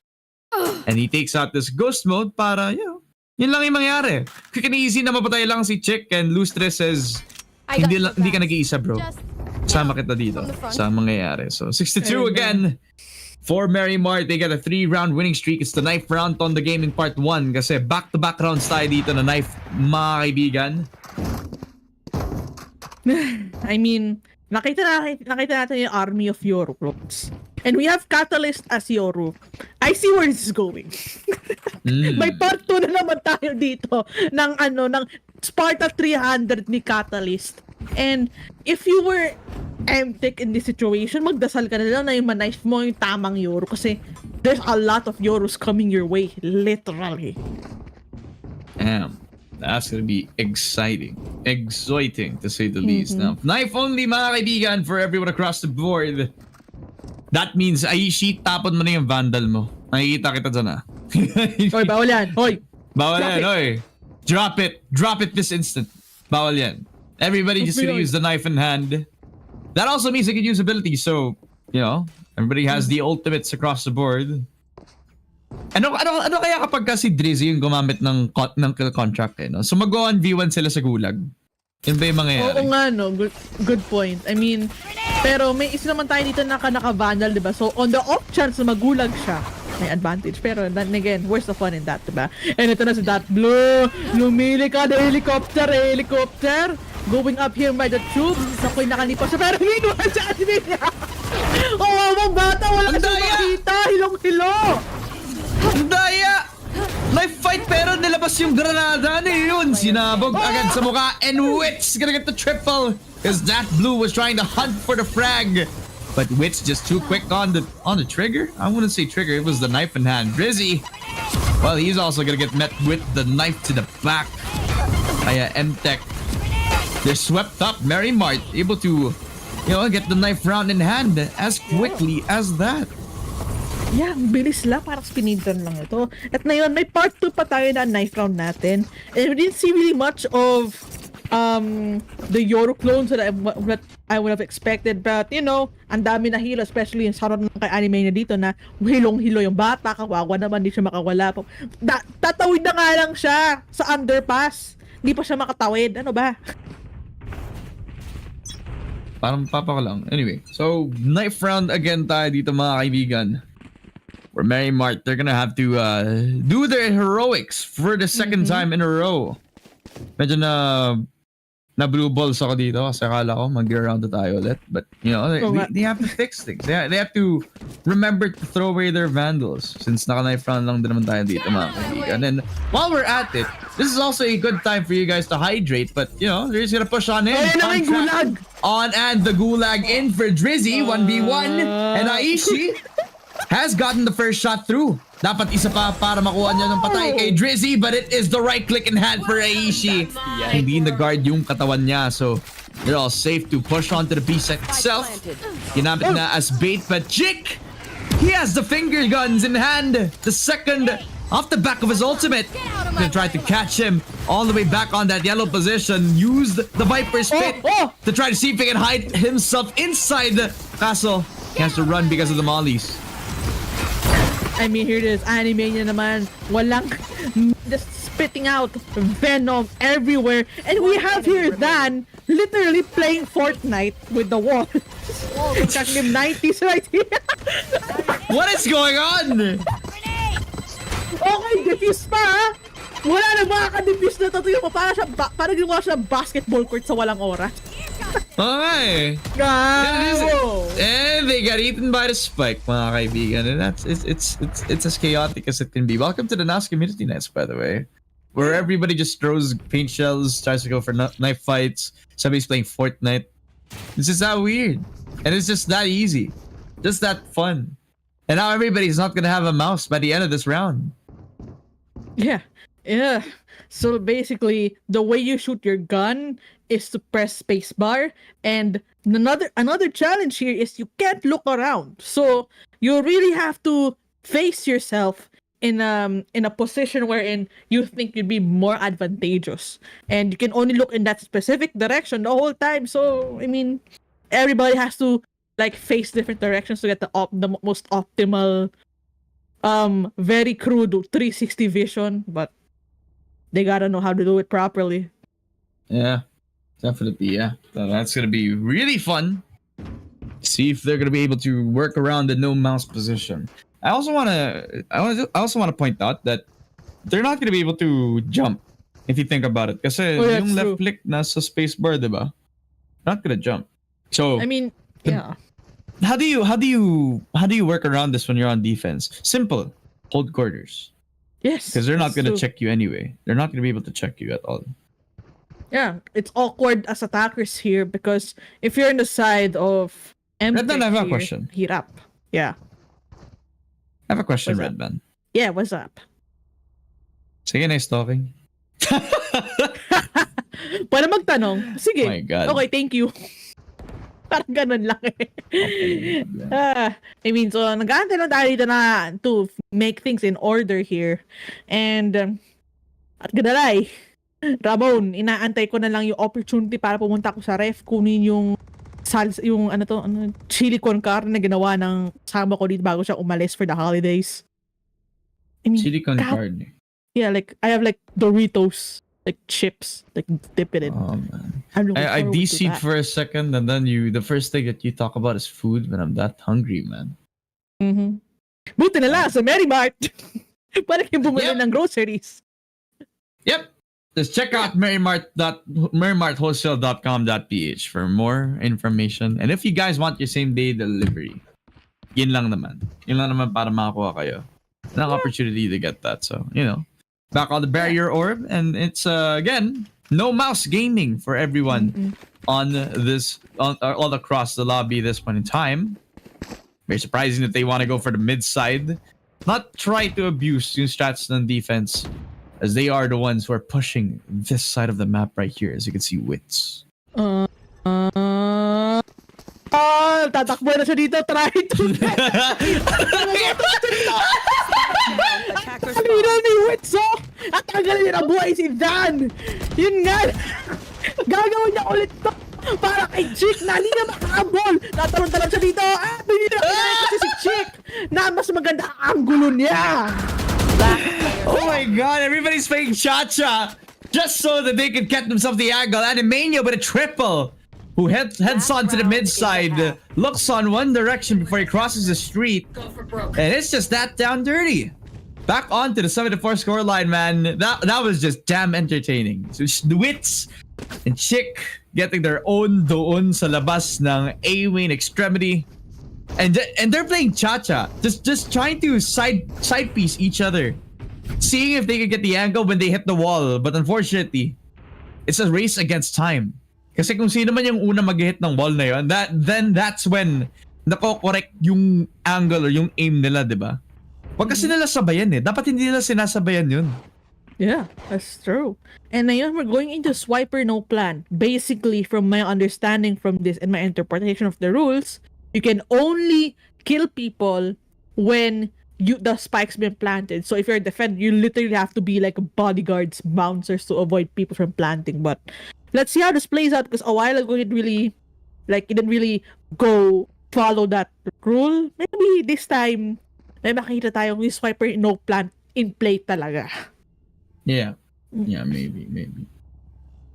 S9: And he takes out this ghost mode para, yun lang yung mangyari. Quick and easy na mapatay lang si Chick, and Lustre says, hindi ka nag-iisa, bro. Sama kita dito sa mangyayari. So 62 again for Mary Mart. They get a 3-round winning streak. It's the knife round on the gaming part 1 kasi back-to-back rounds tayo dito na knife, mga kaibigan.
S10: I mean, nakita natin yung army of Yorukloks. And we have Catalyst as Yoru. I see where this is going. May part 2 na naman tayo dito ng Sparta 300 ni Catalyst. And if you were MTech in this situation, magdasal ka na lang na yung knife mo yung tamang Yoru kasi there's a lot of Yorus coming your way, literally.
S9: Damn. That's gonna be exciting to say the least. Now, knife only, mga kaibigan, for everyone across the board. That means, Aishi, tapon mo na yung vandal mo. Nakikita kita dyan, ah.
S10: Oy, bawal yan. Oy!
S9: Bawal yan, oy. Drop it this instant. Bawal yan. Everybody just gonna use the knife in hand. That also means they can use abilities, so, everybody has the ultimates across the board. Ano kaya kapag si Drizzy yung gumamit ng kill contract, no? So mag-go on V1 sila sa gulag. Yun ba yung mangyayari?
S10: Oo nga, no? Good point. I mean, pero may isa naman tayo dito na naka-vandal, diba? So, on the off chance na magulag siya, may advantage. Pero then again, where's the fun in that, diba? And ito na si That Blue. Lumili ka na helicopter. Going up here by the tube. Ako'y nakalipas siya. Pero minuhan siya kasi niya. Oh, mga bata, wala ka siya makita. Hilong-hilo.
S9: Ang daya! Knife fight pero nilabas yung granada. Ano yun? Sinabog agad sa mukha. And Wit's gonna get the triple because That Blue was trying to hunt for the frag. But Wit's just too quick on the trigger. I wouldn't say trigger. It was the knife in hand. Drizzy, well, he's also gonna get met with the knife to the back. Kaya MTech, they're swept up. Mary Mart able to, get the knife round in hand as quickly as that.
S10: Yeah, bilis lang. Parang speedrun lang ito. At ngayon, may part 2 pa tayo na knife round natin. And we didn't see really much of the Yoru clones that I would have expected. But, ang dami na hilo, especially yung sarap ng kay anime na dito na hilong-hilo yung bata. Kawawa naman, di siya makawala. Tatawid na nga lang siya sa underpass. Di pa siya makatawid. Ano ba?
S9: Parang papa ko lang. Anyway, so knife round again tayo dito, mga kaibigan. For Mary Mart, they're gonna have to do their heroics for the second time in a row. Medyo na blue balls ako dito kasi akala ko mag-round na tayo ulit. But, they have to fix things. They have to remember to throw away their vandals since naka-knife round lang din naman tayo dito, mga kaibigan. And while we're at it, this is also a good time for you guys to hydrate. But, they're just gonna push on in.
S10: Gulag!
S9: On and the gulag in for Drizzy, 1v1. And Aishi has gotten the first shot through. Dapat isa pa para makuha niya ng patay kay Drizzy, but it is the right click in hand for Aishi. Hindi na-guard yung katawan niya, so they're all safe to push on to the B site itself. Ginamit na as bait, but Chick, he has the finger guns in hand. The second off the back of his ultimate. Gonna try to catch him all the way back on that yellow position. Used the Viper's Pit to try to see if he can hide himself inside the castle. He has to run because of the mollies.
S10: I mean, here it is. Anime niya naman. Walang just spitting out venom everywhere. And we have here Dan literally playing Fortnite with the wall. Kaklim 90s right here.
S9: What is going on?
S10: Okay, defuse pa ha? Wala na makaka-defuse na to. Parang ginawa siya basketball court sa walang oras.
S9: Okay. And they got eaten by the spike, mga kaibigan. And it's as chaotic as it can be. Welcome to the NAOS community nights, by the way, where everybody just throws paint shells, tries to go for knife fights. Somebody's playing Fortnite. This is that weird, and it's just that easy, just that fun. And now everybody's not gonna have a mouse by the end of this round.
S10: Yeah. So basically, the way you shoot your gun is to press spacebar, and another challenge here is you can't look around. So you really have to face yourself in a position wherein you think you'd be more advantageous, and you can only look in that specific direction the whole time. So I mean, everybody has to like face different directions to get the most optimal, very crude 360 vision, but they gotta know how to do it properly.
S9: Yeah, definitely. Yeah, so that's gonna be really fun. See if they're gonna be able to work around the no mouse position. I also wanna point out that they're not gonna be able to jump if you think about it. Kasi
S10: Oh, that's
S9: yung left
S10: true.
S9: click nasa spacebar, diba? Not gonna jump. So
S10: I mean, yeah.
S9: how do you work around this when you're on defense? Simple. Hold quarters.
S10: Yes.
S9: Because they're not
S10: that's
S9: gonna
S10: true.
S9: check you anyway. They're not gonna be able to check you at all.
S10: Yeah, it's awkward as attackers here because if you're on the side of
S9: Redman, I have a
S10: here,
S9: question.
S10: Hirap. Yeah.
S9: I have a question,
S10: What's up?
S9: Redman.
S10: Yeah, what's up?
S9: Sige, nice talking.
S10: Pwede magtanong. Sige.
S9: Oh my God.
S10: Okay, thank you. Parang ganun lang eh.
S9: Okay.
S10: I mean, so nag-aantay lang tayo dito na to make things in order here. And, at gadalay, Ramon, inaantay ko na lang yung opportunity para pumunta ko sa ref, kunin yung chili con carne na ginawa ng sama ko dito bago siya umalis for the holidays. I mean,
S9: Chili con
S10: God,
S9: carne.
S10: yeah, like I have like Doritos, like chips, like dip it in.
S9: Oh man.
S10: I'm looking
S9: I
S10: forward to
S9: DC'd
S10: that.
S9: for a second, and then the first thing that you talk about is food, but I'm that hungry, man.
S10: Mhm. Buti na lang sa Mary Mart. Para kayong bumili
S9: Yep.
S10: ng groceries.
S9: Yep. Just check out marymartwholesale.com.ph for more information. And if you guys want your same day delivery, yun lang naman. Yun lang naman para makakuha kayo. An opportunity to get that. So, back on the barrier orb, and it's again no mouse gaming for everyone on all across the lobby this point in time. Very surprising that they want to go for the mid side, not try to abuse yung strats ng defense, as they are the ones who are pushing this side of the map right here. As you can see, Wits.
S10: Tatakbo na siya dito. Try to Kanina ni Witso! At tagalin niya na buhay si Dan! Yun nga! Gagawin niya ulit to! Para kay Chick na hindi na makakabol! Natalon-talon siya dito! Hindi na kasi si Chick! Na mas maganda ang angulo niya!
S9: Oh my god, everybody's playing Cha-Cha just so that they could get themselves the angle. And Emania with a triple, who heads on to the mid side, looks on one direction before he crosses the street, and it's just that down dirty. Back onto the 74 scoreline, man. That was just damn entertaining. So the Wits and Chick getting their own doon sa labas ng A-Wing extremity. And they're playing Cha-Cha. Just trying to side piece each other. Seeing if they could get the angle when they hit the wall. But unfortunately, it's a race against time. Kasi kung sino man yung una mag-hit ng wall na yun, that's when nako-correct yung angle or yung aim nila, di ba? Wag kasi nila sabayan eh. Dapat hindi nila sinasabayan yun.
S10: Yeah, that's true. And ngayon, we're going into Swiper No Plan. Basically, from my understanding from this and my interpretation of the rules, you can only kill people when the spike's been planted. So if you're a defender, you literally have to be like bodyguards, bouncers to avoid people from planting. But let's see how this plays out, because a while ago it didn't really go follow that rule. Maybe this time may makita tayong yung Swiper No Plan in play talaga.
S9: Yeah, maybe.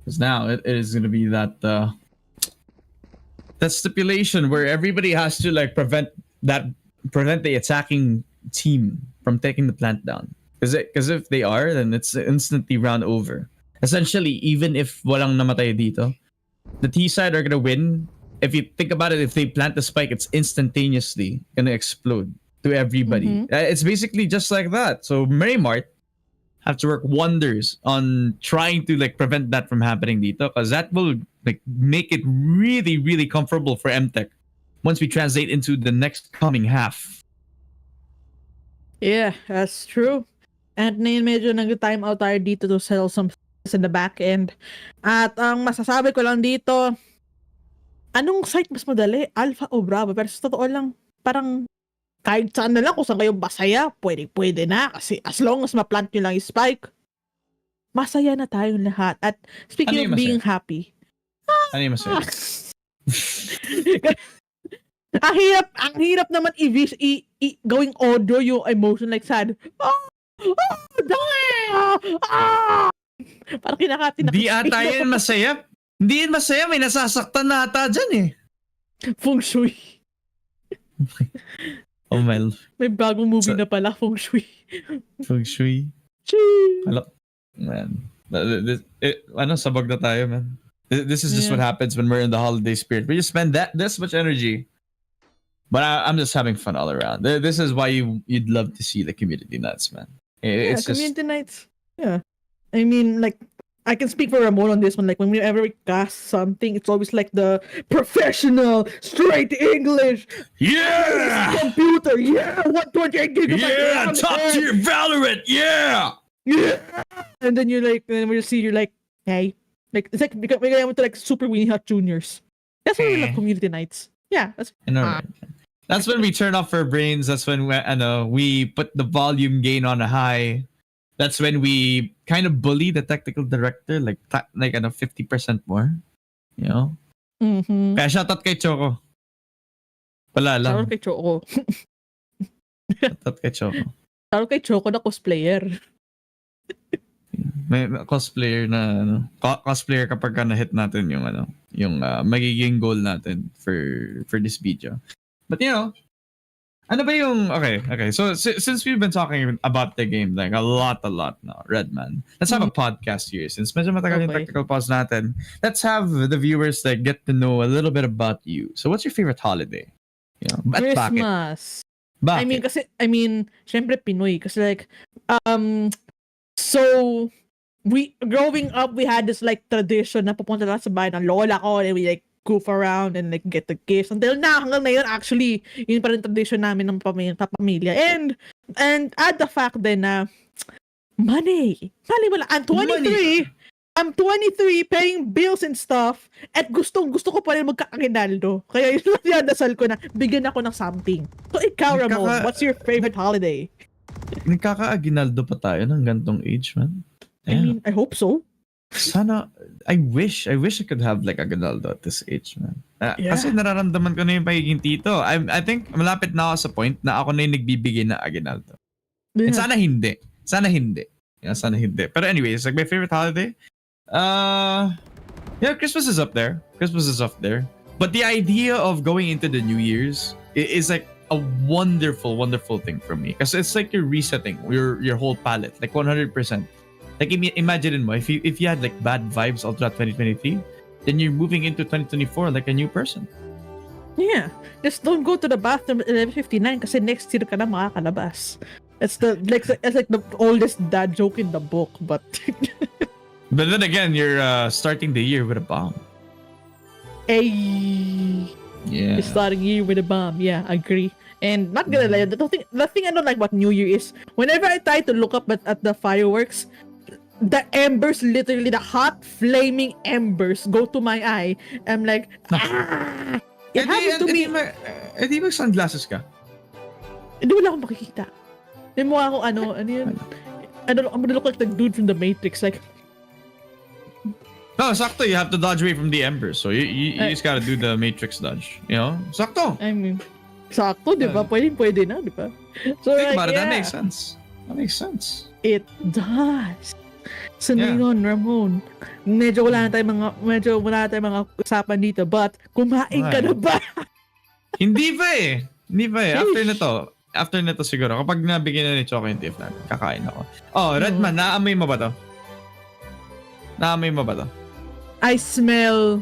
S9: Because now it is gonna be that stipulation where everybody has to like prevent the attacking team from taking the plant down. Because if they are, then it's instantly round over. Essentially, even if walang namatay dito, the T side are gonna win. If you think about it, if they plant the spike, it's instantaneously gonna explode to everybody. It's basically just like that. So Marymart have to work wonders on trying to like prevent that from happening dito, because that will like make it really, really comfortable for MTech once we translate into the next coming half.
S10: Yeah, that's true. And ngayon medyo nag-time out tayo dito to sell some in the back end. At ang masasabi ko lang dito, anong site mas madali? Alpha o Bravo? Pero sa totoo lang, parang kahit saan na lang, kung saan kayo masaya, pwede na. Kasi as long as ma-plant nyo lang yung spike, masaya na tayong lahat. At speaking
S9: Ano
S10: of
S9: yung
S10: being
S9: masaya?
S10: happy,
S9: Ano yung masaya?
S10: ang hirap naman going audio yung emotion like sad. Parang kinakati na.
S9: Di ata yan masaya. Hindi yan masaya. May nasasaktan na ata dyan eh.
S10: Feng Shui.
S9: Oh my.
S10: May bagong movie na pala, Feng Shui.
S9: Feng Shui. Hello. Man. Sabag na tayo, man. This is just what happens when we're in the holiday spirit. We just spend this much energy. But I'm just having fun all around. This is why you'd love to see the community nights, man. It's
S10: community nights. Yeah. I mean, like, I can speak for Ramon on this one. Like, whenever we cast something, it's always like the professional, straight English.
S9: Yeah!
S10: Computer, yeah! 128 gigabyte.
S9: Yeah! Top tier Valorant, yeah!
S10: Yeah! And then you're like, and when you see, you're like, hey. Like, it's like, we got to like Super Weenie Hot Juniors. That's why we love community nights. Yeah.
S9: That's when we turn off our brains. That's when we put the volume gain on a high. That's when we kind of bully the technical director like 50% more. You know?
S10: Mm-hmm.
S9: Kaya shoutout kay Choco. Wala lang.
S10: Shoutout kay Choco.
S9: Shoutout kay Choco.
S10: Shoutout kay Choco na cosplayer.
S9: May cosplayer na cosplayer kapag na-hit natin yung magiging goal natin for this video. But ano ba yung okay. So since we've been talking about the game like a lot now, Redman, let's have a podcast here since medyo matagal yung technical pause natin. Let's have the viewers like get to know a little bit about you. So what's your favorite holiday?
S10: Christmas.
S9: Bakit?
S10: I mean, syempre Pinoy kasi like so we growing up we had this like tradition na pupunta lang sa bahay ng lola ko and we like goof around and like get the gifts until now hanggang ngayon actually yun pa rin tradition namin ng pamilya and add the fact din na money wala I'm 23 paying bills and stuff at gusto ko pa rin magkaaginaldo kaya yun lang dasal ko na bigyan ako ng something. So ikaw Ramon, what's your favorite holiday?
S9: Nagkaka-aginaldo pa tayo ng gantong age, man.
S10: I mean, I hope so.
S9: Sana, I wish I could have like aginaldo at this age, man. Kasi nararamdaman ko na yung pagiging tito. I think malapit na ako sa point na ako na yung nagbibigay ng aginaldo.
S10: Yeah.
S9: And sana hindi. Sana hindi. Pero anyways, like my favorite holiday, Christmas is up there. But the idea of going into the New Year's is like a wonderful thing for me because it's like you're resetting your whole palette like 100%. Like imagine mo if you had like bad vibes all throughout 2023, then you're moving into 2024 like a new person.
S10: Yeah, just don't go to the bathroom at 11:59 kasi next year ka na makakalabas. It's like the oldest dad joke in the book, but
S9: but then again, you're starting the year with a bomb.
S10: Yeah. You're starting the year with a bomb. Yeah, I agree. And not gonna lie, the thing I don't like about New Year is whenever I try to look up at the fireworks, the embers, literally the hot flaming embers go to my eye. I'm like, it happened to me.
S9: Di ba sunglasses ka?
S10: Hindi wala akong makikita. Hindi mo ako ano yun? I'm gonna look like the dude from the Matrix, like.
S9: No, sakto. You have to dodge away from the embers. So you just gotta do the Matrix dodge. You know, sakto.
S10: I mean, sakto, di ba? Pwede na, di ba? So,
S9: think about it. That makes sense. It
S10: does. So ngayon, Ramon, medyo wala na tayong mga usapan dito, but kumain ka na ba?
S9: Hindi pa eh. After nito siguro, kapag nabigyan na ni Choco yung tip natin, kakain ako. Oh, Redman, naamoy mo ba to?
S10: I smell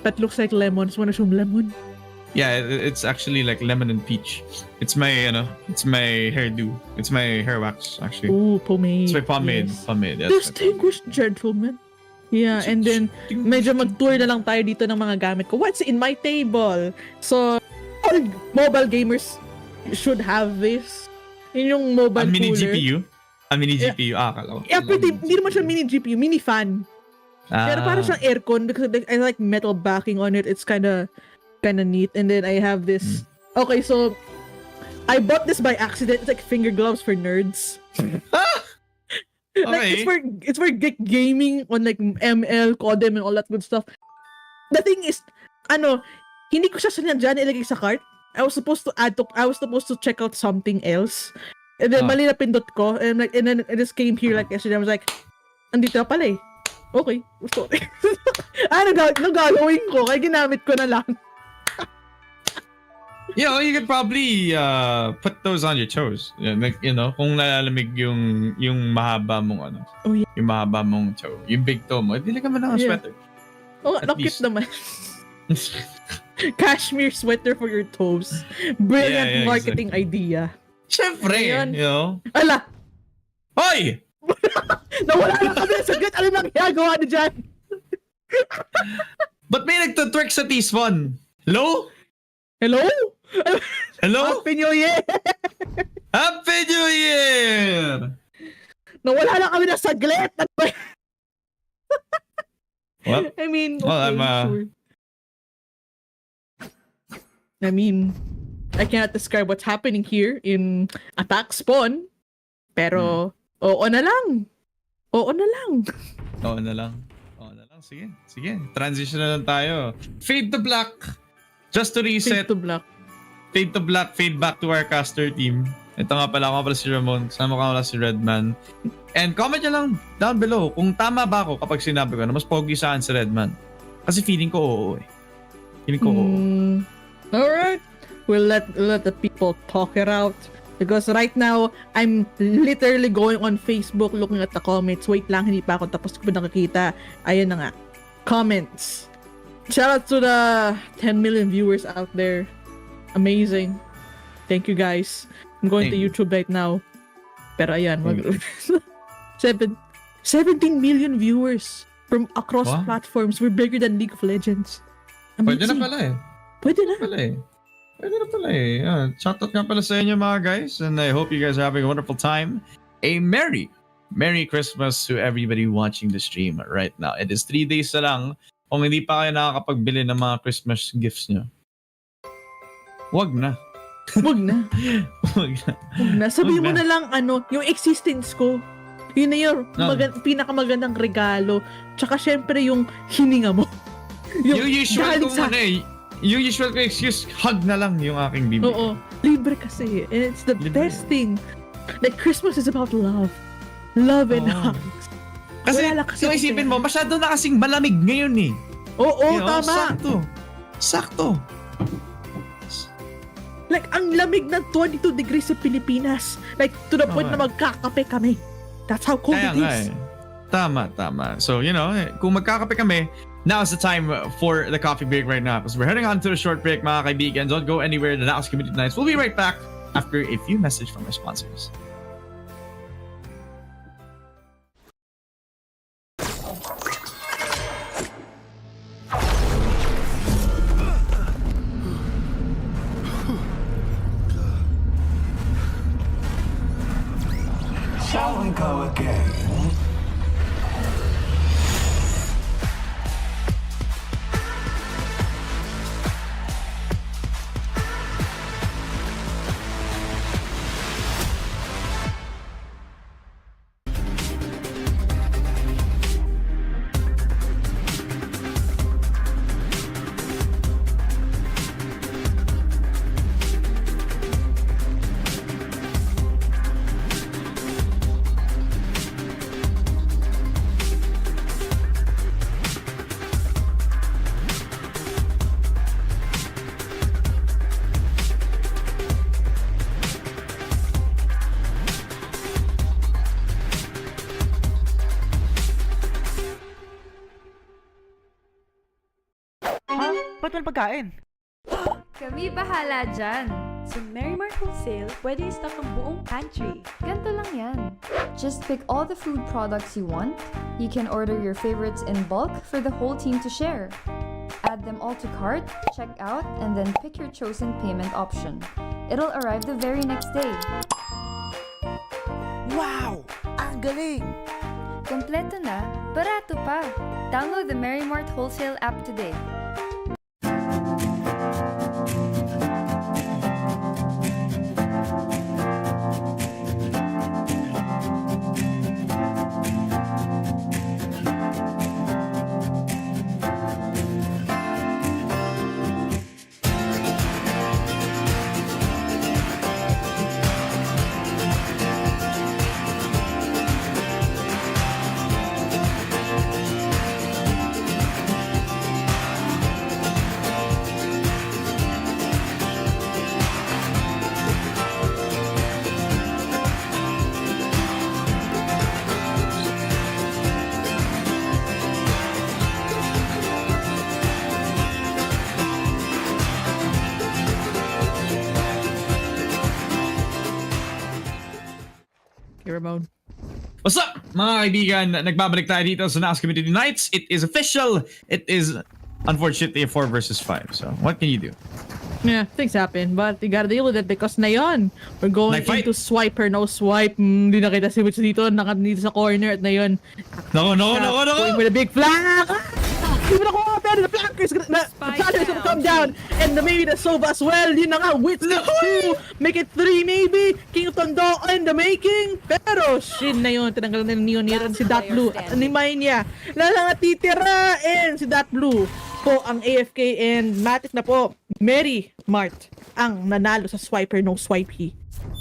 S10: that looks like lemon. Wanna show lemon?
S9: Yeah, it's actually like lemon and peach. It's my hairdo. It's my hair wax actually.
S10: Ooh, pomade.
S9: It's my pomade.
S10: Yes.
S9: Pomade.
S10: Distinguished gentleman. Yeah, and then medyo mag-tour na lang tayo dito ng mga gamit ko. What's in my table? So, all mobile gamers should have this. Yun yung mobile
S9: mini
S10: cooler.
S9: GPU? Mini GPU. Akala ko.
S10: Yeah, pretty, hindi naman siya mini GPU, mini fan. Pero parang siyang aircon because I like metal backing on it. It's kinda neat. And then I have this. Okay, so I bought this by accident. It's like finger gloves for nerds. Like it's for gaming on like ML, Codem, and all that good stuff. The thing is, hindi ko siya sinadya nilagay sa cart. I was supposed to check out something else. And then mali na pindot ko. And then I just came here like yesterday. I was like, andito na pala eh. Okay. Sorry. Nagagawin ko. Kaya ginamit ko na lang.
S9: You could probably put those on your toes. Like, kung nalalamig yung mahaba mong
S10: Oh, yeah.
S9: yung mahaba mong toe, yung big toe mo, dili ka man ng sweater.
S10: Oh, nakit naman. Cashmere sweater for your toes. Brilliant marketing idea.
S9: Siyempre,
S10: Ala!
S9: Hoy!
S10: Nawala na kami sa sagot. Ano nang ginagawa na dyan?
S9: Ba't may nagtutwerk sa T-Spawn? Hello?
S10: Hello?
S9: Hello?
S10: Happy New Year!
S9: Happy New Year!
S10: Nawala na kami na saglit.
S9: Well,
S10: I mean,
S9: well,
S10: sure. I mean, I cannot describe what's happening here in Attack Spawn. Pero, oo na lang. Oo na lang.
S9: Oo na lang. Sige. Transition na lang tayo. Fade to black. Just to reset.
S10: Fade to black.
S9: Fade to black. Fade back to our caster team. Ito nga pala. Ako pala si Ramon. Sama ko pala si Redman. And comment nyo lang down below kung tama ba ako kapag sinabi ko na mas pogi sa akin si Redman. Kasi feeling ko oo eh. Feeling ko oo.
S10: Alright. We'll let the people talk it out. Because right now, I'm literally going on Facebook looking at the comments. Wait lang, hindi pa ako tapos ko pa nakakita. Ayun na nga. Comments. Shout out to the 10 million viewers out there. Amazing. Thank you guys. I'm going to YouTube right now. Pero ayan, 17 million viewers from across platforms. We're bigger than League of Legends.
S9: Pwede na pala eh.
S10: Pwede na
S9: pala eh. Shoutout nga pala sa inyo mga guys. And I hope you guys are having a wonderful time. A Merry Christmas to everybody watching the stream right now. It is 3 days na lang. Kung hindi pa kayo nakakapagbili ng mga Christmas gifts nyo, wag na.
S10: Sabihin mo na lang yung existence ko. Yun na yung pinakamagandang regalo. Tsaka syempre yung hininga mo.
S9: Yung usual ko excuse, hug na lang yung aking bibig.
S10: Oo. Libre kasi. And it's the best thing. Like, Christmas is about love. Love and hugs.
S9: Kasi kung isipin mo, masyado na kasing malamig ngayon eh.
S10: Oo, tama.
S9: Sakto.
S10: Like, ang lamig ng 22 degrees sa Pilipinas. Like, to the point na magkakape kami. That's how cold it is.
S9: Tama. So, kung magkakape kami, now is the time for the coffee break right now. Because we're heading on to a short break, mga kaibigan. Don't go anywhere. The NAOS Community Nights. We'll be right back after a few messages from our sponsors.
S1: Shall we go again?
S3: Ba't walang pagkain?
S4: Kami bahala dyan.
S5: Sa Merry Mart Wholesale, pwede i-stock ang buong pantry.
S4: Ganto lang yan. Just pick all the food products you want. You can order your favorites in bulk for the whole team to share. Add them all to cart, check out, and then pick your chosen payment option. It'll arrive the very next day.
S3: Wow! Ang galing!
S4: Kompleto na, barato pa. Download the Merrymart Wholesale app today.
S10: Okay, Ramon.
S9: What's up, mga kaibigan? Nagbabalik tayo dito sa NAOS Community Nights. It is official. It is unfortunately a 4 versus 5. So, what can you do?
S10: Yeah, things happen, but you gotta deal with it because na yun, we're going
S9: Like fight.
S10: into swipe or no swipe. Hindi na kita si Witch dito, nandito sa corner at na yun.
S9: No.
S10: Going with a big flank! Even ako mga pero the flankers, the flankers gonna come down and maybe the Sova as well. Yun na nga, Witch gets 2, make it 3 maybe. King of Tondo in the making. Pero, shin na yun, tinanggal na ni Neon si Dot Blue at animay niya. Lang natitira and si Dot Blue po ang AFK and matik na po Mary Mart ang nanalo sa swiper no swipey.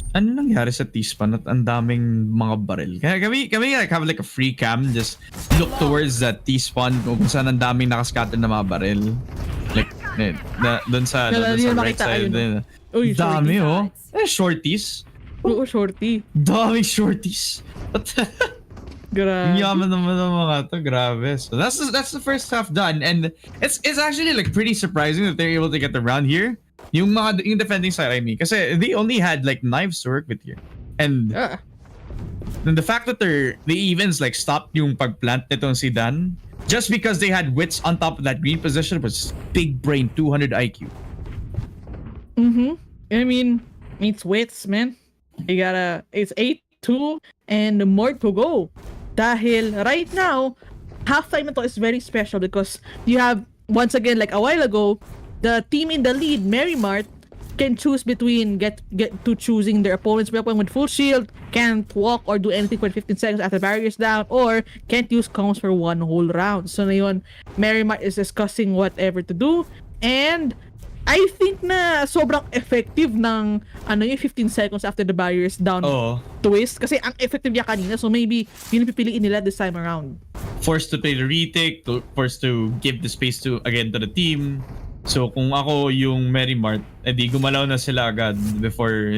S9: Ano nangyari sa T-Span at ang daming mga baril? Kaya kami like have like a free cam, just look towards that T-Spawn kung saan ang daming nakascatter na mga baril. Like, doon sa right side.
S10: Uy,
S9: Dami shorties.
S10: Oo, shorty.
S9: Daming shorties.
S10: Grabe.
S9: Yaman naman ng mga to, grabe. So that's the first half done, and it's actually like pretty surprising that they're able to get around here. Yung defending side, I mean, kasi they only had like knives to work with here, and then the fact that they even like stopped yung pagplant nitong si Dan just because they had wits on top of that green position was big brain 200 IQ.
S10: I mean, it's wits, man. It's 8-2 and more to go. Dahil right now, halftime na to is very special because you have, once again, like a while ago, the team in the lead, Merrymart, can choose between get to choosing their opponent's weapon with full shield, can't walk or do anything for 15 seconds after barriers down, or can't use comms for one whole round. So na yun, Merrymart is discussing whatever to do, and I think na sobrang effective ng yung 15 seconds after the barriers down twist kasi ang effective niya kanina, so maybe yun ang pipiliin nila this time around.
S9: Forced to play the retake, forced to give the space to the team. So kung ako yung Merrymart, edi gumalaw na sila agad before,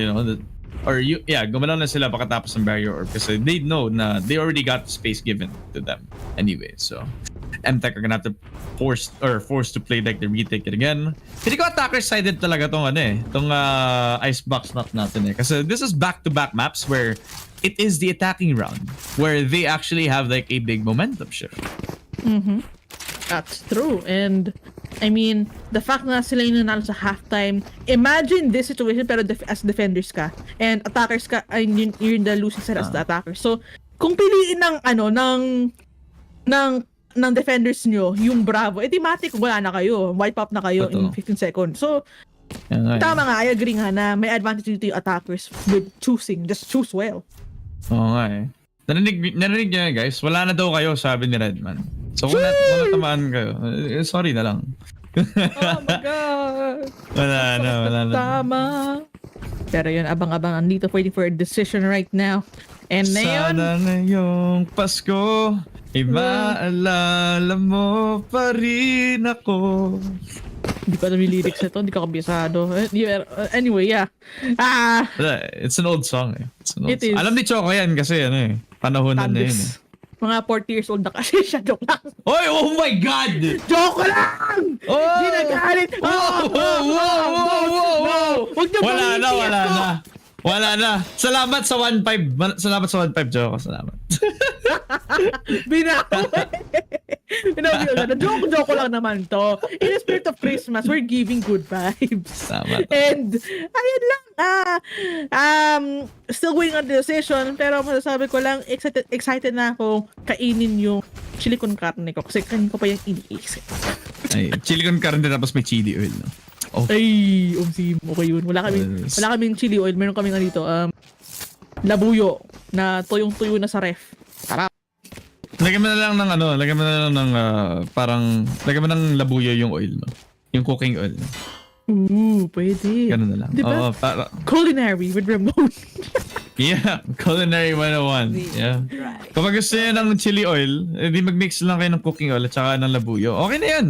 S9: gumalaw na sila pagkatapos ng barrier orb kasi they know na they already got the space given to them anyway. So MTech are gonna have to forced to play like the retake it again. Hindi ko attacker-sided talaga tong icebox map natin kasi this is back-to-back maps where it is the attacking round where they actually have like a big momentum shift.
S10: That's true. And I mean, the fact na sila yung nanalo sa halftime, imagine this situation pero as defenders ka and attackers ka, you're in the losing side as the attacker. So, kung piliin ng defenders nyo yung Bravo, matic wala na kayo, wipe up na kayo in 15 seconds. So, tama nga, I agree nga na may advantage dito yung attackers with choosing, just choose well.
S9: Oo nga Narinig niya guys, wala na daw kayo, sabi ni Redman. So kung natamaan kayo, sorry na lang.
S10: Oh my God!
S9: Wala na.
S10: Tama. Pero yun, abang-abang, andito waiting for a decision right now. And na yun,
S9: sana ngayong Pasko ay maalala mo pa rin ako.
S10: Hindi ko alam yung lyrics nito, hindi ko kabisado. Anyway, yeah.
S9: It's an old song It's an old
S10: It is.
S9: Alam ni Choco yan kasi panahonan na yun
S10: Mga 40 years old na kasi siya, joke lang.
S9: Oy, oh my God!
S10: Joke lang!
S9: Oh!
S10: Di nagalit!
S9: Whoa!
S10: Wag niyo
S9: Wala na. Wala na. Salamat sa 1.5. Salamat sa 1.5, Joko. Salamat.
S10: Binawi. Joke lang naman to. In the spirit of Christmas, we're giving good vibes.
S9: Tama.
S10: And, ayun lang. Still waiting on the decision, pero masasabi ko lang, excited na ako kainin yung chili con carne ko kasi kanin ko pa yung iniisip.
S9: Ay, chili con carne tapos may chili oil, no? Oh.
S10: Ay, okay yun. Wala kaming chili oil. Meron kaming dito, labuyo na tuyong-tuyo na sa ref. Sarap.
S9: Lagyan mo na lang ng lagyan mo na lang ng parang, lagyan mo ng labuyo yung oil, no? Yung cooking oil, no?
S10: Pwede.
S9: Ganun na lang.
S10: Diba?
S9: Oo, para...
S10: Culinary with Ramon.
S9: Yeah, culinary 101. Yeah. Kapag gusto niyo ng chili oil, edi mag-mix lang kayo ng cooking oil at saka ng labuyo. Okay na yan.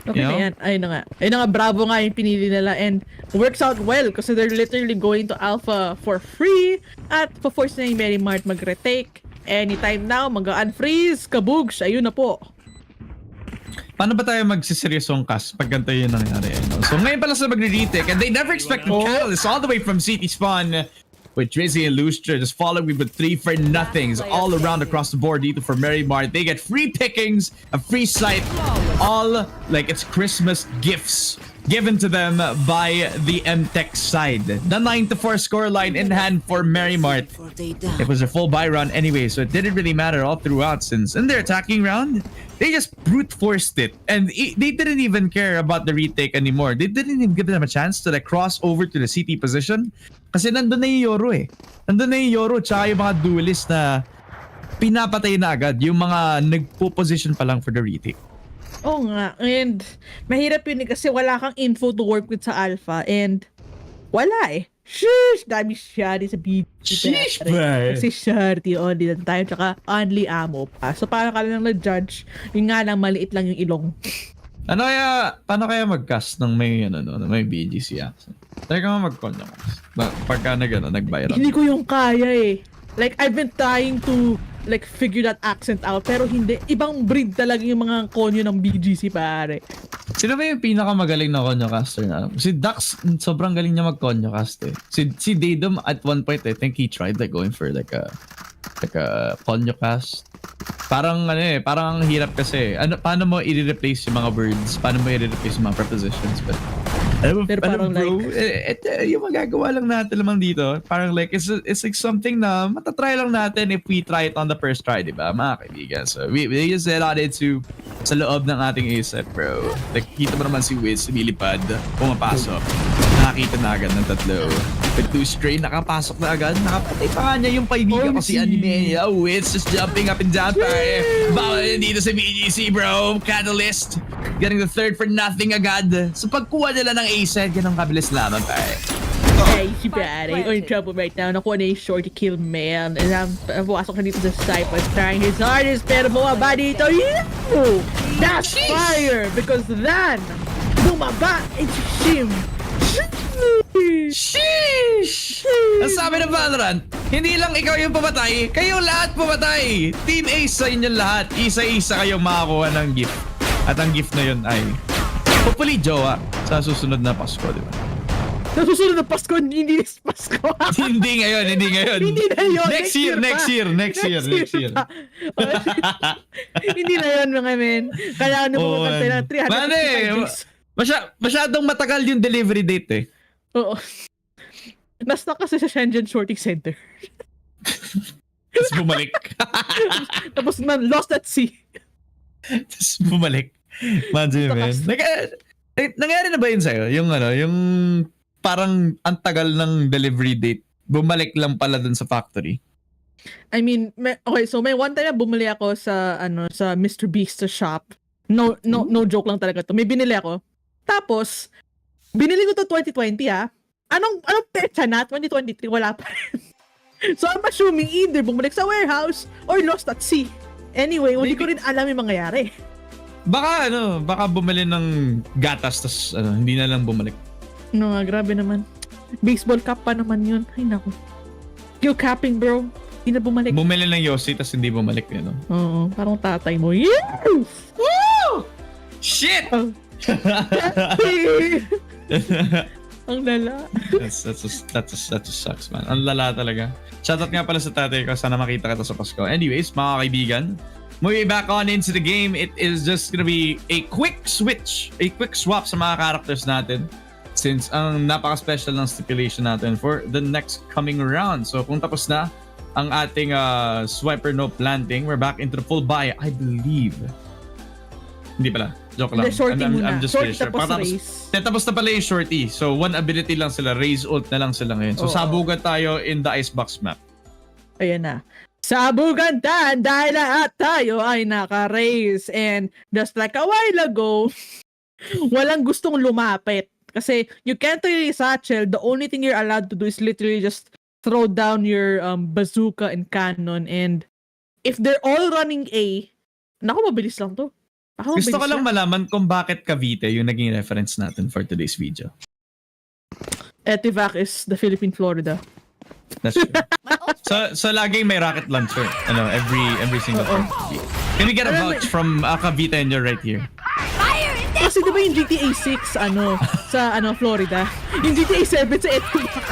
S10: Okay na yan. Ayun na nga. Bravo nga yung pinili nila and works out well kasi they're literally going to alpha for free at pa-force na yung Mary Mart mag-retake. Anytime now, mag-unfreeze, kabugs, ayun na po.
S9: Paano ba tayo magsiseryosong cast pag ganito yung nangyari? No? So ngayon pala sila magre-retake and they never expected Catalyst all the way from City Spawn with Drizzy and Lustra just following with 3 for nothings all around across the board dito for Mary Mart. They get free pickings, a free sight, all like it's Christmas gifts given to them by the MTech side. The 9-4 scoreline in hand for Mary Mart. It was a full buy run anyway, so it didn't really matter all throughout since in their attacking round, they just brute forced it. And they didn't even care about the retake anymore. They didn't even give them a chance to like cross over to the CT position. Kasi nandun na yung Yoro eh. Nandun na yung Yoro tsaka yung mga duelist na pinapatay na agad yung mga nagpo-position pa lang for the retake.
S10: Oo nga. And mahirap yun kasi wala kang info to work with sa alpha and wala eh. Sheesh! Dami shari sa BG.
S9: Sheesh, bro!
S10: Kasi shari only lang tayo tsaka only ammo pa. So parang ka lang na-judge. Yung nga lang maliit lang yung ilong.
S9: Paano kaya mag-cast ng may may BGC accent? Try ka mag-con pagka nag-viral.
S10: Hindi ko yung kaya eh. Like I've been trying to like figure that accent out pero hindi. Ibang breed talaga yung mga konyo ng BGC pare.
S9: Sino ba yung pinakamagaling na konyo caster na? Si Dax, sobrang galing niya mag-konyo cast eh. Si Daedom at one point I think he tried like going for like a konyo cast. Parang parang ang hirap kasi. Paano mo i-replace yung mga words? Paano mo i-replace yung mga prepositions? But
S10: Pero parang
S9: bro,
S10: like
S9: yung magagawa lang natin lamang dito, parang like it's like something na matatry lang natin if we try it on the first try, di ba mga kaibigan? So we just set on it to sa loob ng ating ASAP, bro. Like kita mo naman si Wiz lumilipad, pumapasok, nakakita na agad ng tatlo. With 2 straight, nakapasok na agad, nakapatay pa nga niya yung kaibigan ko si Anime. Oh, Wiz just jumping up and down, pare. Bawal dito sa BGC, bro. Catalyst getting the 3rd for nothing agad. So pagkuha nila ng A-set, ganun kabilis lamang, pare.
S10: hey, si pare, you're in trouble right now. Nakuha na yung short to kill man. And pumasok na dito sa Cypher, trying his hardest, pero bumaba dito. That's fire! Because then, bumaba into Shim.
S9: Sheesh! Ang sabi ng Valorant, hindi lang ikaw yung pumatay, kayong lahat pumatay. Team Ace sa inyong lahat. Isa-isa kayong makakuha ng gift. At ang gift na yun ay hopefully jowa sa susunod na Pasko, di ba?
S10: Sa susunod na Pasko, hindi na Pasko.
S9: Hindi ngayon.
S10: Hindi na yun.
S9: Next year.
S10: Pa. Hindi na yun, mga men. Kailangan na pumunta tayo ng 365 days.
S9: Masyadong matagal yung delivery date eh.
S10: Oo. Nasta kasi sa Shenzhen Sorting Center.
S9: Tapos bumalik.
S10: Tapos man, lost at sea.
S9: Tapos bumalik. Imagine, man. Nangyari na ba yun sa'yo? Yung parang ang tagal ng delivery date, bumalik lang pala dun sa factory.
S10: I mean, okay, so may one time na bumili ako sa sa Mr. Beast shop. No joke lang talaga to. May binili ako. Tapos binili ko to 2020 ah. Anong petsa na? 2023 wala pa rin. So I'm assuming either bumalik sa warehouse or lost at sea. Anyway, hindi ko rin alam yung mangyayari.
S9: Baka bumili ng gatas tas hindi na lang bumalik.
S10: No, grabe naman. Baseball cap pa naman yun. Ay naku. Skill capping, bro. Hindi na bumalik.
S9: Bumili ng Yossi tas hindi bumalik yun.
S10: Oo, parang tatay mo. Yes!
S9: Woo! Shit!
S10: Ang lala.
S9: That just sucks, man. Ang lala talaga. Shoutout nga pala sa tatay ko. Sana makita kita sa Pasko. Anyways, mga kaibigan, moving back on into the game, it is just gonna be a quick switch, a quick swap sa mga characters natin. Since ang napaka-special ng stipulation natin for the next coming round. So kung tapos na ang ating swiper no planting, we're back into the full buy, I believe. Hindi pala. Joke lang. I'm just pretty sure. Tapos na pala yung shorty. So one ability lang sila. Raise ult na lang sila ngayon. So sabugan tayo in the icebox map.
S10: Ayan na. Sabugan tan dahil lahat tayo ay naka-raise. And just like a while ago, walang gustong lumapit. Kasi you can't really satchel. The only thing you're allowed to do is literally just throw down your bazooka and cannon. And if they're all running A, naku, mabilis lang to.
S9: Gusto ko lang malaman kung bakit Cavite yung naging reference natin for today's video.
S10: Etivac is the Philippine Florida.
S9: That's true. so laging may rocket launcher. Every single time. Can we get a vouch from Cavite and you're right here?
S10: Kasi diba yung GTA 6 sa Florida? Yung GTA 7 sa Etivac.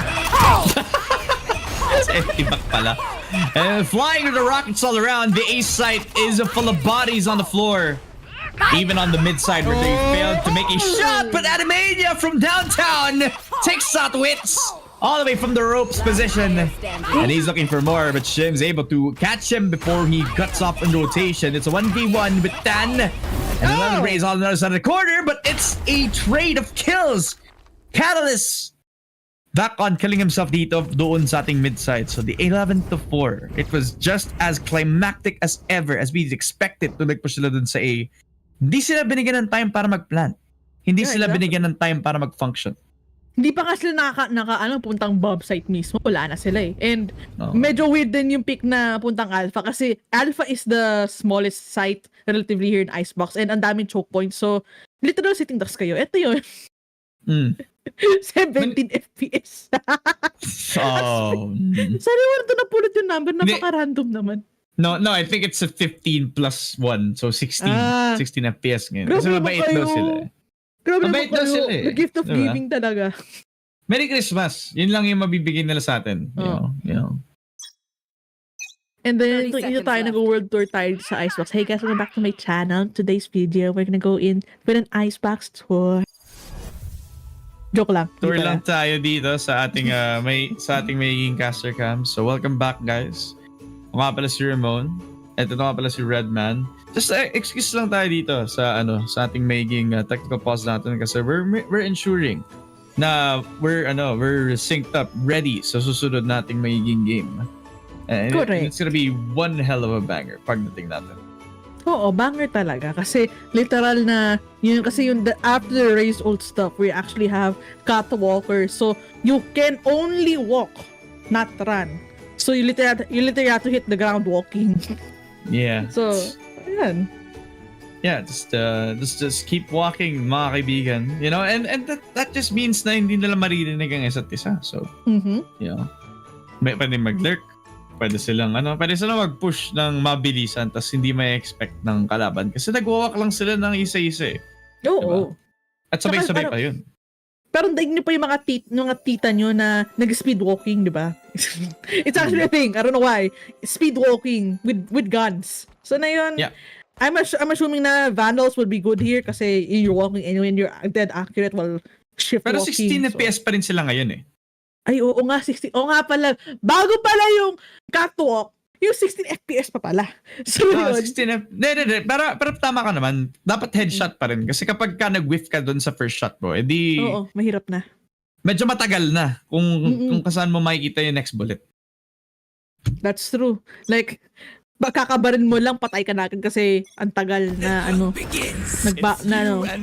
S9: Sa Etivac pala. And flying with the rockets all around, the A site is full of bodies on the floor. Even on the mid side where they failed to make a shot, but Animania from downtown takes out Wits all the way from the ropes position. And he's looking for more, but Shim's able to catch him before he guts off in rotation. It's a 1v1 with Tan. And 11 Rays on the other side of the corner, but it's a trade of kills. Catalyst back on killing himself dito doon sa ating mid-side. So the 11-4, it was just as climactic as ever as we expected to nag-push sila dun sa A. Hindi sila binigyan ng time para mag-plan. Hindi sila binigyan ng time para mag-function.
S10: Hindi pa nga sila puntang Bob site mismo. Wala na sila eh. And medyo weird din yung pick na puntang Alpha kasi Alpha is the smallest site relatively here in Icebox and ang daming choke points. So, literal sitting ducks kayo. Ito yun. 17 FPS. Sorry, wala ito napulot yung number. Napaka-random naman.
S9: No, I think it's a 15 plus 1. So 16 FPS ngayon. Kasi mabait daw sila eh.
S10: Mabait daw sila eh. The gift of giving talaga.
S9: Merry Christmas. Yun lang yung mabibigay nila sa atin. You know.
S10: And then, ito tayo nag-world tour tayo sa Icebox. Hey guys, welcome back to my channel. Today's video, we're gonna go in with an Icebox tour. Joke lang.
S9: Tour lang tayo dito sa ating magiging caster cam. So welcome back guys. Ako nga pala si Ramon. Ito nga pala si Redman. Just excuse lang tayo dito sa ating magiging technical pause natin kasi we're ensuring na we're synced up, ready sa susunod nating magiging game. And it's gonna be one hell of a banger pagdating natin.
S10: Oo, banger talaga kasi literal na yun kasi after the race old stuff we actually have catwalkers, so you can only walk, not run. So you literally have to hit the ground walking.
S9: Yeah.
S10: So, ayan.
S9: Yeah, just keep walking, mga kaibigan. You know, and that just means na hindi nila maririnig ang isa't isa. So, you know, pwede mag-lurk, pwede silang mag-push ng mabilisan tas hindi may expect ng kalaban kasi nag-walk lang sila ng isa-isa eh.
S10: Oo.
S9: Diba? At sabay-sabay pa yun.
S10: Pero daig niyo pa yung mga tita nyo na nag-speed walking, di ba? It's actually a thing. I don't know why. Speed walking with guns. So na yun, yeah. I'm assuming na Vandals would be good here kasi you're walking anyway and you're dead accurate while shift
S9: pero
S10: walking.
S9: Pero 16 FPS pa rin sila ngayon eh.
S10: Ay, oo nga, 16. Oo nga pala. Bago pala yung catwalk, yung 16 FPS pa pala. So,
S9: 16 pero tama ka naman. Dapat headshot pa rin. Kasi kapag ka nag-whiff ka dun sa first shot mo, edi...
S10: Oo, mahirap na.
S9: Medyo matagal na kung saan mo makikita yung next bullet.
S10: That's true. Like, kakabarin mo lang, patay ka na agad kasi ang tagal na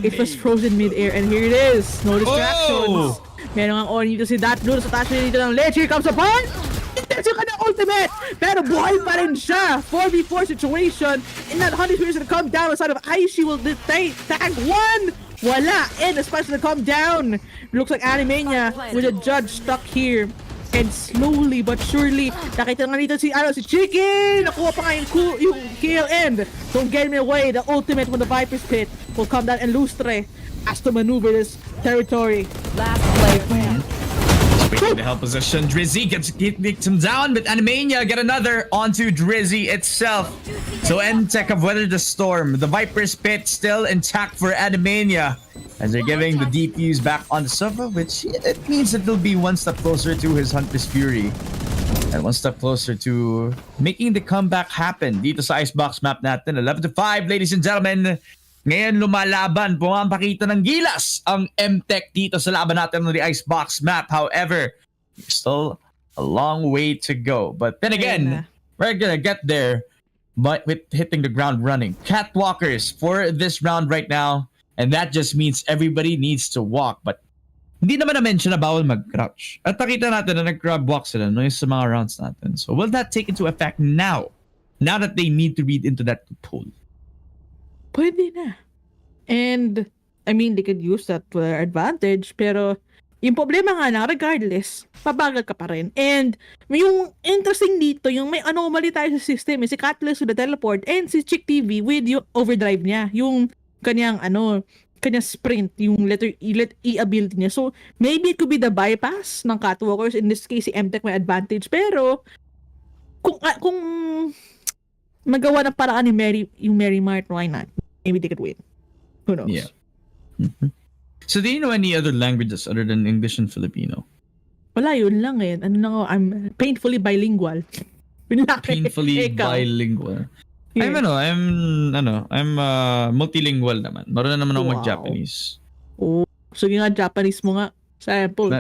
S10: it was frozen mid-air and here it is. No distractions. Meron ang on dito si Dat doon sa taas dito ng ledge. Here comes a point! Intense yung kanyang ultimate! Pero buhay pa rin siya! 4v4 situation and that 100 spears gonna come down on the side of Aishi will tag one! Wala! And especially come down! Looks like Animania with a judge stuck here. And slowly but surely, nakita nga dito si Chicken! Nakuha pa nga yung kill and don't get me away, the ultimate from the Viper's Pit will come down and Lustre has to maneuver this territory.
S5: Last player.
S9: the help position. Drizzy gets him down, but Animania get another onto Drizzy itself. So NTech have weathered the storm. The Viper's Pit still intact for Animania as they're giving the defuse back on the sofa, which it means that they'll be one step closer to his Hunter's Fury. And one step closer to making the comeback happen dito sa Icebox map natin. 11-5, ladies and gentlemen. Ngayon lumalaban, pumapakita ng gilas ang MTech dito sa laban natin on the Icebox map. However, still a long way to go. But then again, we're gonna get there but with hitting the ground running. Catwalkers for this round right now. And that just means everybody needs to walk. But hindi naman na-mention na bawal mag-crouch. At nakita natin na nag-grab walk sila no, sa mga rounds natin. So will that take into effect now? Now that they need to read into that pool?
S10: Pwede na. And, I mean, they could use that to their advantage, pero yung problema nga na, regardless, pabagal ka pa rin. And, yung interesting dito, yung may anomaly tayo sa system, si Catalyst with the teleport, and si Chick TV with yung overdrive niya, yung kanyang, kanyang sprint, yung letter E ability niya. So, maybe it could be the bypass ng Catwalkers. In this case, si MTech may advantage. Pero, kung magawa ng paraan ni Mary Mart, why not? Maybe they could win. Who knows?
S9: Yeah. Mm-hmm. So do you know any other languages other than English and Filipino?
S10: Wala, yun lang eh. I'm painfully bilingual.
S9: Painfully bilingual.
S10: Yeah.
S9: I'm multilingual naman. Marunong naman ako mag-Japanese.
S10: Oh, sige nga, Japanese mo nga. Sample.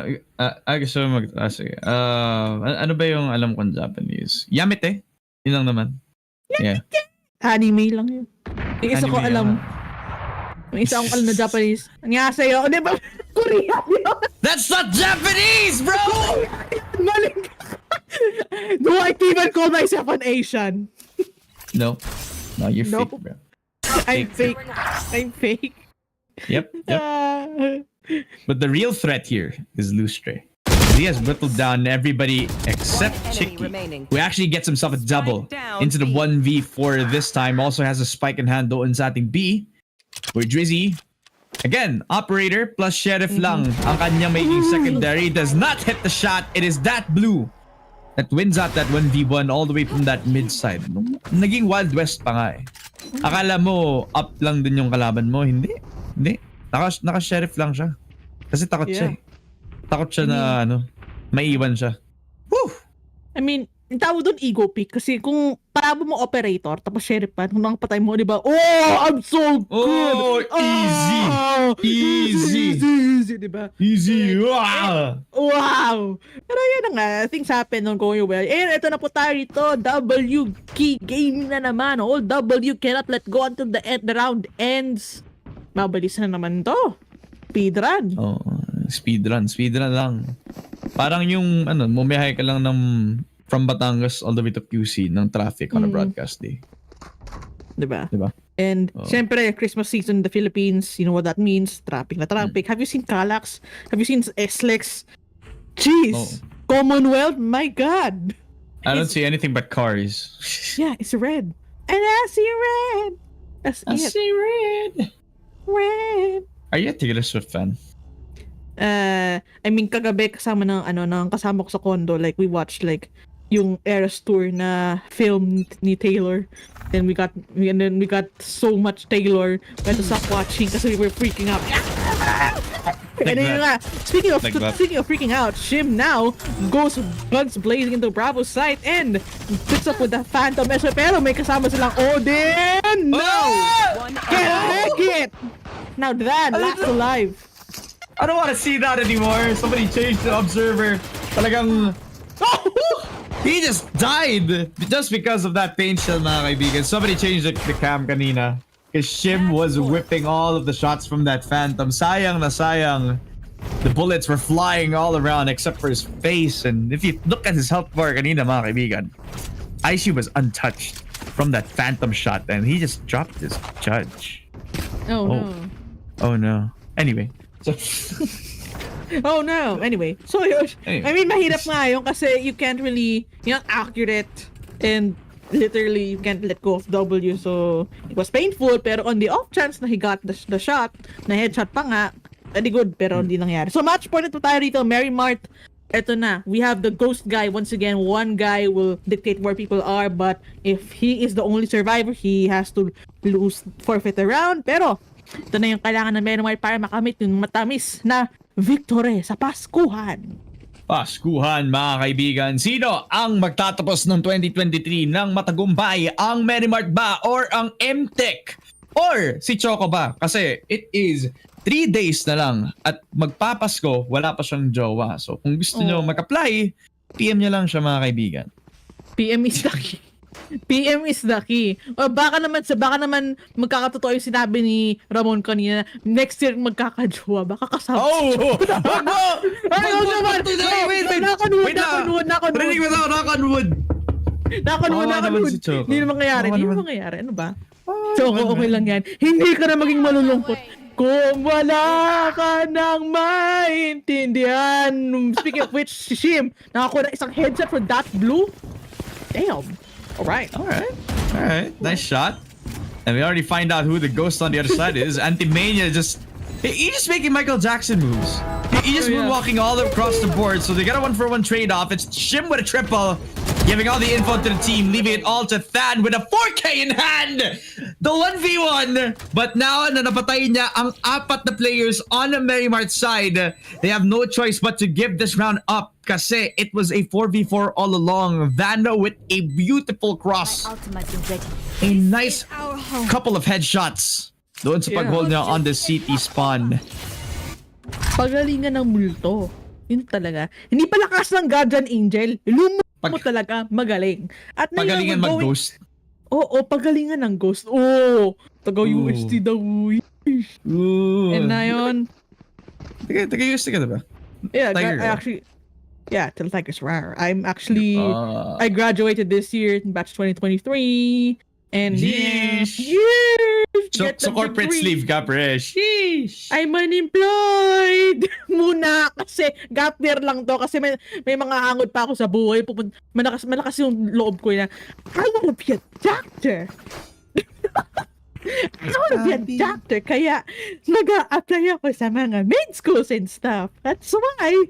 S9: Gusto mo sige. Ano ba yung alam kong Japanese? Yamete. Yun lang naman. Yeah.
S10: Anime lang yun. Yung isa ko alam. Yung isa akong alam na Japanese. Nga sa'yo. Di ba? Korean yun.
S9: That's not Japanese, bro!
S10: Maling. Do I even call myself an Asian?
S9: No. No, you're fake, bro.
S10: I'm fake. I'm fake.
S9: Yep. But the real threat here is Lustre. He has whittled down everybody except Chicky, who actually gets himself a double into the 1v4 this time. Also has a spike in hand doon sa ating B, where Drizzy, again, operator plus sheriff lang ang kanyang making secondary. Does not hit the shot. It is that blue that wins out that 1v1 all the way from that mid side. Naging Wild West pa nga eh. Akala mo up lang din yung kalaban mo. Hindi. Naka-sheriff lang siya. Kasi takot siya eh. Takot siya na maiwan siya. Woo!
S10: I mean, yung tawag doon ego pick kasi kung parabo mo operator tapos sheriff pa, kung nakapatay mo, di ba? Oh, I'm so good!
S9: Oh, easy,
S10: di ba?
S9: Easy! Wow!
S10: Pero yun nga, things happen on going well. And ito na po tayo dito, W key game na naman. All W cannot let go until the round ends. Mabilis na naman to. Speedrun.
S9: Oh, speedrun lang. Parang yung bumiyahe ka lang from Batangas all the way to QC ng traffic on a broadcast day.
S10: Diba? And syempre, Christmas season in the Philippines, you know what that means? Traffic na traffic. Have you seen Calax? Have you seen SLEX? Jeez! Commonwealth? My God!
S9: I don't see anything but cars.
S10: Yeah, it's red. And I see red!
S9: I see red!
S10: Red!
S9: Are you a Taylor Swift fan?
S10: I mean, kagabi kasama ng kasama ko sa condo, like we watched like yung Eras Tour na film ni Taylor. Then we got so much Taylor. We had to stop watching kasi we were freaking out. And then speaking of freaking out, Shim now goes guns blazing into Bravo's site and picks up with the Phantom SO, pero may kasama silang Odin! No! Can't make it! Now Dan, last alive.
S9: I don't want to see that anymore. Somebody changed the observer. Talagang... He just died just because of that paint shell, mga kaibigan. Somebody changed the cam kanina. Because Shim was whipping all of the shots from that Phantom. Sayang na sayang. The bullets were flying all around except for his face. And if you look at his health bar kanina, mga kaibigan, Aishi was untouched from that Phantom shot. And he just dropped his judge. Oh no. Anyway.
S10: Oh no. Anyway. So, I mean, mahirap nga yun kasi you can't really, you're not accurate and literally you can't let go of W. So, it was painful pero on the off chance na he got the shot, na headshot pa nga, very good pero hindi nangyari. So, match point na tayo rito. Mary Mart eto na, we have the ghost guy. Once again, one guy will dictate where people are, but if he is the only survivor, he has to forfeit a round. Pero, ito na yung kailangan ng Menomite para makamit yung matamis na victory sa Paskuhan.
S9: Paskuhan mga kaibigan, sino ang magtatapos ng 2023 ng matagumpay? Ang Merimart ba or ang MTech? Or si Choco ba? Kasi it is 3 days na lang at magpapasko, wala pa siyang jowa. So kung gusto nyo mag-apply, PM nyo lang siya mga kaibigan.
S10: PM is the key. PM is the key. O baka naman magkakatotoo yung sinabi ni Ramon kanina, next year magkakajowa, baka kasama.
S9: Oh! Wag mo!
S10: Ay, wag naman! Knock on wood.
S9: Rinig mo ito, knock on wood!
S10: Knock on wood.
S9: Si Choco.
S10: Hindi naman mangyayari. Ano ba? Choco, okay lang yan. Hindi ka na maging malulungkot kung wala ka nang maintindihan. Speaking of which, si Shim, nakakuha ng isang headset for that blue. Damn. Alright.
S9: Nice shot. And we already find out who the ghost on the other side is. Antimania he's just making Michael Jackson moves. He's just moonwalking all across the board. So they got a 1-for-1 trade-off. It's Shim with a triple. Giving all the info to the team, leaving it all to Than with a 4K in hand! The 1v1! But now na napatay niya ang 4 na players on the Merimart side. They have no choice but to give this round up kasi it was a 4v4 all along. Vando with a beautiful cross. A nice couple of headshots. Doon sa pag-hold niya on the CT spawn.
S10: Pagalingan ng multo. Yun talaga. Hindi pa lakas ng Guardian Angel. Mo talaga magaling. At
S9: pagalingan mag-ghost.
S10: Oo, pagalingan ng ghost. Oo, taga-UST daw. And na yun.
S9: Taga-UST ka diba?
S10: Yeah, Tiger's rare. I'm actually, I graduated this year in batch 2023. And
S9: So corporate sleeve ka, pre. Sheesh.
S10: I'm unemployed muna kasi gap year lang to kasi may mga hangod pa ako sa buhay. Malakas yung loob ko na I wanna be a doctor. I wanna be a doctor. Kaya nag-a-apply ako sa mga med schools and stuff. That's why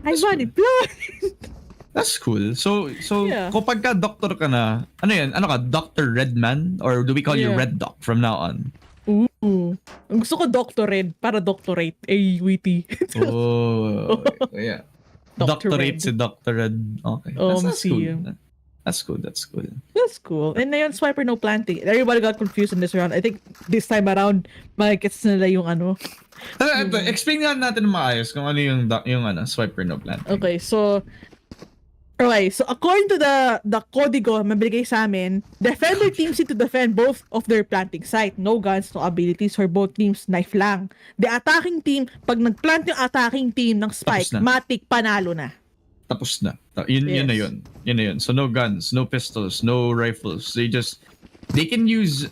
S10: I'm unemployed.
S9: That's cool. So kapag ka doctor ka na, ano yan? Ano ka? Dr. Redman? Or do we call you Red Doc from now on?
S10: Ooh. Gusto ko Dr. Red para doctorate. AUT.
S9: Oh. Yeah. Doctorate si Dr. Red. Okay. That's cool. That's cool.
S10: And na yun, swiper no planting. Everybody got confused in this round. I think this time around, makikits nila yung ano.
S9: Explain nga natin maayos kung ano yung swiper no planting.
S10: Okay, so according to the kodigo mabigay sa amin, defender teams need to defend both of their planting site. No guns, no abilities for both teams, knife lang. The attacking team, pag nagplant yung attacking team ng spike, matik panalo na.
S9: Tapos na. Yun na yun. So no guns, no pistols, no rifles. They can use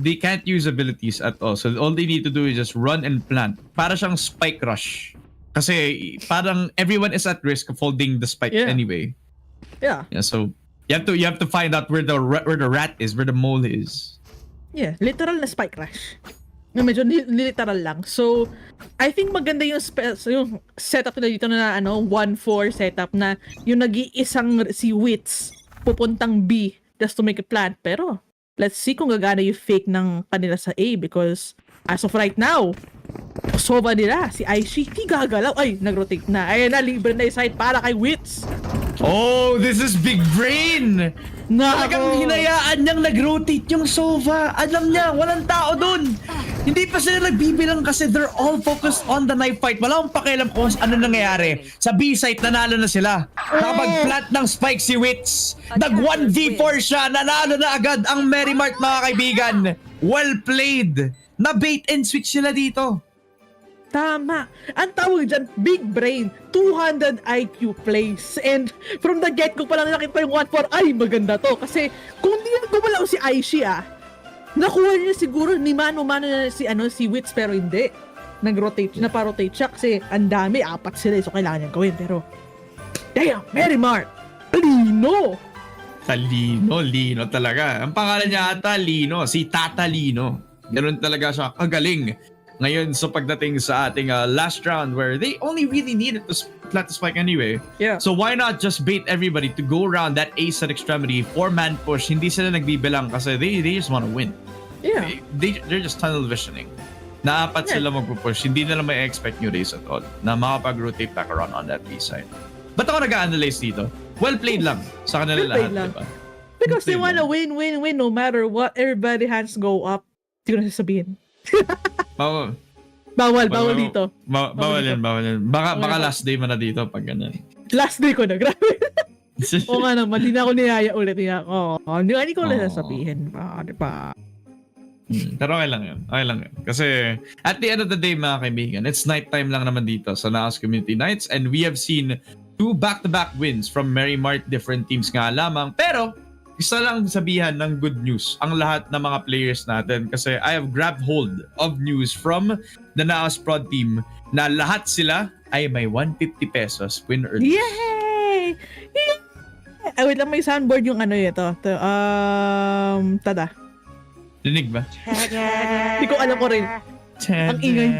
S9: they can't use abilities at all. So all they need to do is just run and plant. Para siyang spike rush. Kasi parang everyone is at risk of holding the spike anyway.
S10: Yeah.
S9: So you have to find out where the rat is, where the mole is.
S10: Yeah, literal na spike rush. Medyo literal lang. So I think maganda yung setup nila dito na 1-4 setup na yung nag-iisang si Wits pupuntang B just to make a plant. Pero let's see kung gagana yung fake ng kanila sa A because as of right now, Sova nila, si ICT gagalaw. Ay, nag-rotate na. Ayan na, libre na yung side para kay Wits.
S9: Oh, this is big brain! Talagang hinayaan niyang nag-rotate yung Sova. Alam niya, walang tao dun. Hindi pa sila nagbibilang kasi they're all focused on the knife fight. Wala akong pakialam kung ano nangyayari. Sa B-site, nanalo na sila. Nakapag-plant ng spike si Wits. Nag-1v4 siya. Nanalo na agad ang Merimart, mga kaibigan. Well played. Na bait and switch sila dito.
S10: Tama. Ang tawag dyan, big brain. 200 IQ plays. And from the get-go pa lang nakita yung 1-4, ay maganda to. Kasi kung di na gumalaw si Aishi nakuha niya siguro ni mano-mano na si Wits pero hindi. Nag-rotate, napa-rotate siya kasi ang dami, 4 sila so kailangan niyang gawin. Pero, damn, Merimart,
S9: Lino talaga. Ang pangalan niya ata Lino, si Tata Lino. Ganun talaga siya kagaling. Ngayon, so pagdating sa ating last round where they only really needed to flat to spike anyway.
S10: Yeah.
S9: So why not just bait everybody to go around that ace at extremity, 4-man push, hindi sila nagbibilang kasi they just want to win.
S10: Yeah.
S9: They're just tunnel visioning. Naapat sila magpupush, hindi nila may expect new race at all na makapag-rotate back around on that B side. Ba't ako nag-analyze dito? Well played lang sa kanila lahat, diba?
S10: Because they wanna win no matter what. Everybody hands go up. Hindi ko na sasabihin. Bawal dito.
S9: Bawal yan. Baka last day mo na dito pag ganun.
S10: Last day ko na, grabe. Oo nga naman, di na ako niyaya ulit. Hindi ko na sasabihin. Diba?
S9: Pero okay lang yun. Kasi at the end of the day, mga kaibigan, it's nighttime lang naman dito sa NAOS Community Nights, and we have seen 2 back-to-back wins from Mary Mart, different teams nga lamang. Pero isa lang sabihan ng good news ang lahat ng mga players natin, kasi I have grabbed hold of news from the NAOS Prod team na lahat sila ay may 150 pesos win or lose.
S10: Yay! Wait lang, may soundboard yung ano ito. Tada.
S9: Rinig ba?
S10: Hindi ko alam ko rin. Ang ingay.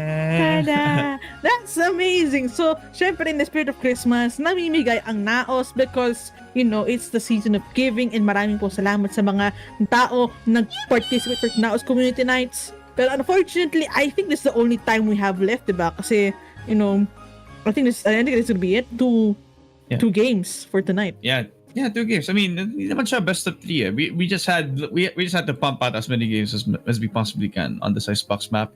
S10: Tada! That's amazing! So, syempre in the spirit of Christmas, namimigay ang NAOS because, you know, it's the season of giving, and maraming po salamat sa mga tao nag-participate for NAOS Community Nights. Pero unfortunately, I think this is the only time we have left, diba? Kasi, you know, I think this will be it. Two games for tonight.
S9: Yeah, 2 games. I mean, hindi naman siya best of 3 eh. We just had to pump out as many games as we possibly can on the Icebox map.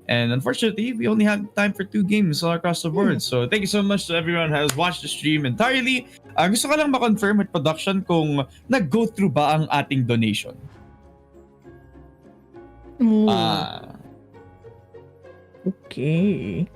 S9: And unfortunately, we only had time for 2 games all across the board. So thank you so much to everyone who has watched the stream entirely. Gusto ko lang ma-confirm at production kung nag-go through ba ang ating donation.
S10: Okay.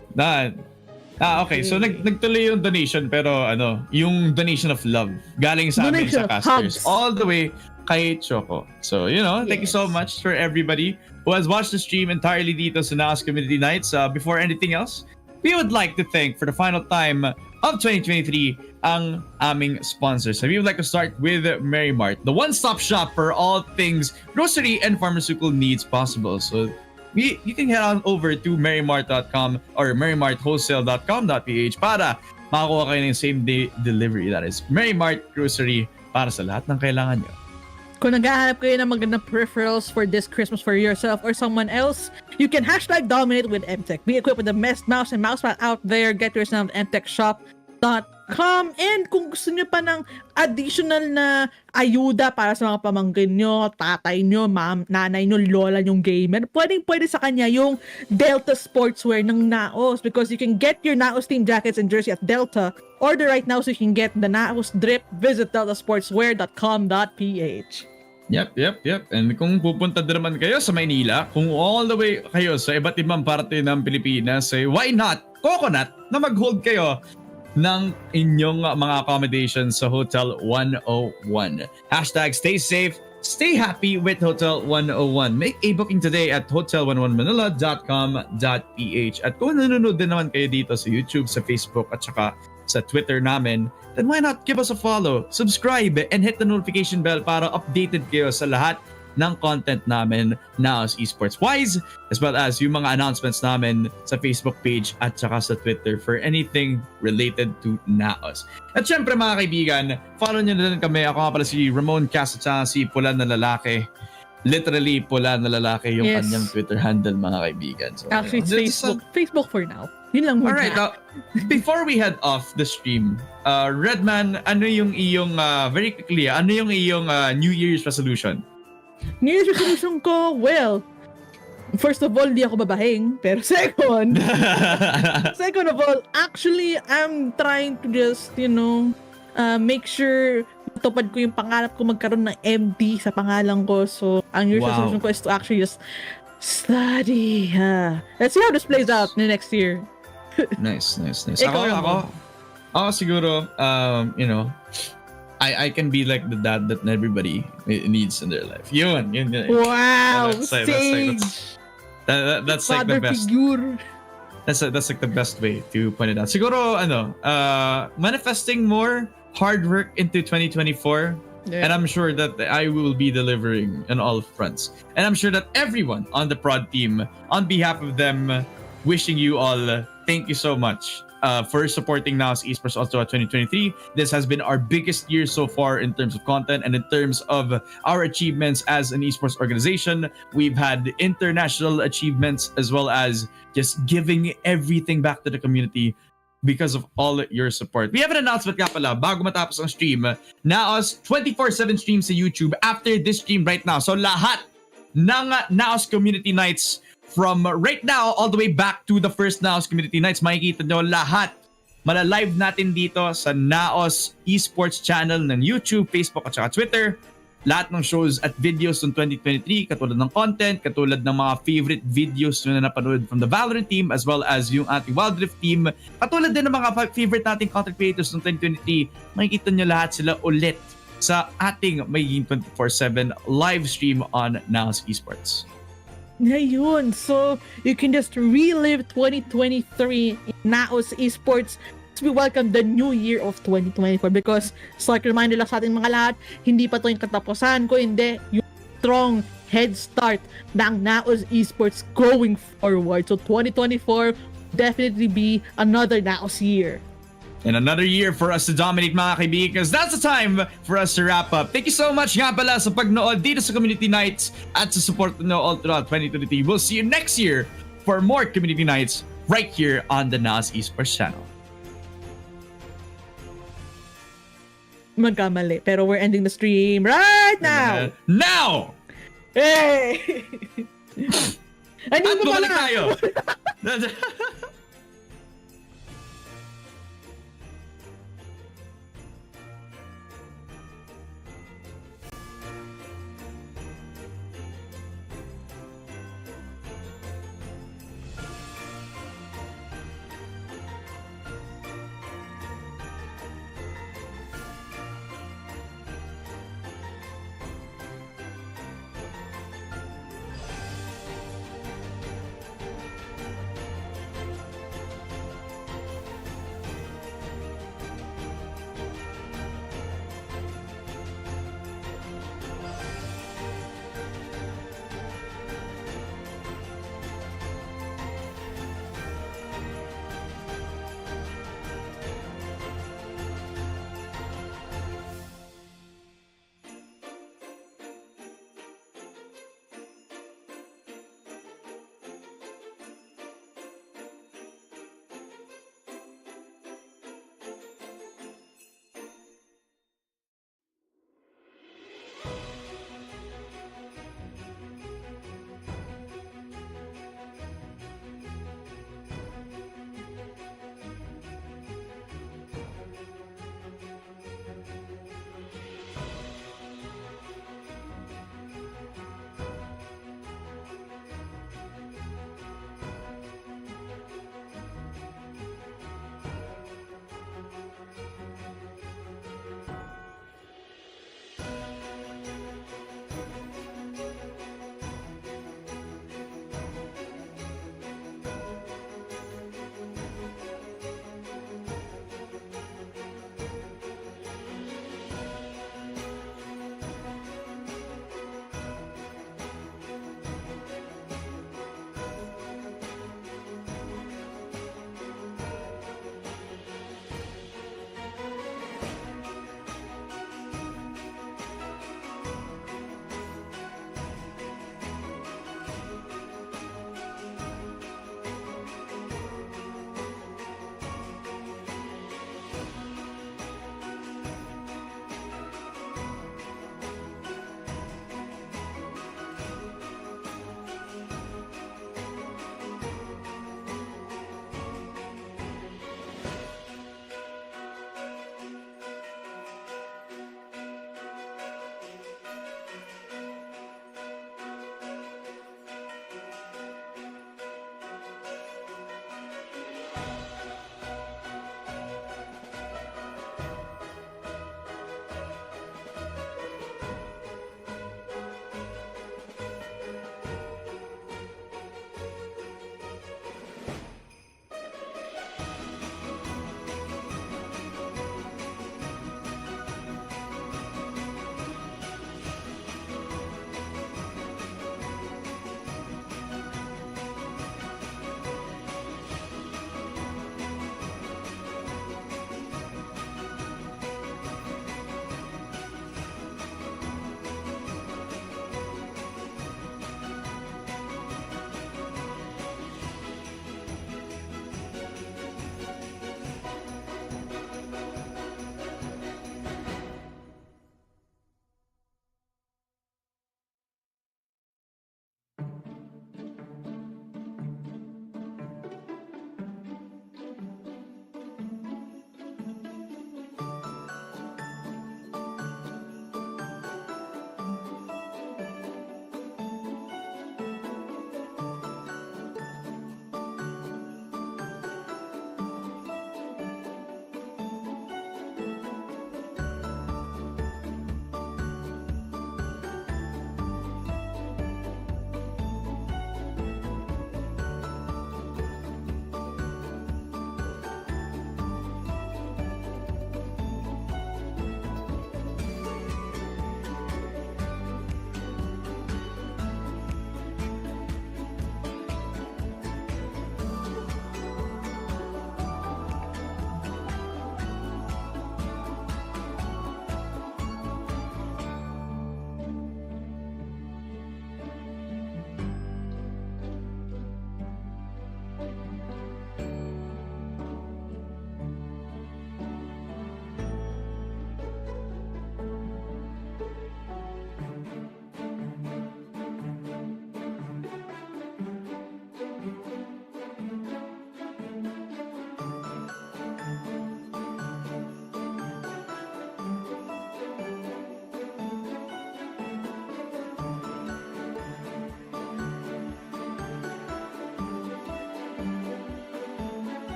S9: Okay. So nagtuloy yung donation, pero yung donation of love galing sa amin sa casters all the way kay Choco. So, thank you so much for everybody who has watched the stream entirely dito sa NAOS Community Nights. Before anything else, we would like to thank for the final time of 2023 ang aming sponsors. So we would like to start with Mary Mart, the one-stop shop for all things grocery and pharmaceutical needs possible. So you can head on over to marymart.com or marymartwholesale.com.ph para makakuha kayo ng same-day delivery. That is Mary Mart Grocery para sa lahat ng kailangan nyo.
S10: Kung naghahanap kayo ng magandang peripherals for this Christmas for yourself or someone else, you can #dominate with MTech. Be equipped with the best mouse and mousepad out there. Get yourself mtechshop.com. And kung gusto nyo pa ng additional na ayuda para sa mga pamangkin nyo, tatay nyo, nanay nyo, lola nyong gamer, pwede sa kanya yung Delta Sportswear ng NAOS, because you can get your NAOS team jackets and jersey at Delta. Order right now so you can get the NAOS drip. Visit deltasportswear.com.ph.
S9: Yep. And kung pupunta din naman kayo sa Maynila, kung all the way kayo sa iba't ibang parte ng Pilipinas, why not Coconut na mag-hold kayo ng inyong mga accommodations sa Hotel 101. #stay safe, stay happy with Hotel 101. Make a booking today at hotel101manila.com.ph. At kung nanonood din naman kayo dito sa YouTube, sa Facebook, at saka sa Twitter namin, then why not give us a follow, subscribe, and hit the notification bell para updated kayo sa lahat ng content namin NAOS Esports Wise, as well as yung mga announcements namin sa Facebook page at saka sa Twitter for anything related to NAOS. At syempre mga kaibigan, follow nyo na din kami. Ako nga pala si Ramon Cas at saka si Pula na Lalaki. Literally, Pula na Lalaki yung kanyang Twitter handle, mga kaibigan. So,
S10: actually, it's Facebook. Facebook for now. Yun lang muna.
S9: Alright, before we head off the stream, Redman, ano yung iyong, very quickly, ano yung iyong New Year's resolution?
S10: New Year's resolution ko, well, first of all, di ako babahing. Pero second of all, actually, I'm trying to just, make sure matupad ko yung pangarap ko magkaroon ng MD sa pangalan ko. So, ang New Year's resolution ko is to actually just study. Let's see how this plays out in the next year.
S9: Nice. Ako siguro, I can be like the dad that everybody needs in their life. Yun.
S10: Wow,
S9: sage. That's like the best.
S10: Figure.
S9: That's like the best way to point it out. Siguro, manifesting more hard work into 2024. Yeah. And I'm sure that I will be delivering on all fronts. And I'm sure that everyone on the prod team, on behalf of them, wishing you all thank you so much for supporting NAOS Esports also at 2023. This has been our biggest year so far in terms of content and in terms of our achievements as an esports organization. We've had international achievements as well as just giving everything back to the community because of all your support. We have an announcement nga pala bago matapos ang stream. NAOS 24/7 stream sa YouTube after this stream right now. So lahat ng NAOS Community Nights from right now all the way back to the first NAOS Community Nights, makikita nyo lahat. Malalive natin dito sa NAOS Esports channel ng YouTube, Facebook at saka Twitter. Lahat ng shows at videos ng 2023, katulad ng content, katulad ng mga favorite videos na napanood from the Valorant team as well as yung ating Wild Rift team. Katulad din ng mga favorite nating content creators ng 2023, makikita nyo lahat sila ulit sa ating magiging 24/7 live stream on NAOS Esports.
S10: Ngayon, so you can just relive 2023 in NAOS Esports as we welcome the new year of 2024 because like reminder lang sa ating mga lahat, hindi pa to yung katapusan ko, hindi yung strong head start ng NAOS Esports going forward. So 2024 definitely be another NAOS year.
S9: And another year for us to dominate mga kaibigan because that's the time for us to wrap up. Thank you so much nga pala sa pagnood dito sa Community Nights at sa support nyo all throughout 2023. We'll see you next year for more Community Nights right here on the NAOS Esports channel.
S10: Magkamali, pero we're ending the stream right now!
S9: Now!
S10: Hey!
S9: At bumalik tayo!